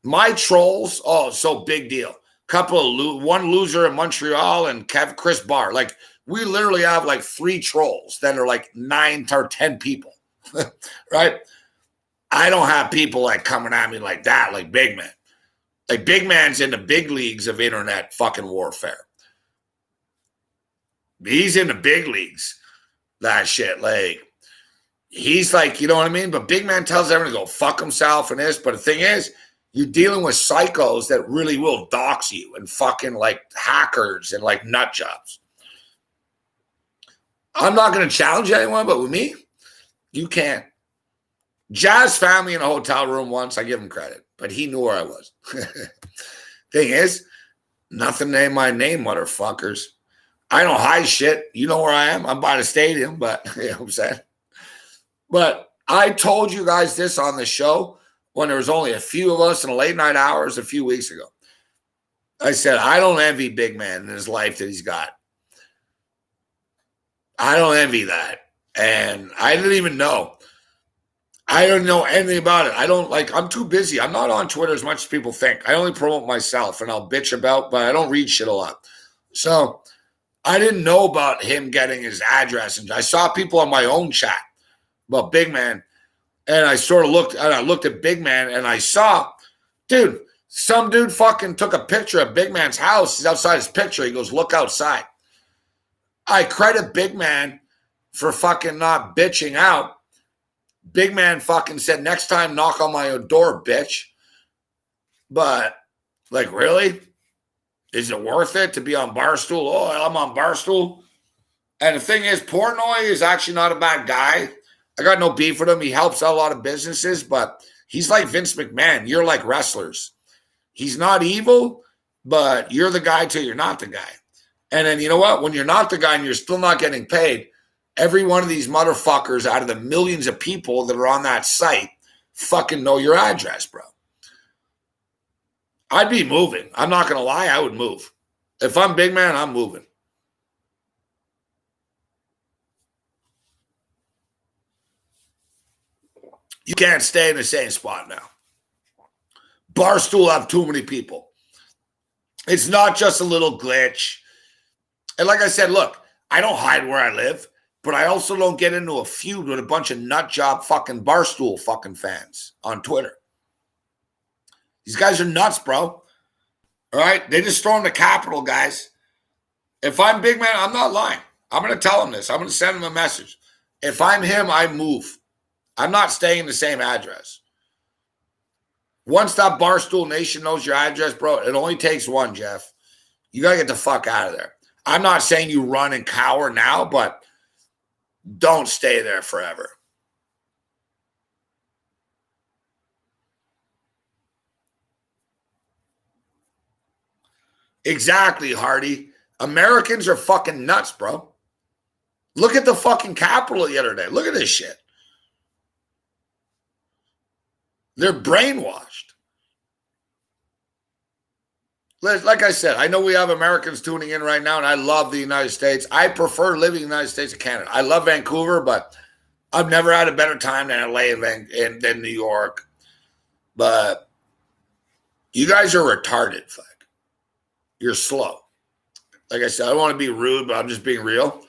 My trolls, oh, so big deal. One loser in Montreal and Chris Barr. Like, we literally have like 3 trolls that are like 9 or 10 people. Right? I don't have people like coming at me like that, like Big Man. Like Big Man's in the big leagues of internet fucking warfare. He's in the big leagues. That shit, like, he's like, you know what I mean? But Big Man tells everyone to go fuck himself and this. But the thing is, you're dealing with psychos that really will dox you and fucking like hackers and like nut jobs. I'm not going to challenge anyone, but with me, you can't. Jazz found me in a hotel room once. I give him credit, but he knew where I was. Thing is, nothing named my name, motherfuckers. I don't hide shit. You know where I am. I'm by the stadium, but you know what I'm saying? But I told you guys this on the show when there was only a few of us in the late night hours a few weeks ago. I said, I don't envy Big Man in his life that he's got. I don't envy that. And I didn't even know. I don't know anything about it. I'm too busy. I'm not on Twitter as much as people think. I only promote myself and I'll bitch about, but I don't read shit a lot. So I didn't know about him getting his address. And I saw people on my own chat about Big Man. And I sort of looked at Big Man and I saw, dude, some dude fucking took a picture of Big Man's house. He's outside his picture. He goes, look outside. I credit Big Man for fucking not bitching out. Big Man fucking said, next time, knock on my door, bitch. But, like, really? Is it worth it to be on Barstool? Oh, I'm on Barstool. And the thing is, Portnoy is actually not a bad guy. I got no beef with him. He helps out a lot of businesses, but he's like Vince McMahon. You're like wrestlers. He's not evil, but you're the guy till you're not the guy. And then, you know what? When you're not the guy and you're still not getting paid, every one of these motherfuckers out of the millions of people that are on that site fucking know your address, bro. I'd be moving. I'm not going to lie. I would move. If I'm Big Man, I'm moving. You can't stay in the same spot now. Barstool have too many people. It's not just a little glitch. And like I said, look, I don't hide where I live. But I also don't get into a feud with a bunch of nut job fucking Barstool fucking fans on Twitter. These guys are nuts, bro. All right? They just stormed the Capitol, guys. If I'm big man, I'm not lying. I'm going to tell him this. I'm going to send him a message. If I'm him, I move. I'm not staying in the same address. Once that Barstool Nation knows your address, bro, it only takes one, Jeff. You got to get the fuck out of there. I'm not saying you run and cower now, but don't stay there forever. Exactly, Hardy. Americans are fucking nuts, bro. Look at the fucking Capitol the other day. Look at this shit. They're brainwashed. Like I said, I know we have Americans tuning in right now, and I love the United States. I prefer living in the United States to Canada. I love Vancouver, but I've never had a better time than LA and than New York. But you guys are retarded, fuck. You're slow. Like I said, I don't want to be rude, but I'm just being real.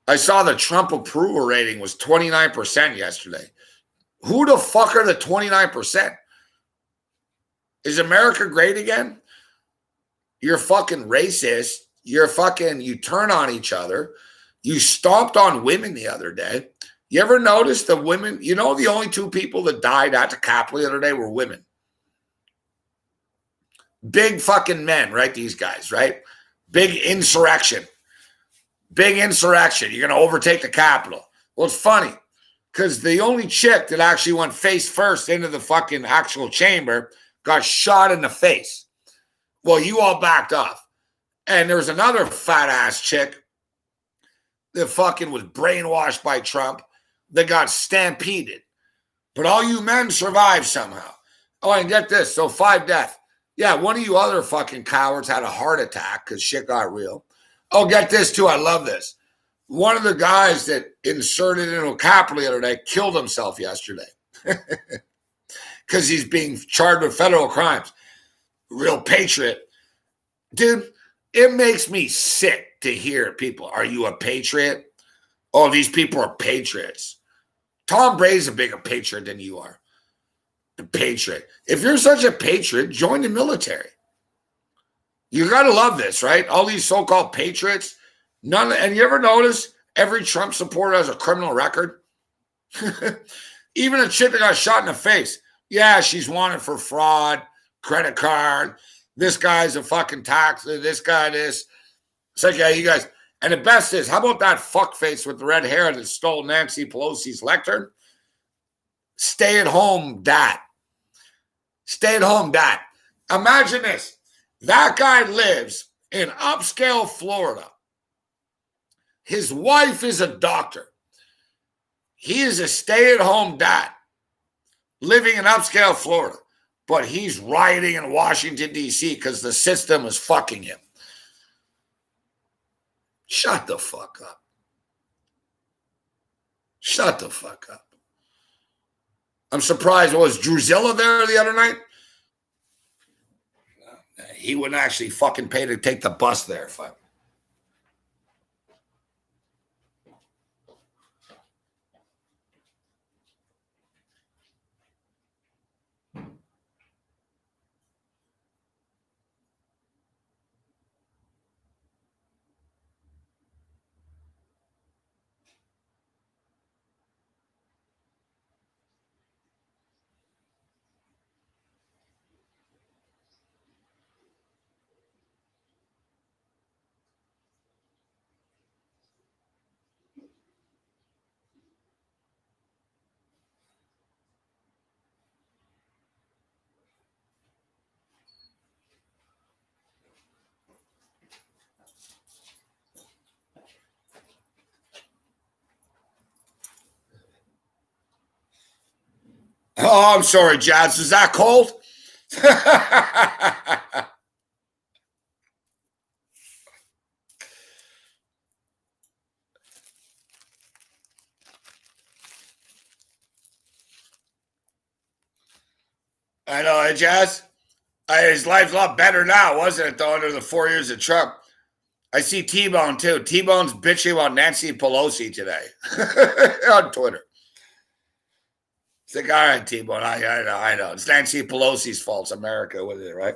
I saw the Trump approval rating was 29% yesterday. Who the fuck are the 29%? Is America great again? You're fucking racist. You turn on each other. You stomped on women the other day. You ever notice the women? You know, the only two people that died at the Capitol the other day were women. Big fucking men, right? These guys, right? Big insurrection. Big insurrection. You're going to overtake the Capitol. Well, it's funny because the only chick that actually went face first into the fucking actual chamber got shot in the face. Well, you all backed off. And there was another fat ass chick that fucking was brainwashed by Trump that got stampeded. But all you men survived somehow. Oh, and get this. So 5 deaths. Yeah, one of you other fucking cowards had a heart attack because shit got real. Oh, get this too. I love this. One of the guys that inserted into a Capitol the other day killed himself yesterday because he's being charged with federal crimes. Real patriot. Dude, it makes me sick to hear people. Are you a patriot? Oh, these people are patriots. Tom Brady's a bigger patriot than you are. The patriot. If you're such a patriot, join the military. You got to love this, right? All these so-called patriots. And you ever notice every Trump supporter has a criminal record? Even a chick that got shot in the face. Yeah, she's wanted for fraud, credit card. This guy's a fucking tax. This guy, this. It's like, yeah, you guys. And the best is, how about that fuckface with the red hair that stole Nancy Pelosi's lectern? Stay-at-home dad. Stay-at-home dad. Imagine this. That guy lives in upscale Florida. His wife is a doctor. He is a stay-at-home dad living in upscale Florida. But he's rioting in Washington, D.C. because the system is fucking him. Shut the fuck up. Shut the fuck up. I'm surprised. Was Drusilla there the other night? He wouldn't actually fucking pay to take the bus there. Fuck. Oh, I'm sorry, Jazz. Is that cold? I know, Jazz. His life's a lot better now, wasn't it, though, under the 4 years of Trump? I see T-Bone too. T-Bone's bitching about Nancy Pelosi today on Twitter. It's like, all right, T-Bone, I know. It's Nancy Pelosi's fault. It's America with it, right?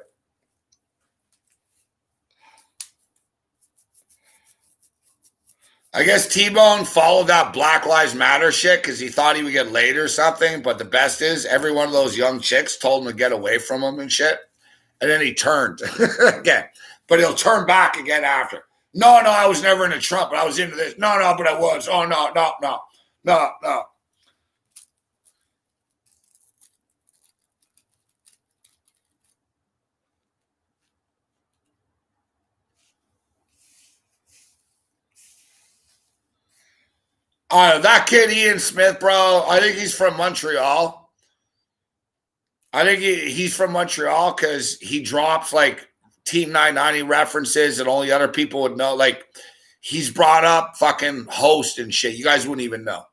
I guess T-Bone followed that Black Lives Matter shit because he thought he would get laid or something. But the best is every one of those young chicks told him to get away from him and shit. And then he turned again. But he'll turn back again after. No, I was never into Trump, but I was into this. No, but I was. Oh, no. That kid, Ian Smith, bro, I think he's from Montreal. I think he's from Montreal because he drops like Team 990 references and only other people would know. Like, he's brought up fucking host and shit. You guys wouldn't even know.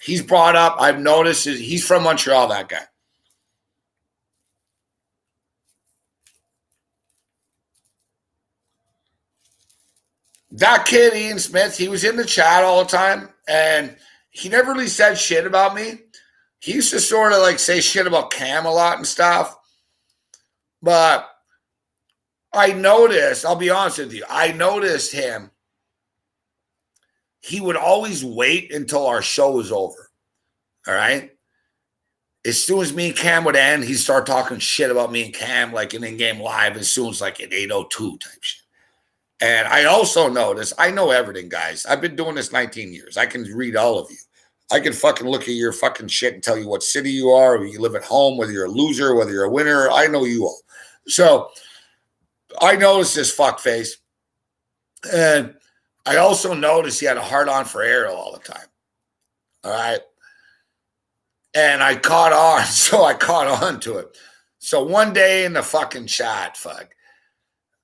He's brought up, I've noticed, he's from Montreal, that guy. That kid, Ian Smith, he was in the chat all the time, and he never really said shit about me. He used to sort of like say shit about Cam a lot and stuff. But I noticed, I'll be honest with you, I noticed him. He would always wait until our show was over. All right? As soon as me and Cam would end, he'd start talking shit about me and Cam, like an in-game live, as soon as like at 8:02 type shit. And I also noticed, I know everything, guys. I've been doing this 19 years. I can read all of you. I can fucking look at your fucking shit and tell you what city you are, whether you live at home, whether you're a loser, whether you're a winner. I know you all. So I noticed this fuckface. And I also noticed he had a hard on for Ariel all the time. All right. And I caught on. So I caught on to it. So one day in the fucking chat,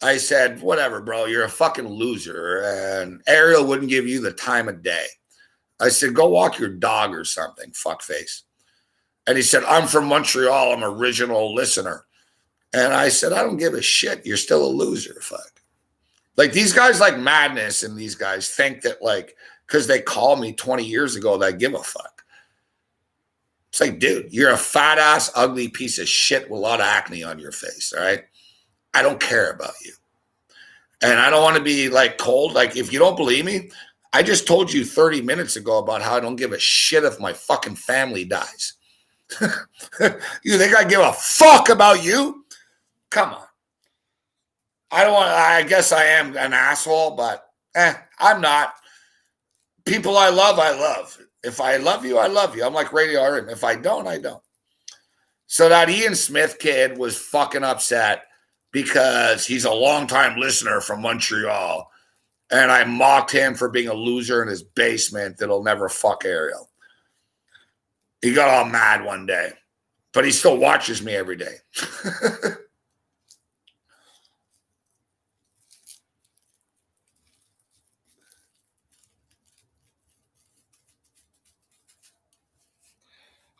I said, whatever, bro, you're a fucking loser. And Ariel wouldn't give you the time of day. I said, go walk your dog or something, fuckface. And he said, I'm from Montreal. I'm an original listener. And I said, I don't give a shit. You're still a loser, fuck. Like, these guys like Madness and these guys think that, like, because they called me 20 years ago that I give a fuck. It's like, dude, you're a fat-ass, ugly piece of shit with a lot of acne on your face, all right? I don't care about you. And I don't want to be, like, cold. Like, if you don't believe me, I just told you 30 minutes ago about how I don't give a shit if my fucking family dies. You think I give a fuck about you? Come on. I guess I am an asshole, but I'm not. People I love. If I love you, I love you. I'm like Radio RM. If I don't, I don't. So that Ian Smith kid was fucking upset because he's a longtime listener from Montreal. And I mocked him for being a loser in his basement that'll never fuck Ariel. He got all mad one day, but he still watches me every day.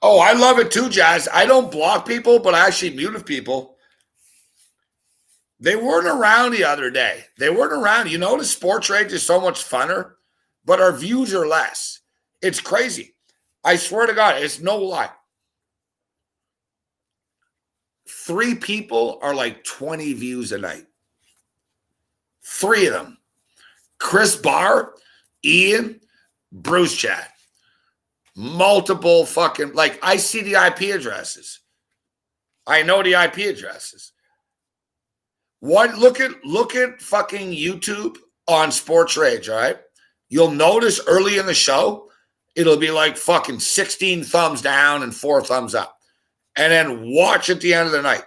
Oh, I love it too, Jazz. I don't block people, but I actually muted people. They weren't around the other day. They weren't around. You notice Sports Rage is so much funner, but our views are less. It's crazy. I swear to God, it's no lie. 3 people are like 20 views a night. 3 of them. Chris Barr, Ian, Bruce Chat. Multiple fucking, like, I see the IP addresses. I know the IP addresses. What? Look at fucking YouTube on Sports Rage, all right? You'll notice early in the show, it'll be like fucking 16 thumbs down and 4 thumbs up. And then watch at the end of the night.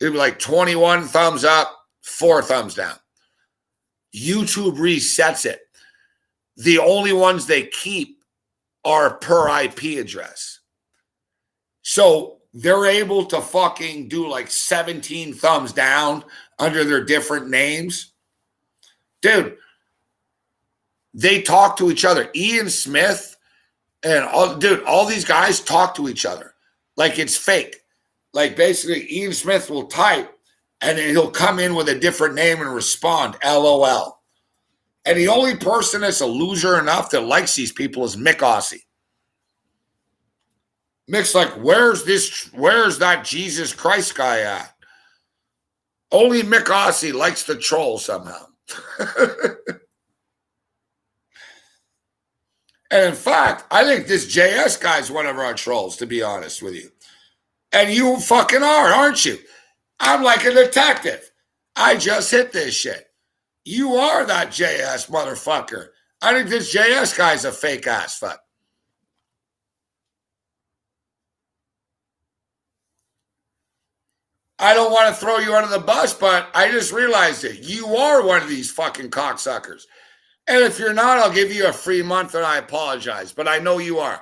It'll be like 21 thumbs up, 4 thumbs down. YouTube resets it. The only ones they keep are per IP address. So they're able to fucking do like 17 thumbs down under their different names. Dude, they talk to each other. Ian Smith and all these guys talk to each other like it's fake. Like, basically, Ian Smith will type and then he'll come in with a different name and respond, LOL. And the only person that's a loser enough that likes these people is Mick Aussie. Mick's like, where's that Jesus Christ guy at? Only Mick Aussie likes to troll somehow. And in fact, I think this JS guy is one of our trolls, to be honest with you. And you fucking are, aren't you? I'm like a detective. I just hit this shit. You are that JS motherfucker. I think this JS guy's a fake ass fuck. I don't want to throw you under the bus, but I just realized it. You are one of these fucking cocksuckers. And if you're not, I'll give you a free month and I apologize. But I know you are.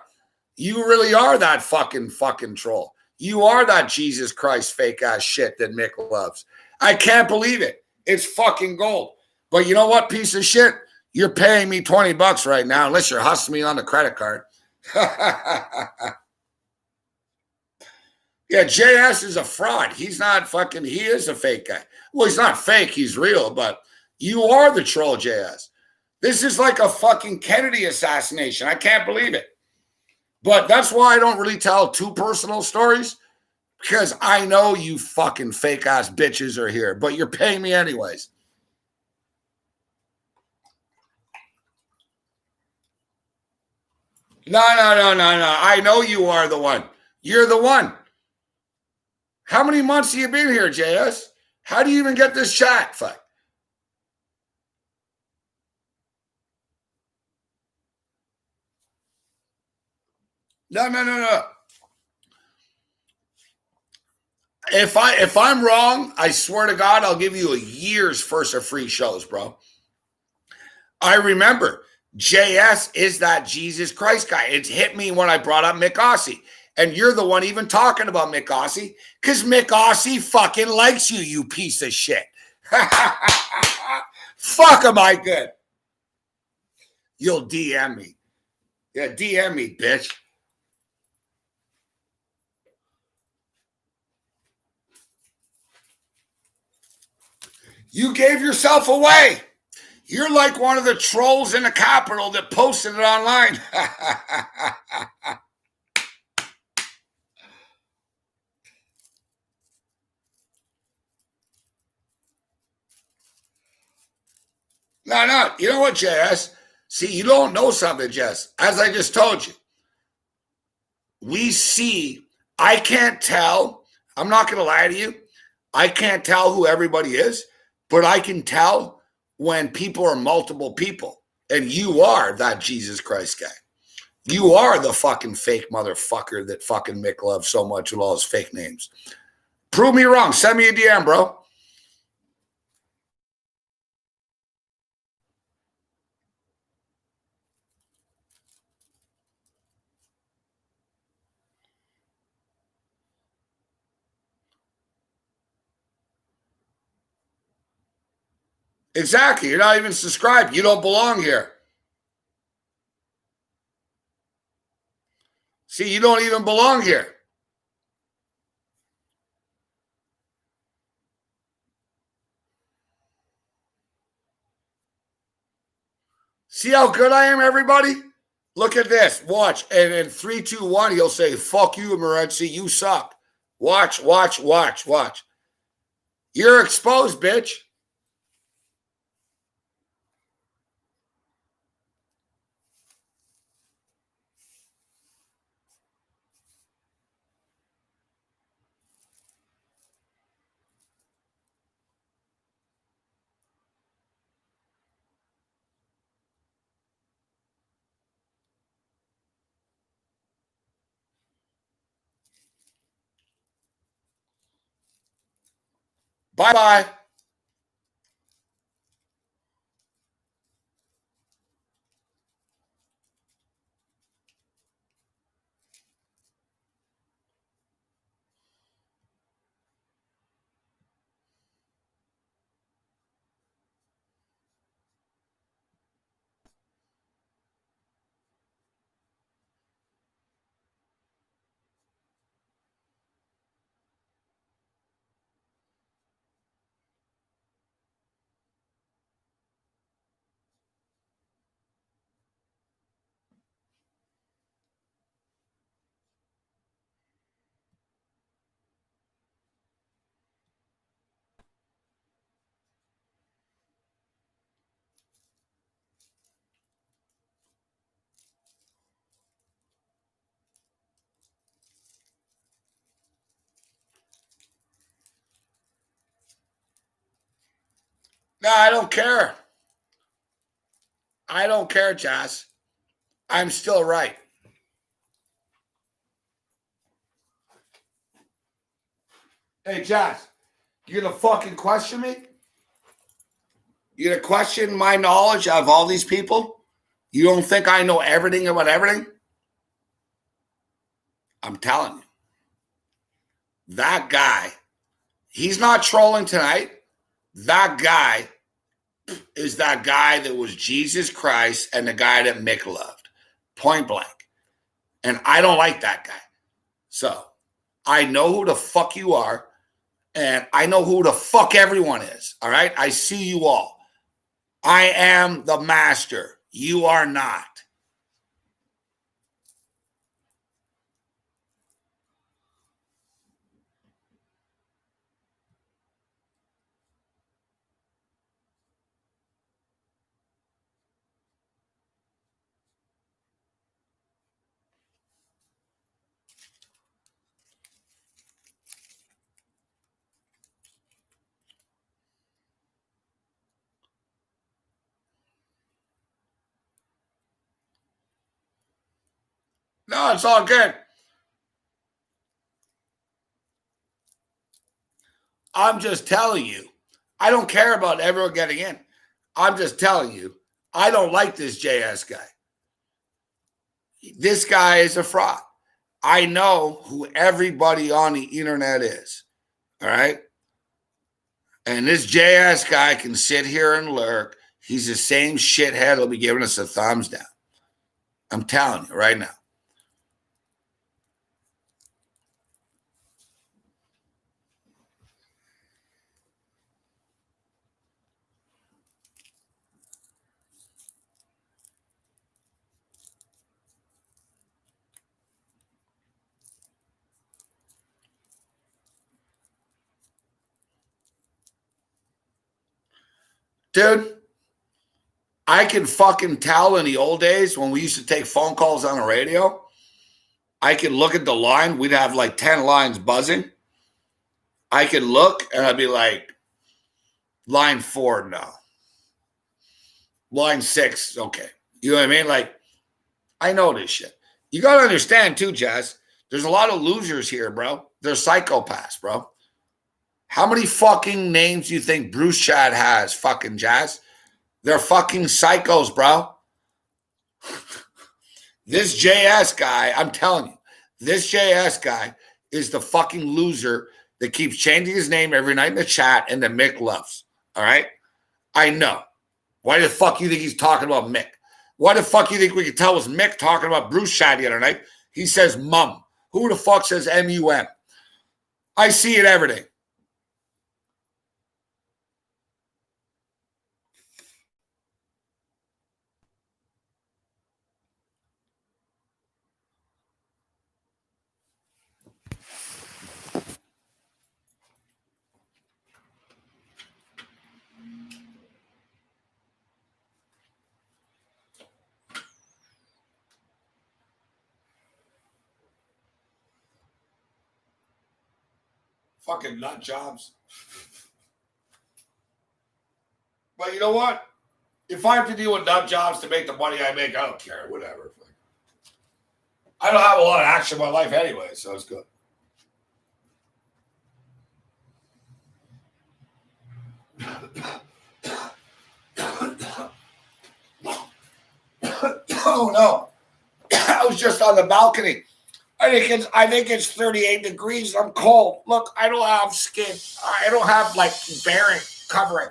You really are that fucking troll. You are that Jesus Christ fake ass shit that Mick loves. I can't believe it. It's fucking gold. But you know what, piece of shit? You're paying me $20 right now, unless you're hustling me on the credit card. Yeah, JS is a fraud. He's not fucking, he is a fake guy. Well, he's not fake, he's real, but you are the troll, JS. This is like a fucking Kennedy assassination. I can't believe it. But that's why I don't really tell too personal stories, because I know you fucking fake ass bitches are here, but you're paying me anyways. No. I know you are the one. You're the one. How many months have you been here, JS? How do you even get this chat? Fuck. No. If I'm wrong, I swear to God, I'll give you a year's first of free shows, bro. I remember JS is that Jesus Christ guy. It's hit me when I brought up Mick Aussie. And you're the one even talking about Mick Aussie because Mick Aussie fucking likes you, you piece of shit. Fuck, am I good? You'll DM me. Yeah, DM me, bitch. You gave yourself away. You're like one of the trolls in the Capitol that posted it online. No. You know what, JS? See, you don't know something, Jess. As I just told you, we see, I can't tell. I'm not going to lie to you. I can't tell who everybody is, but I can tell when people are multiple people. And you are that Jesus Christ guy. You are the fucking fake motherfucker that fucking Mick loves so much with all his fake names. Prove me wrong. Send me a DM, bro. Exactly. You're not even subscribed. You don't belong here. See, you don't even belong here. See how good I am, everybody? Look at this. Watch. And in 3, 2, 1, he'll say, fuck you, Morency. You suck. Watch. You're exposed, bitch. Bye-bye. No, I don't care. I don't care, Jazz. I'm still right. Hey, Jazz, you gonna fucking question me? You gonna question my knowledge of all these people? You don't think I know everything about everything? I'm telling you. That guy, he's not trolling tonight. That guy is that guy that was Jesus Christ and the guy that Mick loved. Point blank. And I don't like that guy. So I know who the fuck you are. And I know who the fuck everyone is. All right. I see you all. I am the master. You are not. No, it's all good. I'm just telling you. I don't care about everyone getting in. I'm just telling you. I don't like this JS guy. This guy is a fraud. I know who everybody on the internet is. All right. And this JS guy can sit here and lurk. He's the same shithead that'll be giving us a thumbs down. I'm telling you right now. Dude, I can fucking tell in the old days when we used to take phone calls on the radio, I could look at the line. We'd have like 10 lines buzzing. I could look and I'd be like, line 4, no. Line 6, okay. You know what I mean? Like, I know this shit. You got to understand too, Jazz. There's a lot of losers here, bro. They're psychopaths, bro. How many fucking names do you think Bruce Chad has, fucking Jazz? They're fucking psychos, bro. This JS guy, I'm telling you, this JS guy is the fucking loser that keeps changing his name every night in the chat and that Mick loves. All right? I know. Why the fuck do you think he's talking about Mick? Why the fuck do you think we could tell was Mick talking about Bruce Chad the other night? He says mum. Who the fuck says M-U-M? I see it every day. Fucking nut jobs. But you know what? If I have to deal with nut jobs to make the money I make, I don't care. Whatever. I don't have a lot of action in my life anyway, so it's good. Oh no. I was just on the balcony. I think it's 38 degrees. I'm cold. Look, I don't have skin. I don't have like bearing covering.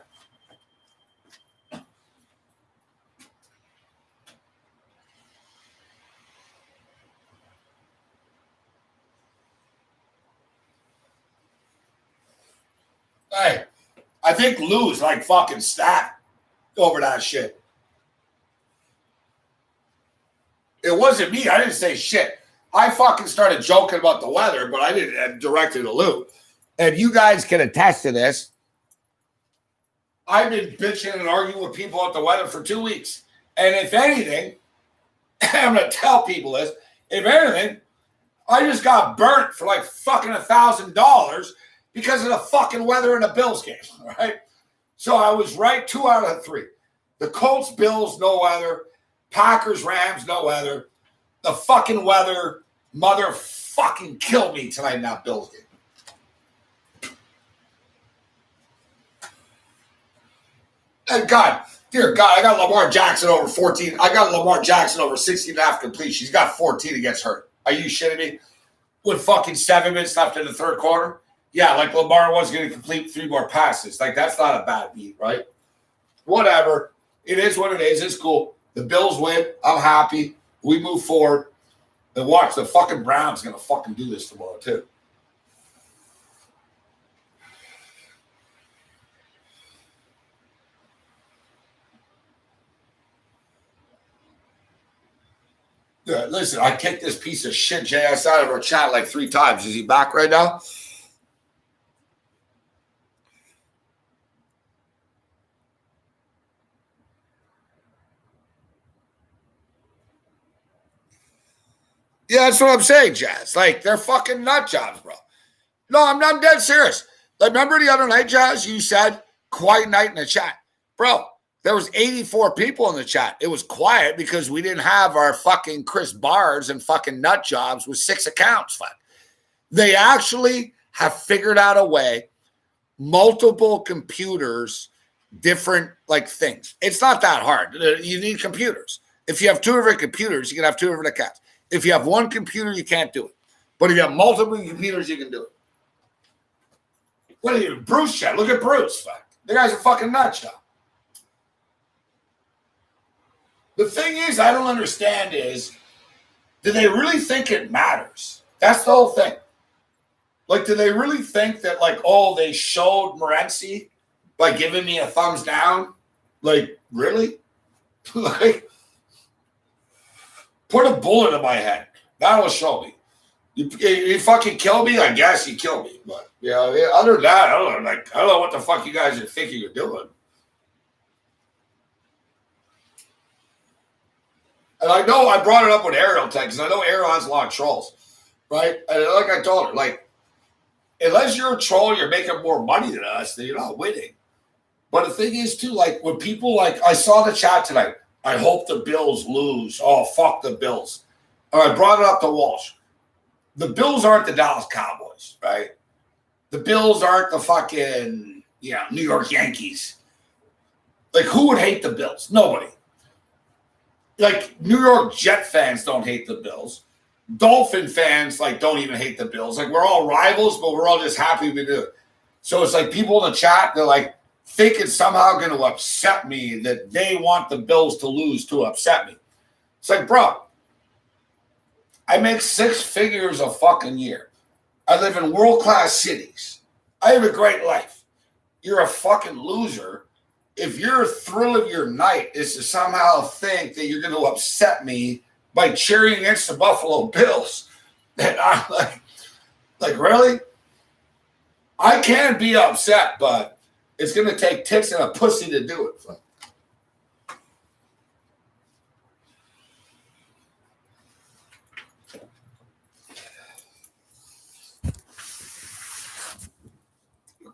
Hey, I think Lou's like fucking stacked over that shit. It wasn't me. I didn't say shit. I fucking started joking about the weather, but I didn't direct it to Lou. And you guys can attest to this. I've been bitching and arguing with people about the weather for 2 weeks. And if anything, I'm going to tell people this. If anything, I just got burnt for like fucking $1,000 because of the fucking weather in the Bills game. Right? So I was right 2 out of 3. The Colts, Bills, no weather. Packers, Rams, no weather. The fucking weather motherfucking killed me tonight in that Bills game. And God, dear God, I got Lamar Jackson over 14. I got Lamar Jackson over 16.5 completions. He's got 14 and gets hurt. Are you shitting me? With fucking 7 minutes left in the third quarter? Yeah, like Lamar was going to complete 3 more passes. Like, that's not a bad beat, right? Whatever. It is what it is. It's cool. The Bills win. I'm happy. We move forward. And watch, the fucking Browns going to fucking do this tomorrow, too. Yeah, listen, I kicked this piece of shit JS out of our chat like 3 times. Is he back right now? Yeah, that's what I'm saying, Jazz. Like, they're fucking nut jobs, bro. No, I'm dead serious. Like, remember the other night, Jazz, you said quiet night in the chat. Bro, there was 84 people in the chat. It was quiet because we didn't have our fucking Chris Bars and fucking nut jobs with 6 accounts. Fuck. They actually have figured out a way, multiple computers, different like things. It's not that hard. You need computers. If you have 2 different computers, you can have 2 different accounts. If you have 1 computer, you can't do it. But if you have multiple computers, you can do it. What are you, Bruce chat? Look at Bruce. Fuck. The guy's a fucking nut job. The thing is, I don't understand is, do they really think it matters? That's the whole thing. Like, do they really think that, like, oh, they showed Morency by giving me a thumbs down? Like, really? Like, put a bullet in my head. That'll show me. You fucking kill me? I guess you kill me. But, yeah, other than that, I don't know what the fuck you guys are thinking you're doing. And I know I brought it up with Ariel tech because I know Ariel has a lot of trolls, right? And like I told her, like, unless you're a troll, you're making more money than us, then you're not winning. But the thing is, too, like, when people, like, I saw the chat tonight, I hope the Bills lose. Oh, fuck the Bills. Or I brought it up to Walsh. The Bills aren't the Dallas Cowboys, right? The Bills aren't the fucking, New York Yankees. Like, who would hate the Bills? Nobody. Like, New York Jet fans don't hate the Bills. Dolphin fans, like, don't even hate the Bills. Like, we're all rivals, but we're all just happy we do it. So it's like people in the chat, they're like, think it's somehow going to upset me that they want the Bills to lose to upset me. It's like, bro, I make 6 figures a fucking year. I live in world-class cities. I have a great life. You're a fucking loser if your thrill of your night is to somehow think that you're going to upset me by cheering against the Buffalo Bills. And I'm like, really? I can be upset, but it's going to take tits and a pussy to do it.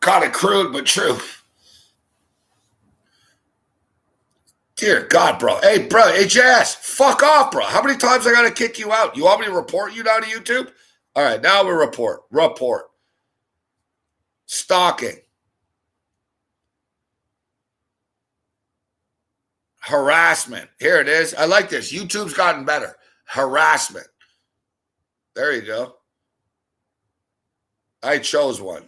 Kind of crude, but true. Dear God, bro. Hey, bro, HJS, fuck off, bro. How many times I got to kick you out? You want me to report you down to YouTube? All right, now we report. Report. Stalking. Harassment. Here it is. I like this. YouTube's gotten better. Harassment. There you go. I chose one.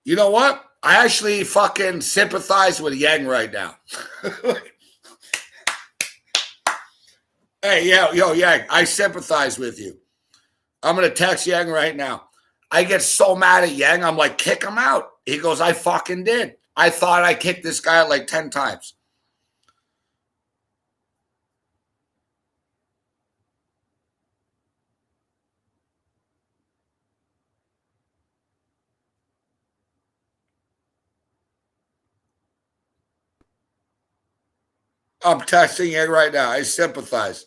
You know what? I actually fucking sympathize with Yang right now. Hey, yo, Yang, I sympathize with you. I'm going to text Yang right now. I get so mad at Yang, I'm like, kick him out. He goes, I fucking did. I thought I kicked this guy like 10 times. I'm texting it right now. I sympathize.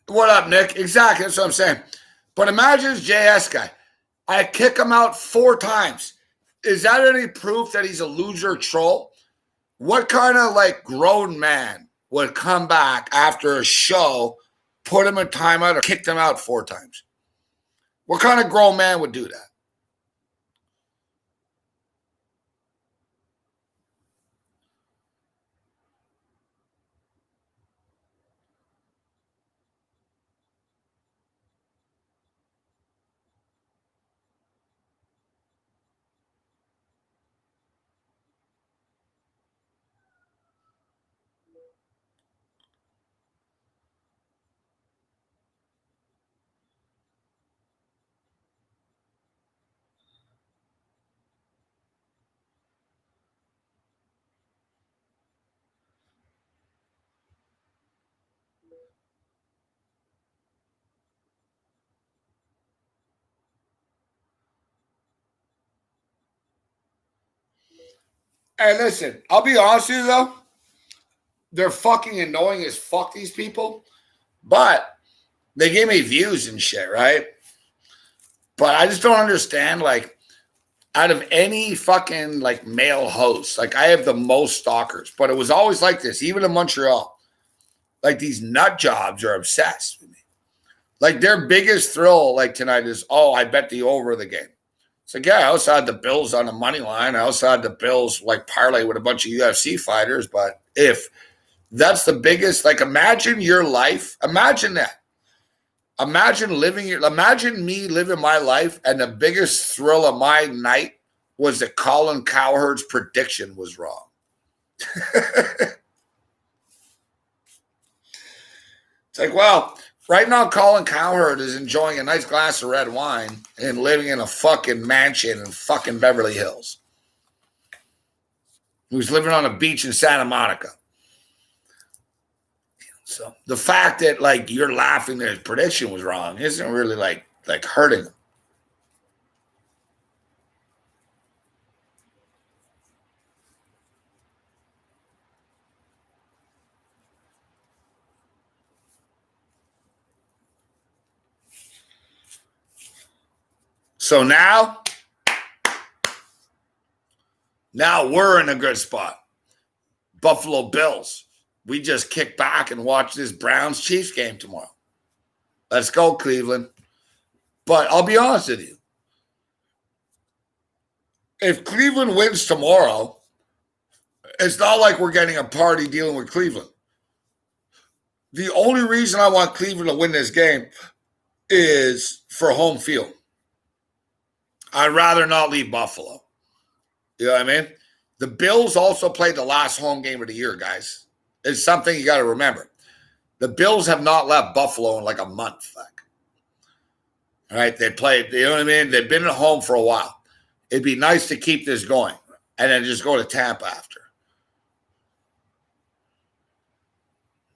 What up, Nick? Exactly. That's what I'm saying. But imagine this JS guy. I kick him out 4 times. Is that any proof that he's a loser troll? What kind of like grown man would come back after a show, put him in timeout, or kicked him out 4 times? What kind of grown man would do that? Hey, listen, I'll be honest with you though. They're fucking annoying as fuck, these people. But they give me views and shit, right? But I just don't understand, like, out of any fucking like male host, like I have the most stalkers, but it was always like this, even in Montreal. Like these nut jobs are obsessed with me. Like their biggest thrill, like tonight, is I bet the over of the game. It's like, yeah, I also had the Bills on the money line. I also had the Bills like parlay with a bunch of UFC fighters. But if that's the biggest, like imagine your life. Imagine that. Imagine me living my life, and the biggest thrill of my night was that Colin Cowherd's prediction was wrong. It's like, well, right now Colin Cowherd is enjoying a nice glass of red wine and living in a fucking mansion in fucking Beverly Hills. He was living on a beach in Santa Monica. So the fact that like you're laughing that his prediction was wrong isn't really like hurting him. So now we're in a good spot. Buffalo Bills. We just kick back and watch this Browns-Chiefs game tomorrow. Let's go, Cleveland. But I'll be honest with you. If Cleveland wins tomorrow, it's not like we're getting a party dealing with Cleveland. The only reason I want Cleveland to win this game is for home field. I'd rather not leave Buffalo. You know what I mean? The Bills also played the last home game of the year, guys. It's something you got to remember. The Bills have not left Buffalo in like a month. All right, they played, you know what I mean? They've been at home for a while. It'd be nice to keep this going and then just go to Tampa after.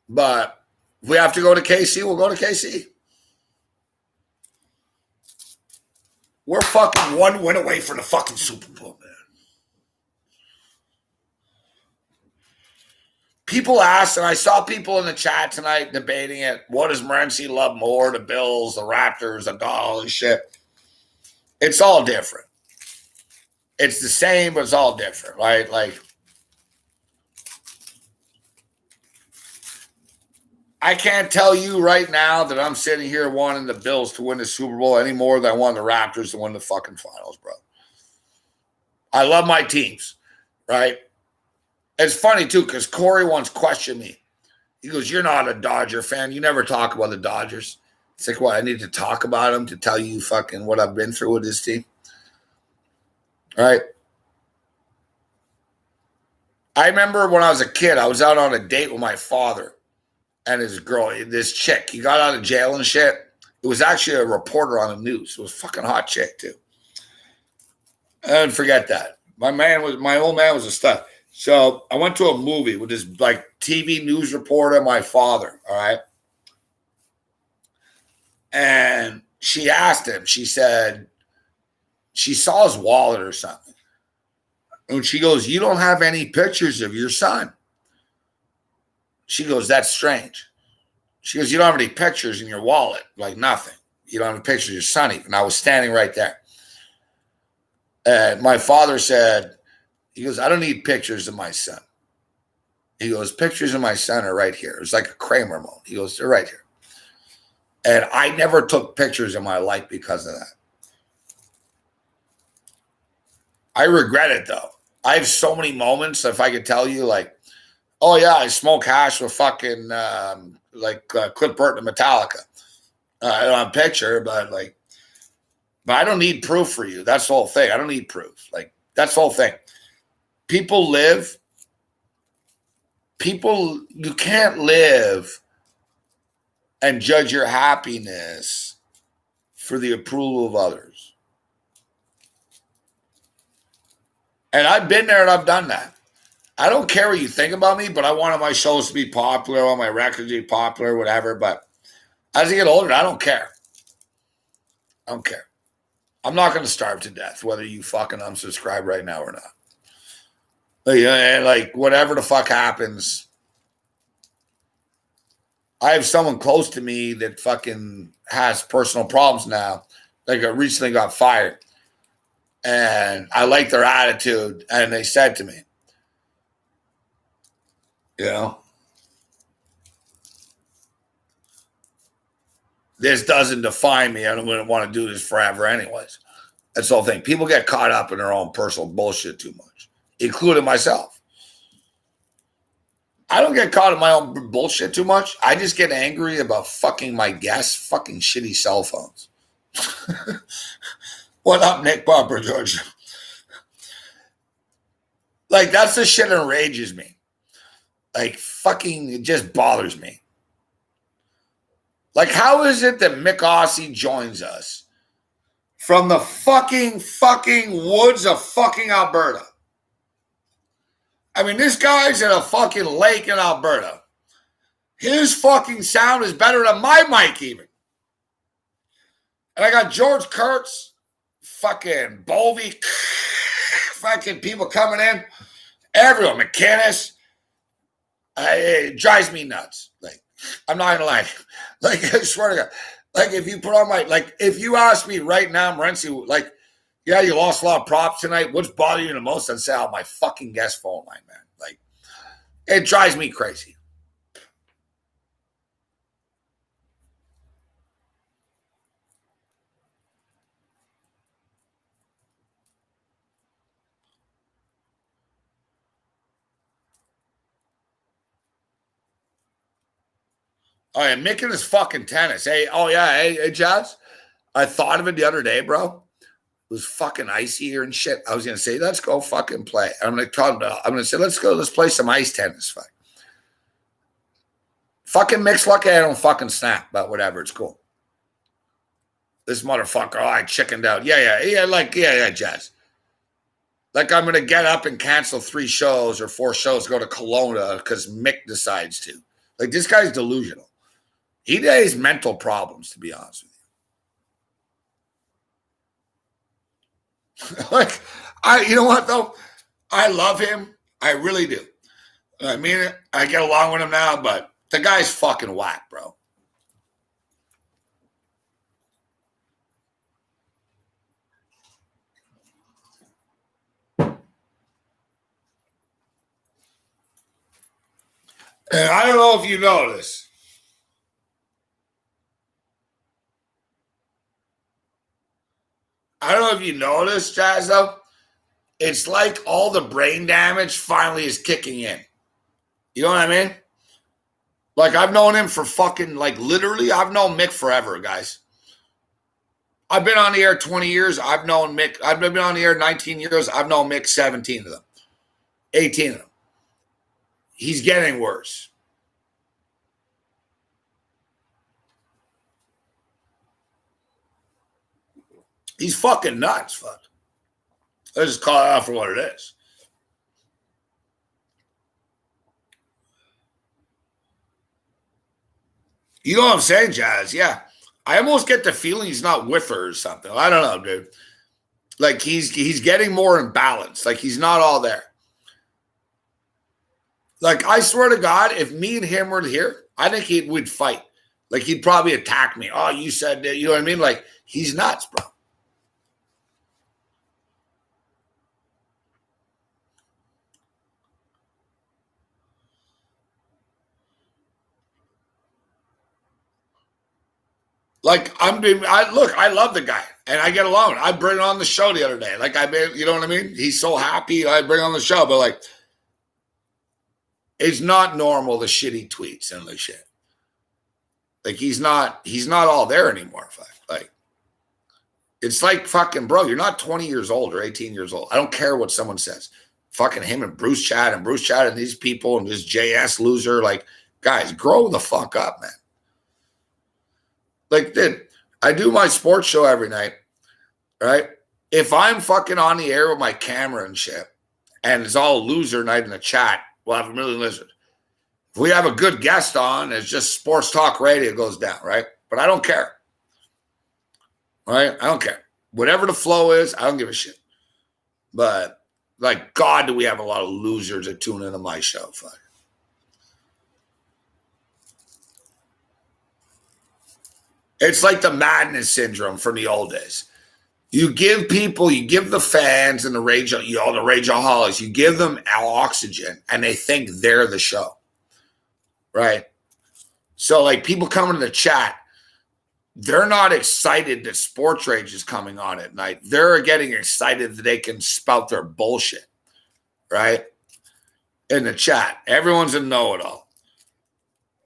But if we have to go to KC, we'll go to KC. We're fucking one win away from the fucking Super Bowl, man. People ask, and I saw people in the chat tonight debating it. What does Morency love more? The Bills, the Raptors, the Doll and shit. It's all different. It's the same, but it's all different, right? Like, I can't tell you right now that I'm sitting here wanting the Bills to win the Super Bowl any more than I want the Raptors to win the fucking finals, bro. I love my teams, right? It's funny, too, because Corey once questioned me. He goes, you're not a Dodger fan. You never talk about the Dodgers. It's like, what, I need to talk about them to tell you fucking what I've been through with this team? All right. I remember when I was a kid, I was out on a date with my father and his girl, this chick. He got out of jail and shit. It was actually a reporter on the news. It was a fucking hot chick, too. I didn't forget that. My old man was a stud. So I went to a movie with this like TV news reporter, my father, all right? And she asked him, she said, she saw his wallet or something. And she goes, you don't have any pictures of your son. She goes, that's strange. She goes, you don't have any pictures in your wallet, like nothing. You don't have any pictures of your son even. I was standing right there. And my father said, he goes, I don't need pictures of my son. He goes, pictures of my son are right here. It's like a Kramer moment. He goes, they're right here. And I never took pictures in my life because of that. I regret it though. I have so many moments. If I could tell you, like, oh yeah, I smoke hash with fucking Cliff Burton and Metallica. I don't have a picture, but I don't need proof for you. That's the whole thing. I don't need proof. Like, that's the whole thing. You can't live and judge your happiness for the approval of others. And I've been there and I've done that. I don't care what you think about me, but I wanted my shows to be popular, I want my records to be popular, whatever. But as I get older, I don't care. I don't care. I'm not going to starve to death, whether you fucking unsubscribe right now or not. Like whatever the fuck happens. I have someone close to me that fucking has personal problems now. Like I recently got fired. And I like their attitude. And they said to me, you know, this doesn't define me. I don't want to do this forever anyways. That's the whole thing. People get caught up in their own personal bullshit too much, including myself. I don't get caught in my own bullshit too much. I just get angry about fucking my guests' fucking shitty cell phones. What up, Nick Bumper, George? Like, that's the shit that enrages me. Like, fucking, it just bothers me. Like, how is it that Mick Aussie joins us from the fucking woods of fucking Alberta? I mean, this guy's in a fucking lake in Alberta. His fucking sound is better than my mic even. And I got George Kurtz, fucking Bovey, fucking people coming in. Everyone, McInnes. It drives me nuts. Like, I'm not gonna lie. Like, I swear to God. Like, if you put on if you ask me right now, Morency, like, yeah, you lost a lot of props tonight. What's bothering you the most? I'd say, my fucking guest phone line, man. Like, it drives me crazy. Oh, yeah, Mick and his fucking tennis. Hey, hey, Jazz. I thought of it the other day, bro. It was fucking icy here and shit. I was gonna say, let's go fucking play. I'm gonna say, let's play some ice tennis. Fucking Mick's lucky I don't fucking snap, but whatever, it's cool. This motherfucker, I chickened out. Yeah, Jazz. Like, I'm gonna get up and cancel 3 shows or 4 shows, go to Kelowna because Mick decides to. Like, this guy's delusional. He has mental problems, to be honest with you. Like, you know what, though? I love him. I really do. I mean it. I get along with him now, but the guy's fucking whack, bro. And I don't know if you know this. I don't know if you know this, Jazz, though. It's like all the brain damage finally is kicking in. You know what I mean? Like, I've known him for fucking, like, literally, I've known Mick forever, guys. I've been on the air 20 years. I've known Mick. I've been on the air 19 years. I've known Mick 17 of them, 18 of them. He's getting worse. He's fucking nuts, fuck. Let's just call it out for what it is. You know what I'm saying, Jazz? Yeah. I almost get the feeling he's not with her or something. I don't know, dude. Like he's getting more imbalanced. Like he's not all there. Like I swear to God, if me and him were here, I think he would fight. Like he'd probably attack me. Oh, you said that. You know what I mean? Like he's nuts, bro. Like I love the guy and I get along. I bring him on the show the other day. Like you know what I mean? He's so happy. I bring him on the show, but like, it's not normal the shit he tweets and the shit. Like he's not all there anymore. Like it's like fucking bro, you're not 20 years old or 18 years old. I don't care what someone says. Fucking him and Bruce Chad and these people and this JS loser. Like, guys, grow the fuck up, man. Like, dude, I do my sports show every night, right? If I'm fucking on the air with my camera and shit, and it's all loser night in the chat, we'll have a million lizards. If we have a good guest on, it's just sports talk radio goes down, right? But I don't care. Right? I don't care. Whatever the flow is, I don't give a shit. But like, God, do we have a lot of losers that tune into my show? Fuck. It's like the madness syndrome from the old days. You give the fans and the rageaholics, you give them oxygen and they think they're the show. Right? So like people coming to the chat, they're not excited that Sports Rage is coming on at night. They're getting excited that they can spout their bullshit, right? In the chat. Everyone's a know-it-all.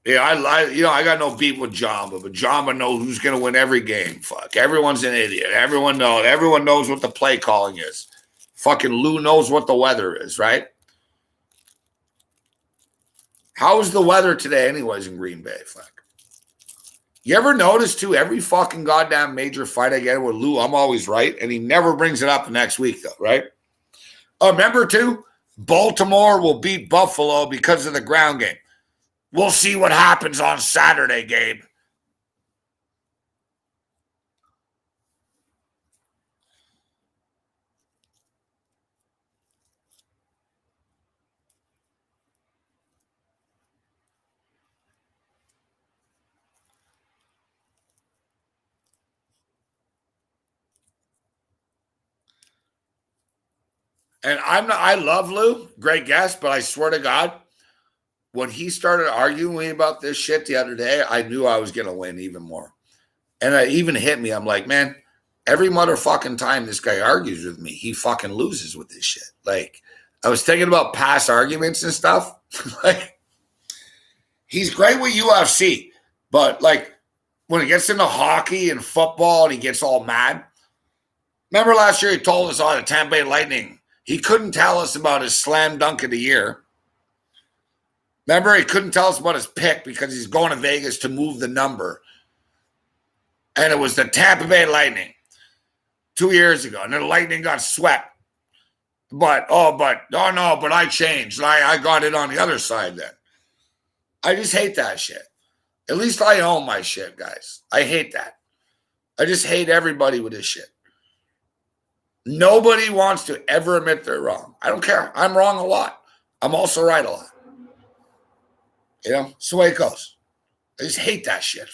Yeah, I got no beef with Jamba, but Jamba knows who's going to win every game. Fuck. Everyone's an idiot. Everyone knows what the play calling is. Fucking Lou knows what the weather is, right? How's the weather today anyways in Green Bay? Fuck. You ever notice, too, every fucking goddamn major fight I get with Lou, I'm always right, and he never brings it up the next week, though, right? Remember, too, Baltimore will beat Buffalo because of the ground game. We'll see what happens on Saturday, Gabe. And I love Lou, great guest, but I swear to God, when he started arguing about this shit the other day, I knew I was going to win even more. And it even hit me. I'm like, man, every motherfucking time this guy argues with me, he fucking loses with this shit. Like, I was thinking about past arguments and stuff. Like, he's great with UFC, but like when it gets into hockey and football and he gets all mad. Remember last year he told us on the Tampa Bay Lightning, he couldn't tell us about his slam dunk of the year. Remember, he couldn't tell us about his pick because he's going to Vegas to move the number. And it was the Tampa Bay Lightning 2 years ago. And then the Lightning got swept. But I changed. I got it on the other side then. I just hate that shit. At least I own my shit, guys. I hate that. I just hate everybody with this shit. Nobody wants to ever admit they're wrong. I don't care. I'm wrong a lot. I'm also right a lot. You know, it's the way it goes. I just hate that shit.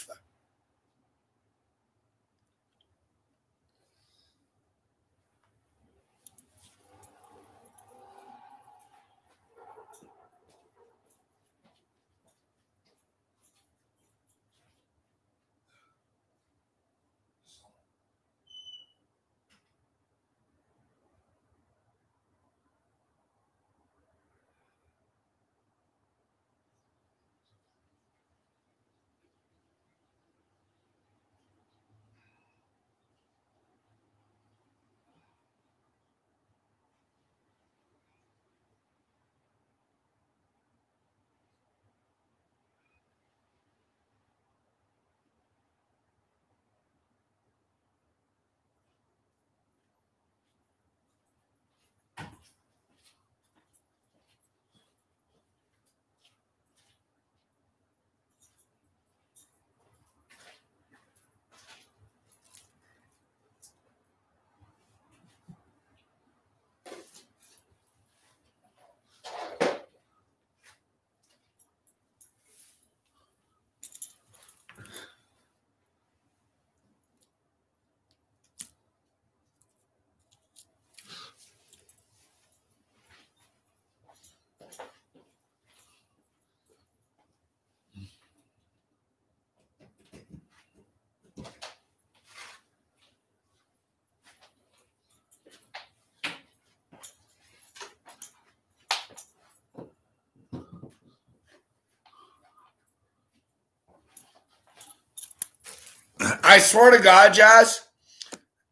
I swear to God, Jazz,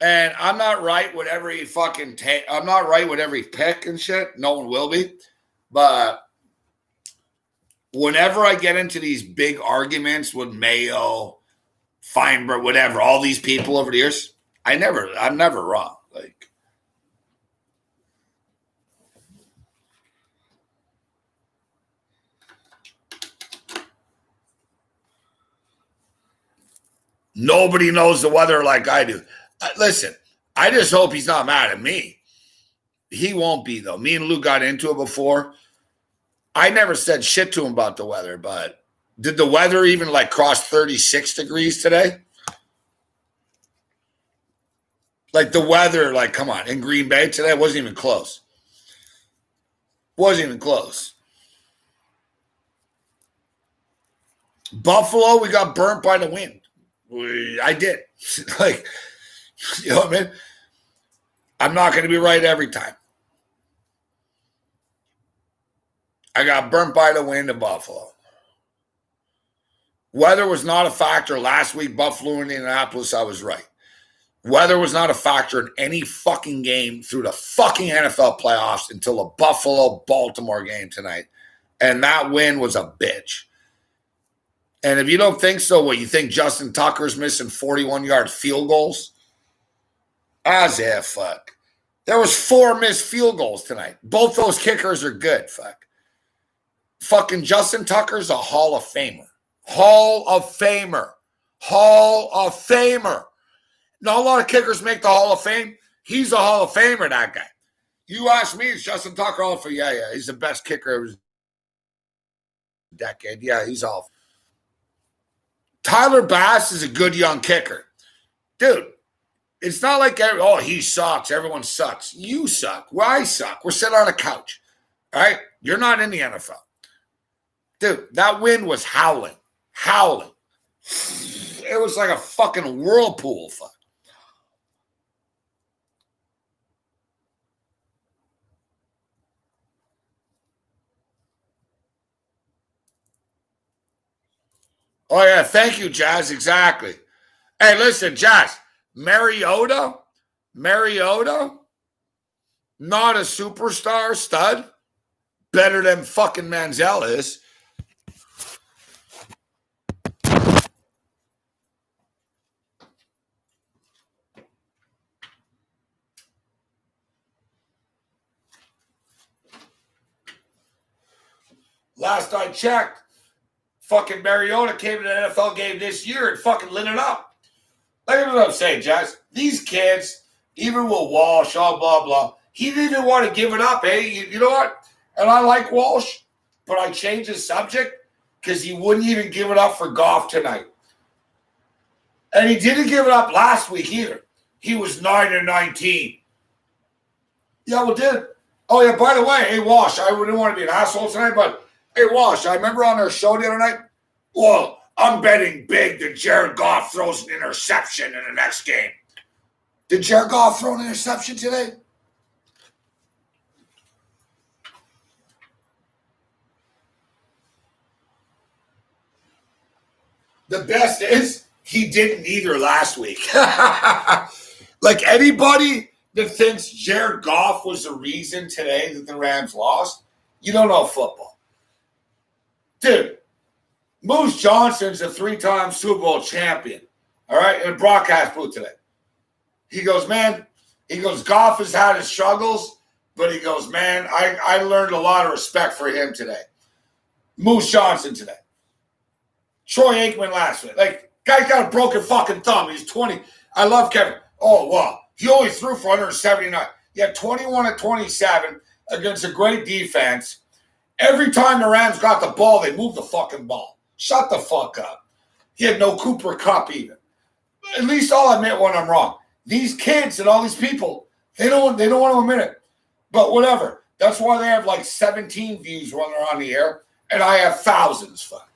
and I'm not right with every fucking I'm not right with every pick and shit. No one will be. But whenever I get into these big arguments with Mayo, Feinberg, whatever, all these people over the years, I'm never wrong. Like, nobody knows the weather like I do. Listen, I just hope he's not mad at me. He won't be, though. Me and Lou got into it before. I never said shit to him about the weather, but did the weather even like cross 36 degrees today? Like the weather, like, come on, in Green Bay today wasn't even close. Wasn't even close. Buffalo, we got burnt by the wind. I did. Like, you know what I mean? I'm not going to be right every time. I got burnt by the wind in Buffalo. Weather was not a factor last week. Buffalo and Indianapolis, I was right. Weather was not a factor in any fucking game through the fucking NFL playoffs until the Buffalo-Baltimore game tonight. And that win was a bitch. And if you don't think so, what, you think Justin Tucker's missing 41-yard field goals? As if, fuck. There was 4 missed field goals tonight. Both those kickers are good, fuck. Fucking Justin Tucker's a Hall of Famer. Hall of Famer. Hall of Famer. Not a lot of kickers make the Hall of Fame. He's a Hall of Famer, that guy. You ask me, it's Justin Tucker Hall of Fame. Yeah, he's the best kicker of his decade. Yeah, he's off. Tyler Bass is a good young kicker. Dude, it's not like, he sucks. Everyone sucks. You suck. Well, I suck. We're sitting on a couch. All right? You're not in the NFL. Dude, that wind was howling. Howling. It was like a fucking whirlpool. Fuck. Oh, yeah. Thank you, Jazz. Exactly. Hey, listen, Jazz. Mariota, not a superstar stud. Better than fucking Manziel is. Last I checked, fucking Mariota came to the NFL game this year and fucking lit it up. Look at what I'm saying, Jazz. These kids, even with Walsh, blah, blah, he didn't even want to give it up, eh? You know what? And I like Walsh, but I changed the subject because he wouldn't even give it up for Goff tonight. And he didn't give it up last week either. He was 9-19. Yeah, well, did. Oh, yeah, by the way, hey, Walsh, I wouldn't want to be an asshole tonight, but hey, Walsh, I remember on our show the other night, well, I'm betting big that Jared Goff throws an interception in the next game. Did Jared Goff throw an interception today? The best is he didn't either last week. Like anybody that thinks Jared Goff was the reason today that the Rams lost, you don't know football. Dude, Moose Johnson's a 3-time Super Bowl champion, all right, in a broadcast booth today. He goes, Goff has had his struggles, but he goes, man, I learned a lot of respect for him today. Moose Johnson today. Troy Aikman last week. Like, guy's got a broken fucking thumb. He's 20. I love Kevin. Oh, wow. He only threw for 179. He had 21-27 against a great defense. Every time the Rams got the ball, they moved the fucking ball. Shut the fuck up. He had no Cooper Kupp even. At least I'll admit when I'm wrong. These kids and all these people, they don't want to admit it. But whatever. That's why they have like 17 views when they're on the air, and I have thousands. Fuck.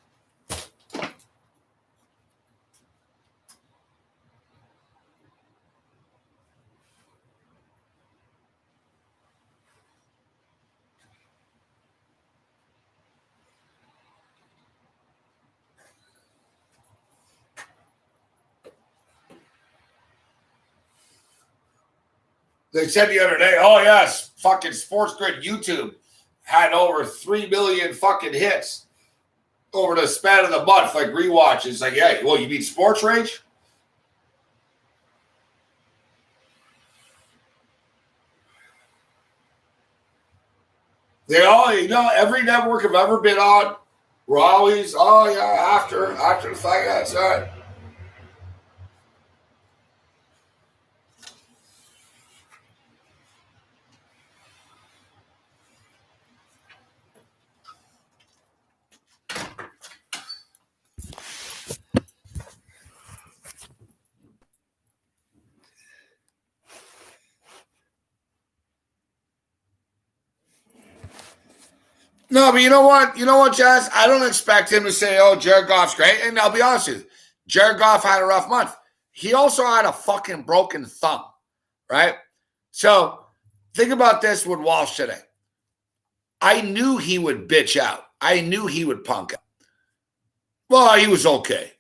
They said the other day, oh, yes, fucking Sports Grid YouTube had over 3 million fucking hits over the span of the month, like rewatches. Like, yeah, well, you mean Sports Rage? They all, every network I've ever been on, we're always, oh, yeah, after the fact, that's right. No, but you know what? You know what, Jazz? I don't expect him to say, oh, Jared Goff's great. And I'll be honest with you, Jared Goff had a rough month. He also had a fucking broken thumb, right? So think about this with Walsh today. I knew he would bitch out. I knew he would punk out. Well, he was okay.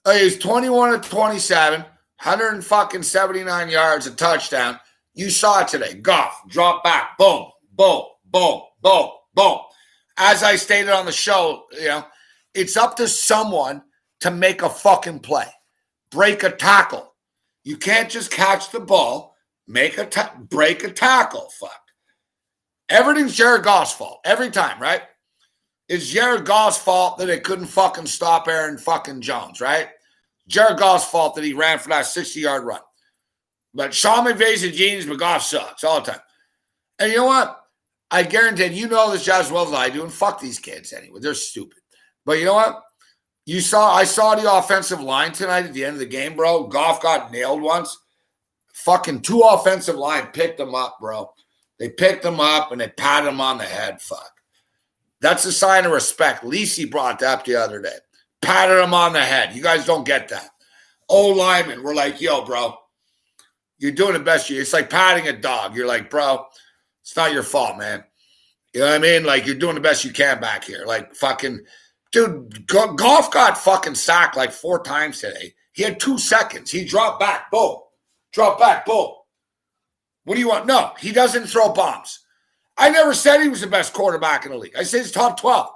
He was 21 to 27, 179 yards, a touchdown. You saw it today. Goff, drop back, boom, boom, boom, boom, boom. As I stated on the show, it's up to someone to make a fucking play. Break a tackle. You can't just catch the ball, break a tackle. Fuck. Everything's Jared Goff's fault. Every time, right? It's Jared Goff's fault that they couldn't fucking stop Aaron fucking Jones, right? Jared Goff's fault that he ran for that 60-yard run. But Sean McVay's a genius, but Goff sucks all the time. And you know what? I guarantee you know this as well as I do, and fuck these kids anyway. They're stupid. But you know what? I saw the offensive line tonight at the end of the game, bro. Goff got nailed once. Fucking 2 offensive line picked him up, bro. They picked him up and they patted him on the head. Fuck. That's a sign of respect. Lisi brought that up the other day. Patted him on the head. You guys don't get that. O-linemen were like, yo, bro, you're doing the best. It's like patting a dog. You're like, bro, it's not your fault, man. You know what I mean? Like, you're doing the best you can back here. Like, fucking, dude, Goff got fucking sacked like 4 times today. He had 2 seconds. He dropped back. Boom. Drop back. Boom. What do you want? No, he doesn't throw bombs. I never said he was the best quarterback in the league. I said he's top 12.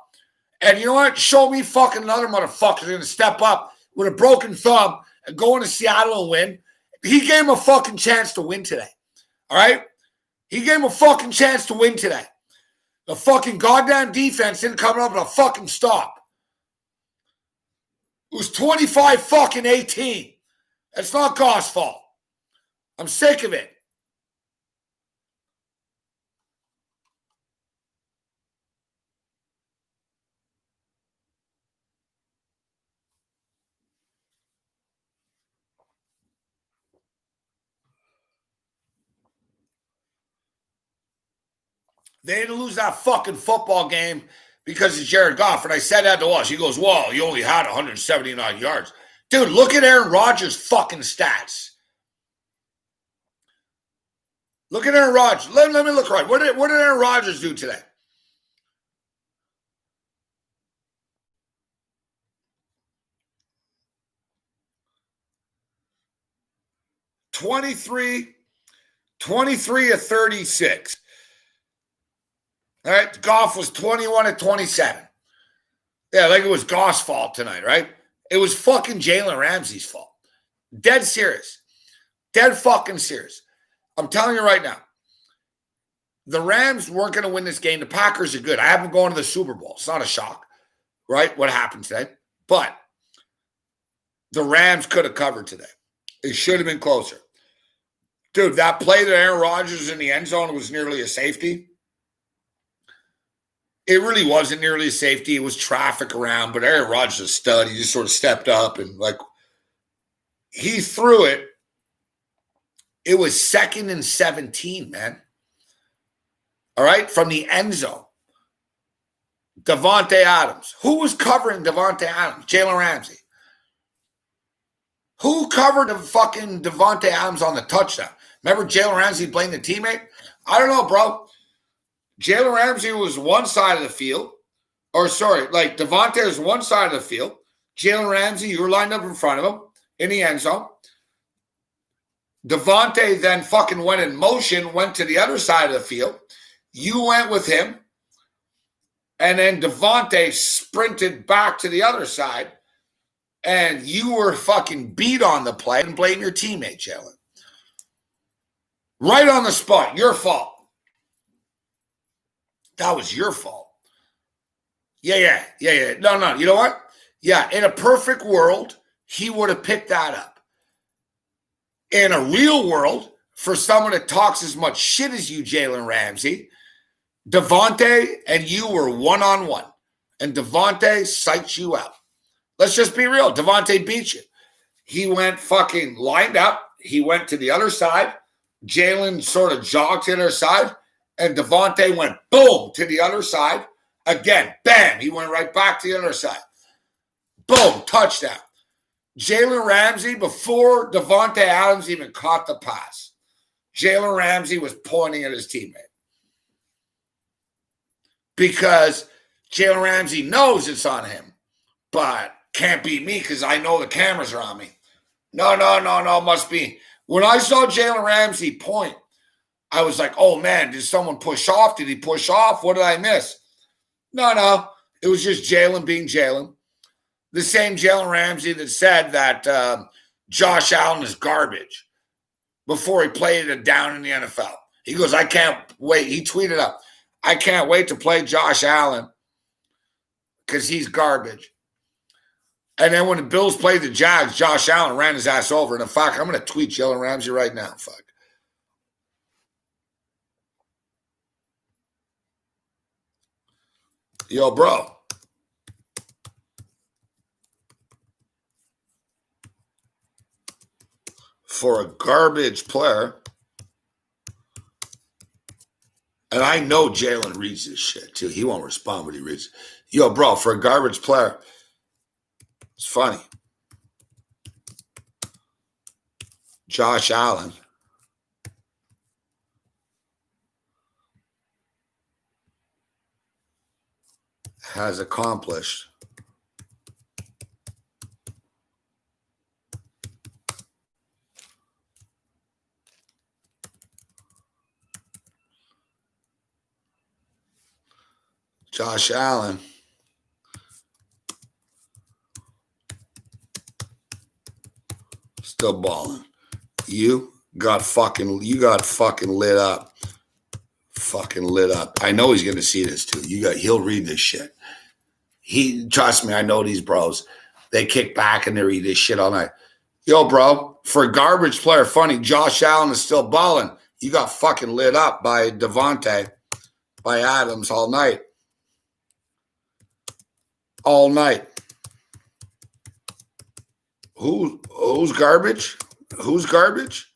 And you know what? Show me fucking another motherfucker going to step up with a broken thumb and go into Seattle and win. He gave him a fucking chance to win today. All right? He gave him a fucking chance to win today. The fucking goddamn defense didn't come up with a fucking stop. It was 25-18. That's not Goff's fault. I'm sick of it. They didn't lose that fucking football game because of Jared Goff. And I said that to us. He goes, well, you only had 179 yards. Dude, look at Aaron Rodgers' fucking stats. Look at Aaron Rodgers. Let me look right. What did Aaron Rodgers do today? Twenty-three of 36. All right, Goff was 21 of 27. Yeah, like it was Goff's fault tonight, right? It was fucking Jalen Ramsey's fault. Dead serious. Dead fucking serious. I'm telling you right now, the Rams weren't going to win this game. The Packers are good. I have them going to the Super Bowl. It's not a shock, right, what happened today. But the Rams could have covered today. It should have been closer. Dude, that play that Aaron Rodgers in the end zone was nearly a safety. It really wasn't nearly a safety. It was traffic around, but Aaron Rodgers is a stud. He just sort of stepped up and, like, he threw it. It was 2nd and 17, man. All right, from the end zone. Davante Adams. Who was covering Davante Adams? Jalen Ramsey. Who covered the fucking Davante Adams on the touchdown? Remember Jalen Ramsey playing the teammate? I don't know, bro. Jalen Ramsey was one side of the field. Or, sorry, like Davante was one side of the field. Jalen Ramsey, you were lined up in front of him in the end zone. Devontae then fucking went in motion, went to the other side of the field. You went with him. And then Devontae sprinted back to the other side. And you were fucking beat on the play and blame your teammate, Jalen. Right on the spot. Your fault. That was your fault. Yeah. No. You know what? Yeah, in a perfect world, he would have picked that up. In a real world, for someone that talks as much shit as you, Jalen Ramsey, Devontae and you were one-on-one. And Devontae psyched you out. Let's just be real. Devontae beat you. He went fucking lined up. He went to the other side. Jalen sort of jogged to the other side. And Devontae went boom to the other side. Again, bam. He went right back to the other side. Boom, touchdown. Jalen Ramsey, before Devontae Adams even caught the pass, Jalen Ramsey was pointing at his teammate. Because Jalen Ramsey knows it's on him, but can't beat me because I know the cameras are on me. No, must be. When I saw Jalen Ramsey point, I was like, oh man, did someone push off? Did he push off? What did I miss? No, it was just Jalen being Jalen. The same Jalen Ramsey that said that Josh Allen is garbage before he played it down in the NFL. He goes, I can't wait. He tweeted up, I can't wait to play Josh Allen because he's garbage. And then when the Bills played the Jags, Josh Allen ran his ass over. And in fact, I'm going to tweet Jalen Ramsey right now. Fuck. Yo, bro. For a garbage player, and I know Jalen reads this shit too. He won't respond, but he reads it. Yo, bro, for a garbage player, it's funny. Josh Allen has accomplished Josh Allen still balling. You got fucking lit up. Fucking lit up. I know he's gonna see this too. He'll read this shit. Trust me, I know these bros. They kick back and they read this shit all night. Yo, bro, for a garbage player, funny, Josh Allen is still balling. You got fucking lit up by Devontae, by Adams all night. All night. Who's garbage? Who's garbage?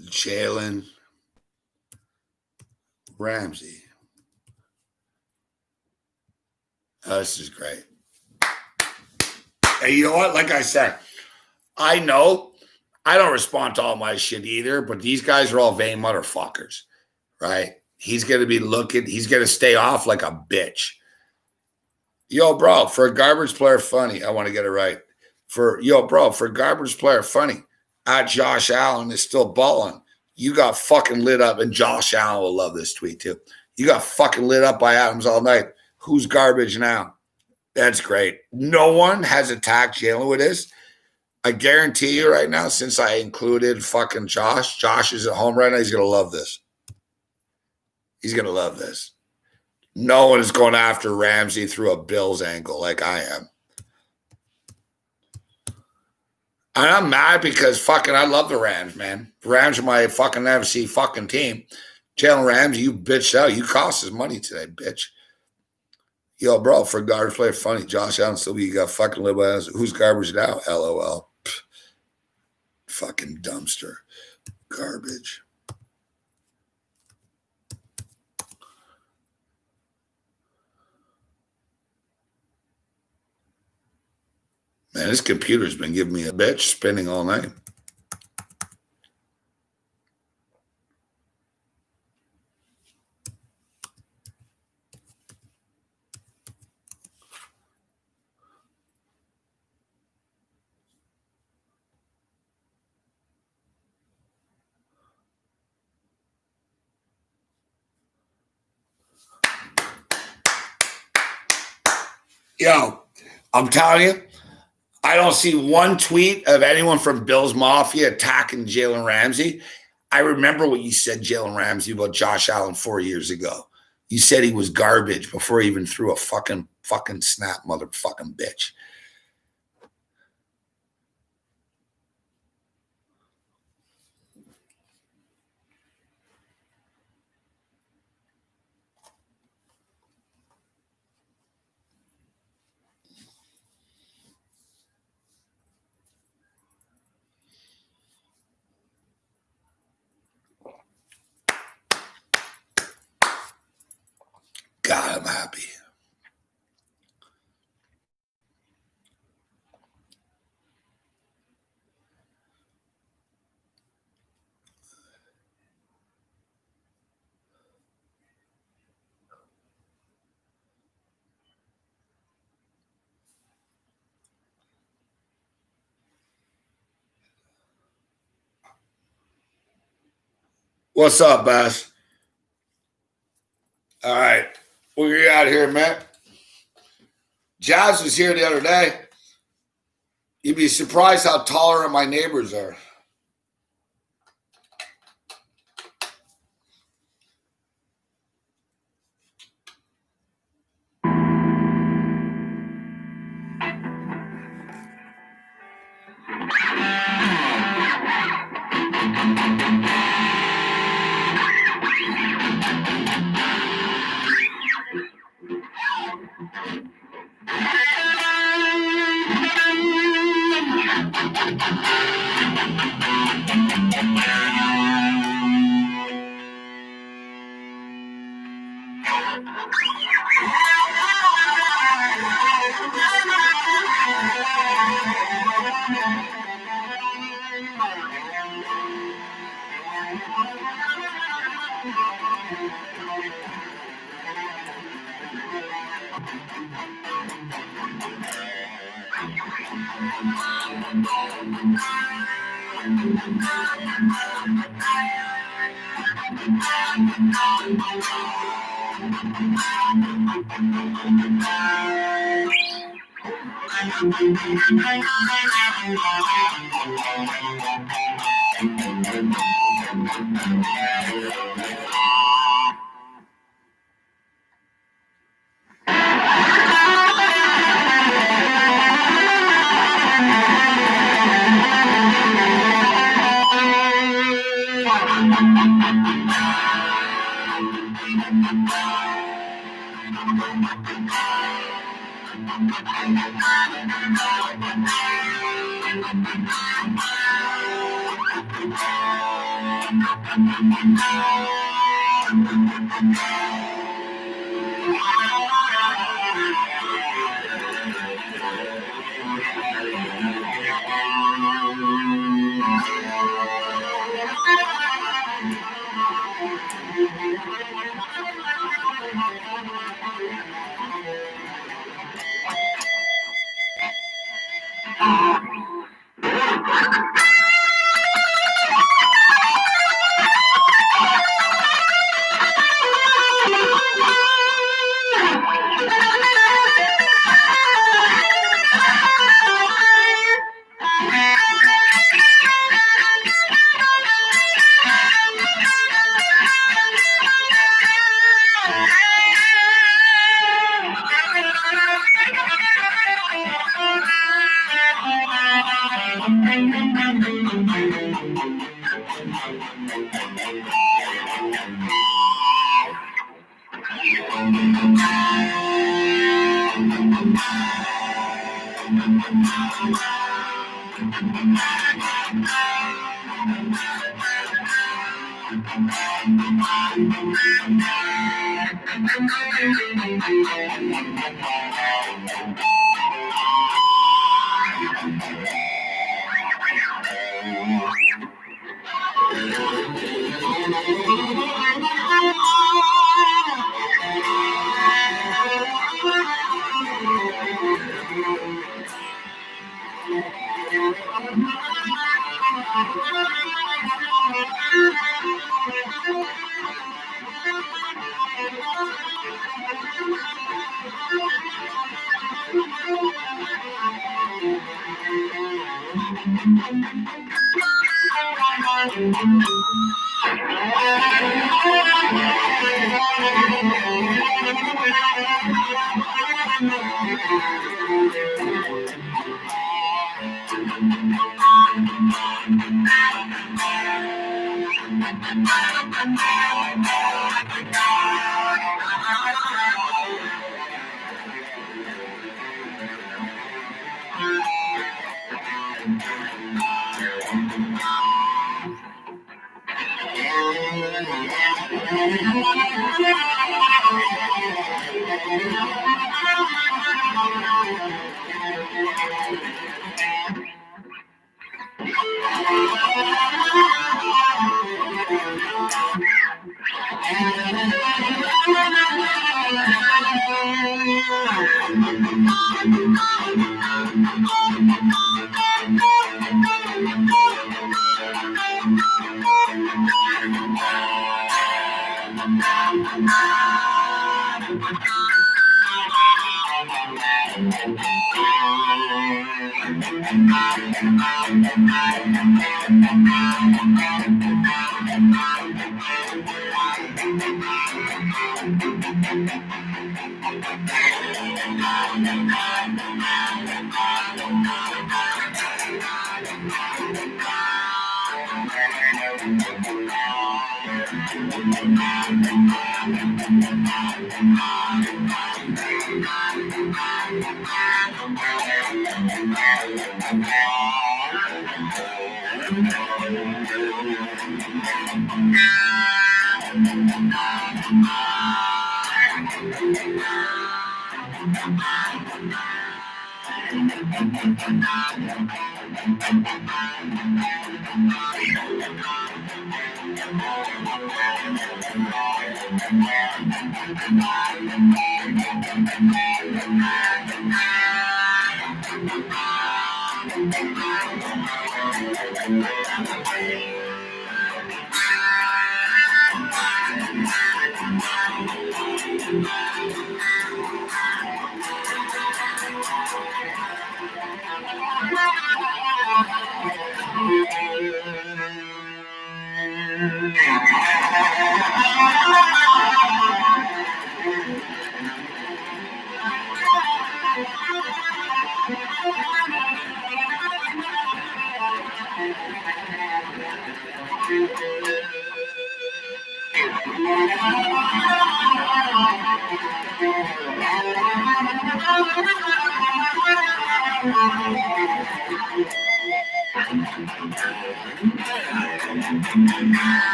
Jalen Ramsey. Oh, this is great. Hey, you know what? Like I said, I know I don't respond to all my shit either, but these guys are all vain motherfuckers, right? He's going to be looking. He's going to stay off like a bitch. Yo, bro, for a garbage player, funny. I want to get it right. For a garbage player, funny. At Josh Allen is still balling. You got fucking lit up, and Josh Allen will love this tweet too. You got fucking lit up by Adams all night. Who's garbage now? That's great. No one has attacked Jalen with this. I guarantee you right now, since I included fucking Josh is at home right now. He's going to love this. He's going to love this. No one is going after Ramsey through a Bills angle like I am. And I'm mad because fucking I love the Rams, man. The Rams are my fucking NFC fucking team. Jalen Ramsey, you bitched out. You cost us money today, bitch. Yo, bro, for a garbage player, funny. Josh Allen still you got fucking lit by us. Who's garbage now? LOL. Fucking dumpster. Garbage. Man, this computer's been giving me a bitch spinning all night. Yo, I'm telling you, I don't see one tweet of anyone from Bills Mafia attacking Jalen Ramsey. I remember what you said, Jalen Ramsey, about Josh Allen 4 years ago. You said he was garbage before he even threw a fucking snap, motherfucking bitch. God, I'm happy. What's up, Bass? All right. We're out here, man. Jazz was here the other day. You'd be surprised how tolerant my neighbors are.